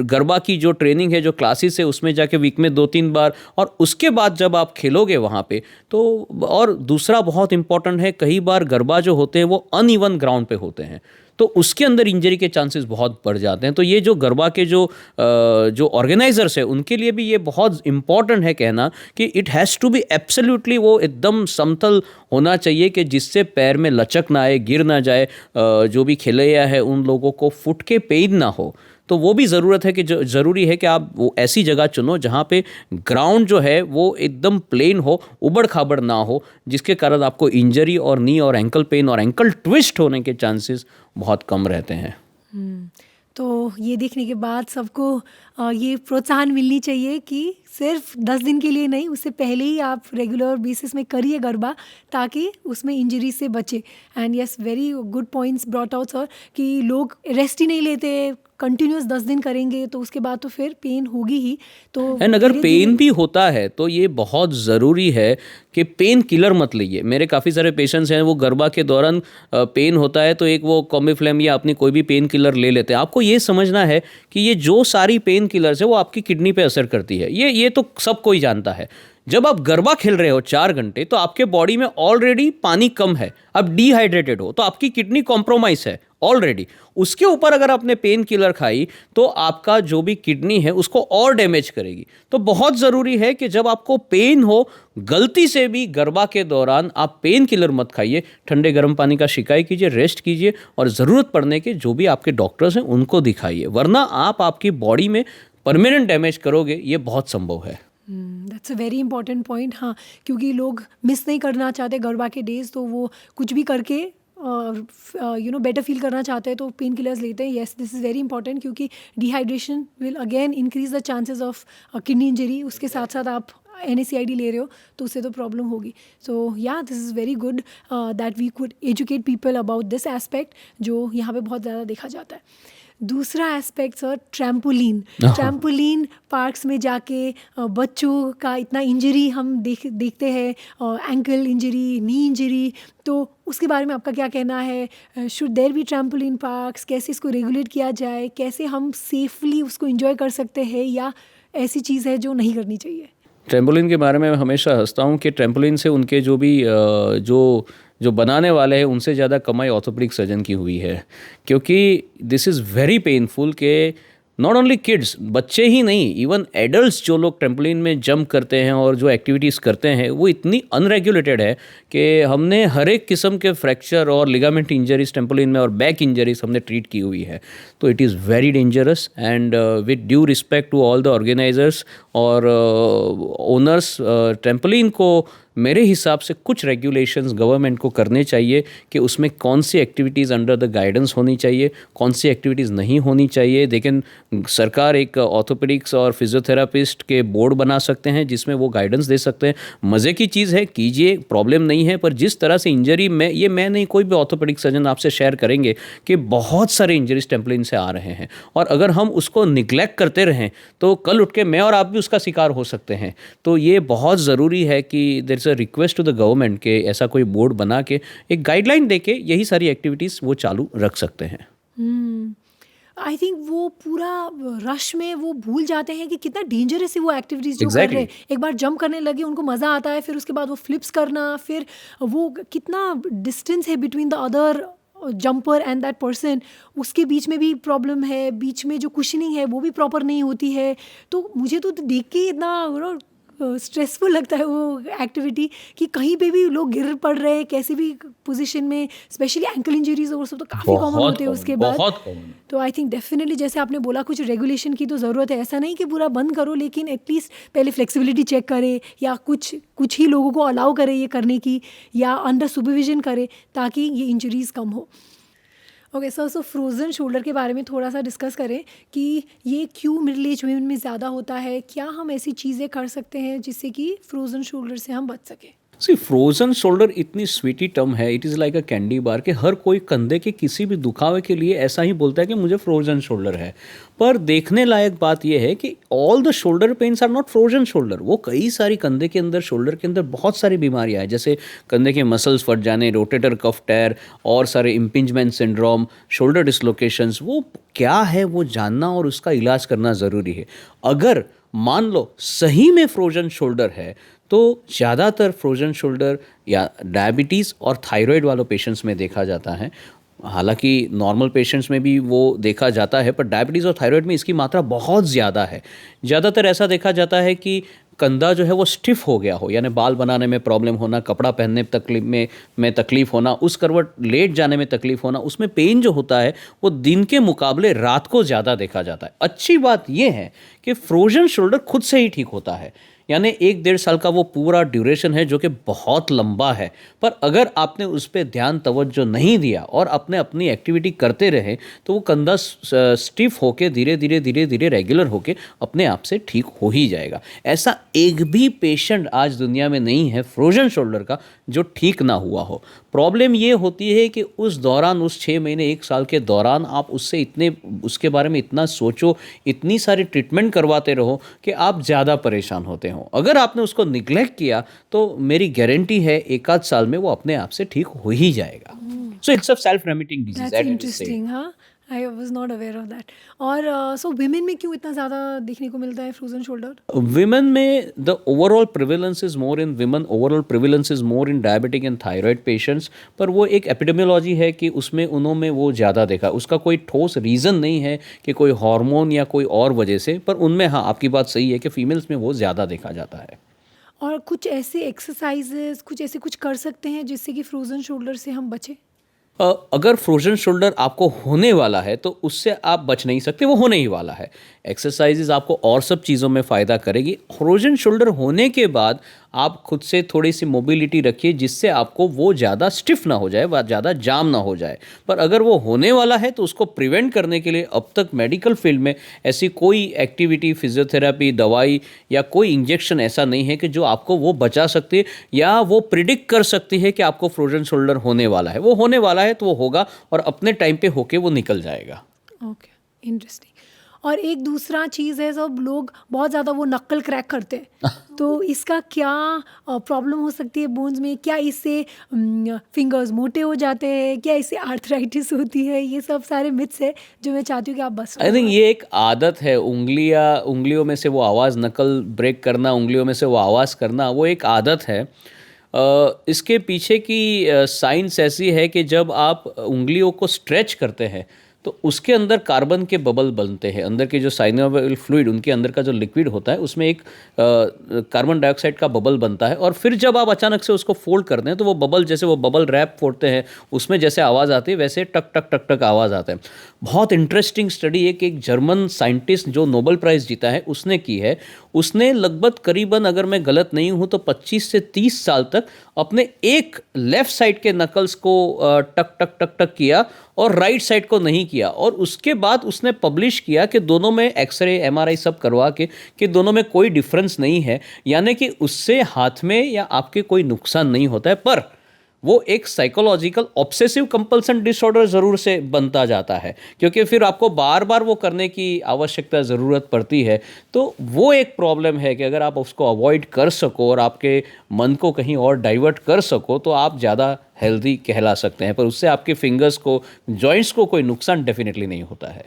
garba की जो ट्रेनिंग है, जो क्लासेस है, उसमें जाके वीक में 2-3 बार, और उसके बाद जब आप खेलोगे वहाँ पे तो। और दूसरा बहुत इंपॉर्टेंट है, कई बार गरबा जो होते हैं वो अनइवन ग्राउंड पे होते हैं तो उसके अंदर इंजरी के चांसेस बहुत बढ़ जाते हैं। तो ये जो गरबा के जो ऑर्गेनाइजर्स है उनके लिए भी ये बहुत इंपॉर्टेंट है कहना कि it has to be absolutely, वो एकदम समतल होना चाहिए कि जिससे पैर में लचक ना आए, गिर ना जाए, जो भी खिलैया है उन लोगों को फुट के पेन ना हो। तो वो भी ज़रूरत है कि ज़रूरी है कि आप वो ऐसी जगह चुनो जहाँ पे ग्राउंड जो है वो एकदम प्लेन हो, उबड़ खाबड़ ना हो, जिसके कारण आपको इंजरी और नी और एंकल पेन और एंकल ट्विस्ट होने के चांसेस बहुत कम रहते हैं। तो ये देखने के बाद सबको ये प्रोत्साहन मिलनी चाहिए कि सिर्फ 10 दिन के लिए नहीं, उससे पहले ही आप रेगुलर बेसिस में करिए गरबा ताकि उसमें इंजरी से बचे। And yes, very good points brought out sir, कि लोग रेस्ट ही नहीं लेते, कंटिन्यूस 10 दिन करेंगे तो उसके बाद तो फिर पेन होगी ही। तो एंड अगर पेन भी होता है तो ये बहुत ज़रूरी है कि पेन किलर मत लीजिए। मेरे काफ़ी सारे पेशेंट्स हैं, वो गरबा के दौरान पेन होता है तो एक वो कॉम्बिफ्लेम या अपनी कोई भी पेन किलर ले लेते हैं। आपको ये समझना है कि ये जो सारी पेन किलर्स है वो आपकी किडनी पे असर करती है। ये तो सब कोई जानता है। जब आप गरबा खेल रहे हो 4 घंटे तो आपके बॉडी में ऑलरेडी पानी कम है, आप डिहाइड्रेटेड हो, तो आपकी किडनी कॉम्प्रोमाइज है ऑलरेडी। उसके ऊपर अगर आपने पेन किलर खाई तो आपका जो भी किडनी है उसको और डैमेज करेगी। तो बहुत ज़रूरी है कि जब आपको पेन हो, गलती से भी गरबा के दौरान आप पेन किलर मत खाइए, ठंडे गर्म पानी का शिकायत कीजिए, रेस्ट कीजिए और ज़रूरत पड़ने के जो भी आपके डॉक्टर्स हैं उनको दिखाइए, वरना आप आपकी बॉडी में परमानेंट डैमेज करोगे, ये बहुत संभव है। That's a very important point. हाँ, क्योंकि लोग मिस नहीं करना चाहते गरबा के डेज, तो वो कुछ भी करके बेटर फील करना चाहते हैं तो पेन किलर्स लेते हैं। Yes, this is very important, क्योंकि dehydration will again increase the chances of kidney injury. उसके साथ साथ आप NaCid ले रहे हो तो उससे तो प्रॉब्लम होगी। So yeah, this is very good that we could educate people about this aspect, जो यहाँ पे बहुत ज़्यादा देखा जाता है। दूसरा एस्पेक्ट सर, ट्रैम्पोलिन पार्क्स में जाके बच्चों का इतना इंजरी हम देखते हैं, एंकल इंजरी, नी इंजरी, तो उसके बारे में आपका क्या कहना है? Should there be trampoline parks? कैसे इसको रेगुलेट किया जाए? कैसे हम सेफली उसको एंजॉय कर सकते हैं, या ऐसी चीज़ है जो नहीं करनी चाहिए? ट्रैम्पोलिन के बारे में मैं हमेशा हंसता हूँ कि ट्रैम्पोलिन से उनके जो भी जो बनाने वाले हैं उनसे ज़्यादा कमाई ऑर्थोपेडिक सर्जन की हुई है, क्योंकि दिस इज़ वेरी पेनफुल कि नॉट ओनली किड्स, बच्चे ही नहीं, इवन एडल्ट्स जो लोग ट्रैम्पोलिन में जंप करते हैं और जो एक्टिविटीज़ करते हैं वो इतनी अनरेगुलेटेड है कि हमने हर एक किस्म के फ्रैक्चर और लिगामेंट इंजरीज ट्रैम्पोलिन में और बैक इंजरीज हमने ट्रीट की हुई है। तो it is very dangerous and with due respect to all the organisers और ओनर्स, ट्रैम्पोलिन को मेरे हिसाब से कुछ रेगुलेशंस गवर्नमेंट को करने चाहिए कि उसमें कौन सी एक्टिविटीज़ अंडर द गाइडेंस होनी चाहिए, कौन सी एक्टिविटीज़ नहीं होनी चाहिए। लेकिन सरकार एक ऑर्थोपेडिक्स और फिजियोथेरापिस्ट के बोर्ड बना सकते हैं जिसमें वो गाइडेंस दे सकते हैं। मज़े की चीज़ है, कीजिए, प्रॉब्लम नहीं है, पर जिस तरह से इंजरी में, ये मैं नहीं, कोई भी ऑर्थोपेडिक सर्जन आपसे शेयर करेंगे कि बहुत सारे इंजरीज ट्रैम्पोलिन से आ रहे हैं, और अगर हम उसको निगलेक्ट करते रहें तो कल उठ के मैं और आप भी उसका शिकार हो सकते हैं। तो ये बहुत ज़रूरी है कि there is a request to the government के ऐसा कोई बोर्ड बना के एक गाइडलाइन दे के यही सारी एक्टिविटीज़ वो चालू रख सकते हैं। आई थिंक वो पूरा रश में वो भूल जाते हैं कि कितना डेंजरस है वो एक्टिविटीज़ जो कर रहे हैं। एक बार जंप करने लगे उनको मज़ा आता है, फिर उसके बाद वो फ्लिप्स करना, फिर वो कितना डिस्टेंस है between the other jumper and that person, उसके बीच में भी प्रॉब्लम है, बीच में जो कुशनिंग है वो भी प्रॉपर नहीं होती है। तो मुझे तो देख के इतना स्ट्रेसफुल लगता है वो एक्टिविटी कि कहीं पे भी लोग गिर पड़ रहे हैं कैसी भी पोजीशन में, स्पेशली एंकल इंजरीज और सब तो काफ़ी कॉमन होते हैं उसके बाद। तो आई थिंक डेफिनेटली जैसे आपने बोला कुछ रेगुलेशन की तो ज़रूरत है। ऐसा नहीं कि पूरा बंद करो, लेकिन एटलीस्ट पहले फ्लेक्सिबिलिटी चेक करे, या कुछ ही लोगों को अलाउ करे ये करने की, या अंडर सुपरविजन करे ताकि ये इंजरीज कम हो। ओके सर, सो फ्रोज़न शोल्डर के बारे में थोड़ा सा डिस्कस करें कि ये क्यों मिडिल एज वुमेन में ज़्यादा होता है? क्या हम ऐसी चीज़ें कर सकते हैं जिससे कि फ्रोज़न शोल्डर से हम बच सकें? सी फ्रोजन शोल्डर इतनी स्वीटी टर्म है, it is like a candy bar, कि हर कोई कंधे के किसी भी दुखावे के लिए ऐसा ही बोलता है कि मुझे फ्रोजन शोल्डर है। पर देखने लायक बात यह है कि all the shoulder pains are not frozen shoulder. वो कई सारी कंधे के अंदर, शोल्डर के अंदर बहुत सारी बीमारियां हैं, जैसे कंधे के मसल्स फट जाने, रोटेटर कफ टेयर और सारे इम्पिंजमेंट सिंड्रोम, शोल्डर डिसलोकेशंस। वो क्या है वो जानना और उसका इलाज करना ज़रूरी है। अगर मान लो सही में फ्रोजन शोल्डर है तो ज़्यादातर फ्रोजन शोल्डर या डायबिटीज़ और थायराइड वालों पेशेंट्स में देखा जाता है। हालांकि नॉर्मल पेशेंट्स में भी वो देखा जाता है, पर डायबिटीज़ और थायराइड में इसकी मात्रा बहुत ज़्यादा है। ज़्यादातर ऐसा देखा जाता है कि कंधा जो है वो स्टिफ हो गया हो, यानी बाल बनाने में प्रॉब्लम होना, कपड़ा पहनने में तकलीफ होना, उस करवट लेट जाने में तकलीफ होना, उसमें पेन जो होता है वो दिन के मुकाबले रात को ज़्यादा देखा जाता है। अच्छी बात यह है कि फ्रोजन शोल्डर खुद से ही ठीक होता है, यानी 1-1.5 साल का वो पूरा ड्यूरेशन है जो कि बहुत लंबा है। पर अगर आपने उस पर ध्यान तवज्जो नहीं दिया और अपनी एक्टिविटी करते रहे तो वो कंधा स्टिफ होके धीरे धीरे रेगुलर होके अपने आप से ठीक हो ही जाएगा। ऐसा एक भी पेशेंट आज दुनिया में नहीं है फ्रोजन शोल्डर का जो ठीक ना हुआ हो। प्रॉब्लम ये होती है कि उस दौरान, उस 6 महीने 1 साल के दौरान आप उसके बारे में इतना सोचो, इतनी सारी ट्रीटमेंट करवाते रहो कि आप ज़्यादा परेशान होते हो। अगर आपने उसको निग्लेक्ट किया तो मेरी गारंटी है 1 आध साल में वो अपने आप से ठीक हो ही जाएगा। So it's a self remitting disease. That's interesting. हाँ, I was not aware of that. और सो विमेन में क्यों इतना ज़्यादा देखने को मिलता है फ्रोजन शोल्डर? विमेन में the overall prevalence is more in women, overall prevalence is more in diabetic and thyroid patients. पर वो एक एपिडेमियोलॉजी है कि उसमें उन्होंने वो ज़्यादा देखा। उसका कोई ठोस रीज़न नहीं है कि कोई हार्मोन या कोई और वजह से, पर उनमें हाँ आपकी बात सही है कि फीमेल्स में वो ज़्यादा देखा जाता है। और कुछ ऐसे एक्सरसाइजेस, कुछ कर सकते हैं जिससे कि फ्रोजन शोल्डर से हम बचें? अगर फ्रोजन शोल्डर आपको होने वाला है तो उससे आप बच नहीं सकते, वो होने ही वाला है। एक्सरसाइजेज आपको और सब चीज़ों में फ़ायदा करेगी। फ्रोजन शोल्डर होने के बाद आप खुद से थोड़ी सी मोबिलिटी रखिए जिससे आपको वो ज़्यादा स्टिफ ना हो जाए, व ज़्यादा जाम ना हो जाए। पर अगर वो होने वाला है तो उसको प्रिवेंट करने के लिए अब तक मेडिकल फील्ड में ऐसी कोई एक्टिविटी, फिजियोथेरेपी, दवाई या कोई इंजेक्शन ऐसा नहीं है कि जो आपको वो बचा सकती है या वो प्रिडिक्ट कर सकती है कि आपको फ्रोजन शोल्डर होने वाला है। वो होने वाला है तो वो होगा और अपने टाइम पे होके वो निकल जाएगा। Okay, interesting. और एक दूसरा चीज़ है, सब लोग बहुत ज़्यादा वो नक्कल क्रैक करते हैं तो इसका क्या प्रॉब्लम हो सकती है बोन्स में? क्या इससे फिंगर्स मोटे हो जाते हैं? क्या इससे आर्थराइटिस होती है? ये सब सारे मिथ्स है जो मैं चाहती हूँ कि आप बस। आई थिंक ये एक आदत है, उंगलियों में से वो आवाज़, नकल ब्रेक करना, उंगलियों में से वो आवाज़ करना, वो एक आदत है। इसके पीछे की साइंस ऐसी है कि जब आप उंगलियों को स्ट्रेच करते हैं तो उसके अंदर कार्बन के बबल बनते हैं। अंदर के जो साइनोवियल फ्लूइड, उनके अंदर का जो लिक्विड होता है उसमें एक कार्बन डाइऑक्साइड का बबल बनता है। और फिर जब आप अचानक से उसको फोल्ड करते हैं तो वो बबल, जैसे वो बबल रैप फोड़ते हैं उसमें जैसे आवाज़ आती है वैसे टक टक टक टक आवाज़ आता है। बहुत इंटरेस्टिंग स्टडी है कि एक जर्मन साइंटिस्ट जो नोबेल प्राइज़ जीता है उसने की है। उसने लगभग करीबन, अगर मैं गलत नहीं हूँ तो 25 से 30 साल तक अपने एक लेफ़्ट साइड के नकल्स को टक टक टक टक किया और राइट साइड को नहीं किया। और उसके बाद उसने पब्लिश किया कि दोनों में एक्सरे, एमआरआई सब करवा के कि दोनों में कोई डिफरेंस नहीं है, यानी कि उससे हाथ में या आपके कोई नुकसान नहीं होता है। पर वो एक साइकोलॉजिकल ऑब्सेसिव कंपल्सन डिसऑर्डर ज़रूर से बनता जाता है, क्योंकि फिर आपको बार बार वो करने की आवश्यकता ज़रूरत पड़ती है। तो वो एक प्रॉब्लम है कि अगर आप उसको अवॉइड कर सको और आपके मन को कहीं और डाइवर्ट कर सको तो आप ज़्यादा हेल्दी कहला सकते हैं। पर उससे आपके फिंगर्स को, जॉइंट्स को कोई नुकसान डेफिनेटली नहीं होता है।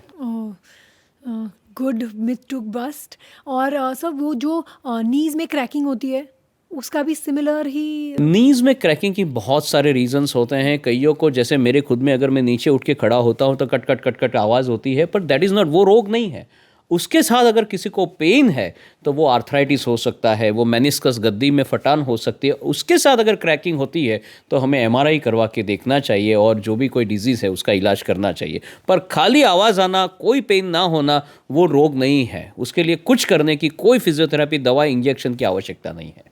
Good myth to bust. और सब वो जो नीज में क्रैकिंग होती है उसका भी सिमिलर ही? नीज़ में क्रैकिंग की बहुत सारे रीजंस होते हैं। कईयों को, जैसे मेरे खुद में, अगर मैं नीचे उठ के खड़ा होता हूँ तो कट कट कट कट आवाज़ होती है, पर दैट इज़ नॉट, वो रोग नहीं है। उसके साथ अगर किसी को पेन है तो वो आर्थराइटिस हो सकता है, वो मेनिस्कस, गद्दी में फटान हो सकती है। उसके साथ अगर क्रैकिंग होती है तो हमें एमआरआई करवा के देखना चाहिए और जो भी कोई डिजीज़ है उसका इलाज करना चाहिए। पर खाली आवाज़ आना, कोई पेन ना होना, वो रोग नहीं है। उसके लिए कुछ करने की, कोई फिजियोथेरेपी, दवा, इंजेक्शन की आवश्यकता नहीं है।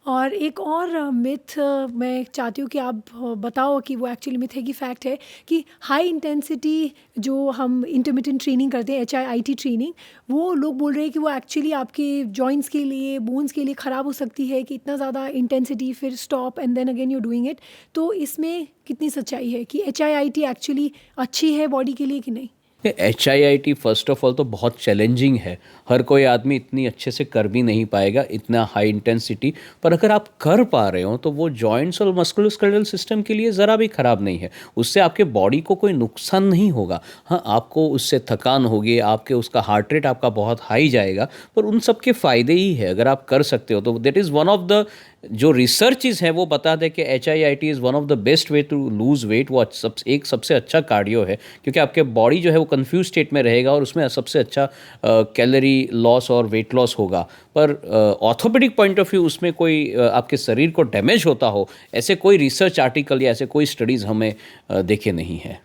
और एक और मिथ मैं चाहती हूँ कि आप बताओ कि वो एक्चुअली मिथ है कि फैक्ट है कि हाई इंटेंसिटी जो हम इंटरमिटेंट ट्रेनिंग करते हैं HIIT ट्रेनिंग, वो लोग बोल रहे हैं कि वो एक्चुअली आपके जॉइंट्स के लिए, बोन्स के लिए ख़राब हो सकती है कि इतना ज़्यादा इंटेंसिटी फिर stop and then again you doing it. तो इसमें कितनी सच्चाई है कि HIIT एक्चुअली अच्छी है बॉडी के लिए कि नहीं? HIIT फर्स्ट ऑफ ऑल तो बहुत चैलेंजिंग है, हर कोई आदमी इतनी अच्छे से कर भी नहीं पाएगा इतना हाई इंटेंसिटी, पर अगर आप कर पा रहे हो तो वो जॉइंट्स और मस्कुलोस्केलेटल सिस्टम के लिए ज़रा भी ख़राब नहीं है, उससे आपके बॉडी को कोई नुकसान नहीं होगा। हाँ, आपको उससे थकान होगी, आपके उसका हार्ट रेट आपका बहुत हाई जाएगा, पर उन सब के फ़ायदे ही है अगर आप कर सकते हो तो। That is one of the जो रिसर्चेस है वो बता दे कि HIIT is one of the best way to lose weight. वो एक सबसे अच्छा कार्डियो है क्योंकि आपके बॉडी जो है वो कंफ्यूज स्टेट में रहेगा और उसमें सबसे अच्छा कैलोरी लॉस और वेट लॉस होगा। पर ऑर्थोपेडिक पॉइंट ऑफ व्यू उसमें कोई आपके शरीर को डैमेज होता हो ऐसे कोई रिसर्च आर्टिकल या ऐसे कोई स्टडीज़ हमें देखे नहीं है।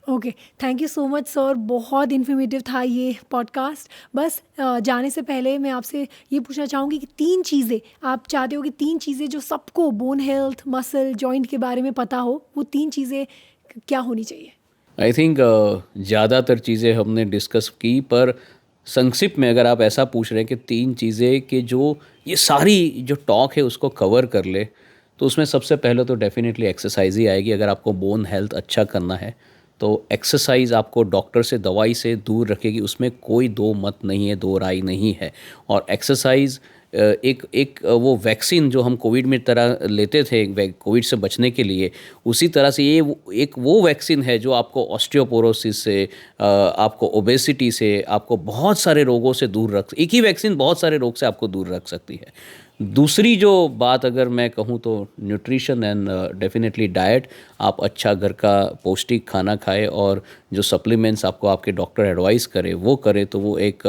Okay, thank you so much sir, बहुत इन्फॉर्मेटिव था ये पॉडकास्ट। बस जाने से पहले मैं आपसे ये पूछना चाहूँगी कि 3 चीज़ें आप चाहते हो कि 3 चीज़ें जो सबको बोन हेल्थ, मसल, जॉइंट के बारे में पता हो, वो 3 चीज़ें क्या होनी चाहिए? आई थिंक ज़्यादातर चीज़ें हमने डिस्कस की, पर संक्षिप्त में अगर आप ऐसा पूछ रहे हैं कि 3 चीज़ें कि जो ये सारी जो टॉक है उसको कवर कर ले, तो उसमें सबसे पहले तो डेफिनेटली एक्सरसाइज ही आएगी। अगर आपको बोन हेल्थ अच्छा करना है तो एक्सरसाइज आपको डॉक्टर से, दवाई से दूर रखेगी, उसमें कोई दो मत नहीं है, दो राय नहीं है। और एक्सरसाइज एक वो वैक्सीन जो हम कोविड में तरह लेते थे कोविड से बचने के लिए, उसी तरह से ये एक वो वैक्सीन है जो आपको ऑस्टियोपोरोसिस से, आपको ओबेसिटी से, आपको बहुत सारे रोगों से दूर एक ही वैक्सीन बहुत सारे रोग से आपको दूर रख सकती है। दूसरी जो बात अगर मैं कहूँ तो न्यूट्रिशन एंड डेफिनेटली डाइट। आप अच्छा घर का पौष्टिक खाना खाएं और जो सप्लीमेंट्स आपको आपके डॉक्टर एडवाइस करे वो करे, तो वो एक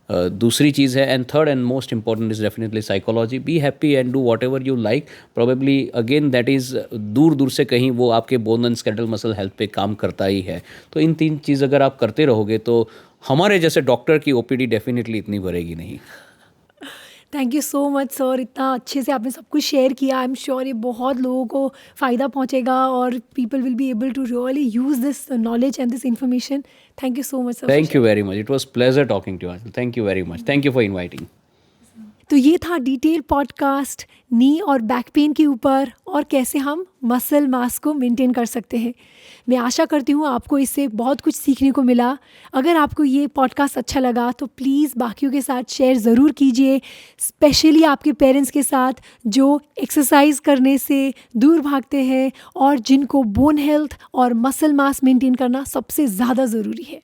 दूसरी चीज़ है। And third and most important is definitely psychology. Be happy and do what ever you like. Probably again that is दूर दूर से कहीं वो आपके bone and skeletal muscle health पे काम करता ही है। तो इन 3 चीज़ अगर आप करते रहोगे तो हमारे जैसे डॉक्टर की OPD डेफिनेटली इतनी भरेगी नहीं। Thank you so much sir, इतना अच्छे से आपने सब कुछ शेयर किया। आई एम श्योर ये बहुत लोगों को फ़ायदा पहुंचेगा और people will be able to really use this knowledge and this information. Thank you so much sir. Thank you very much, it was pleasure talking to you. Thank you very much, thank you for inviting. तो ये था detail podcast नी और back pain के ऊपर और कैसे हम muscle mass को मेंटेन कर सकते हैं। मैं आशा करती हूँ आपको इससे बहुत कुछ सीखने को मिला। अगर आपको ये पॉडकास्ट अच्छा लगा तो प्लीज़ बाकियों के साथ शेयर ज़रूर कीजिए, स्पेशली आपके पेरेंट्स के साथ जो एक्सरसाइज करने से दूर भागते हैं और जिनको बोन हेल्थ और मसल मास मेंटेन करना सबसे ज़्यादा ज़रूरी है।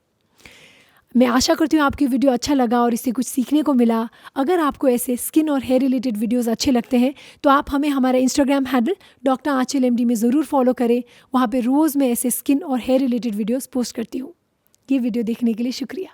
मैं आशा करती हूँ आपकी वीडियो अच्छा लगा और इससे कुछ सीखने को मिला। अगर आपको ऐसे स्किन और हेयर रिलेटेड वीडियोस अच्छे लगते हैं तो आप हमें हमारा इंस्टाग्राम हैंडल डॉक्टर आंचल MD में ज़रूर फॉलो करें। वहाँ पे रोज़ मैं ऐसे स्किन और हेयर रिलेटेड वीडियोस पोस्ट करती हूँ। ये वीडियो देखने के लिए शुक्रिया।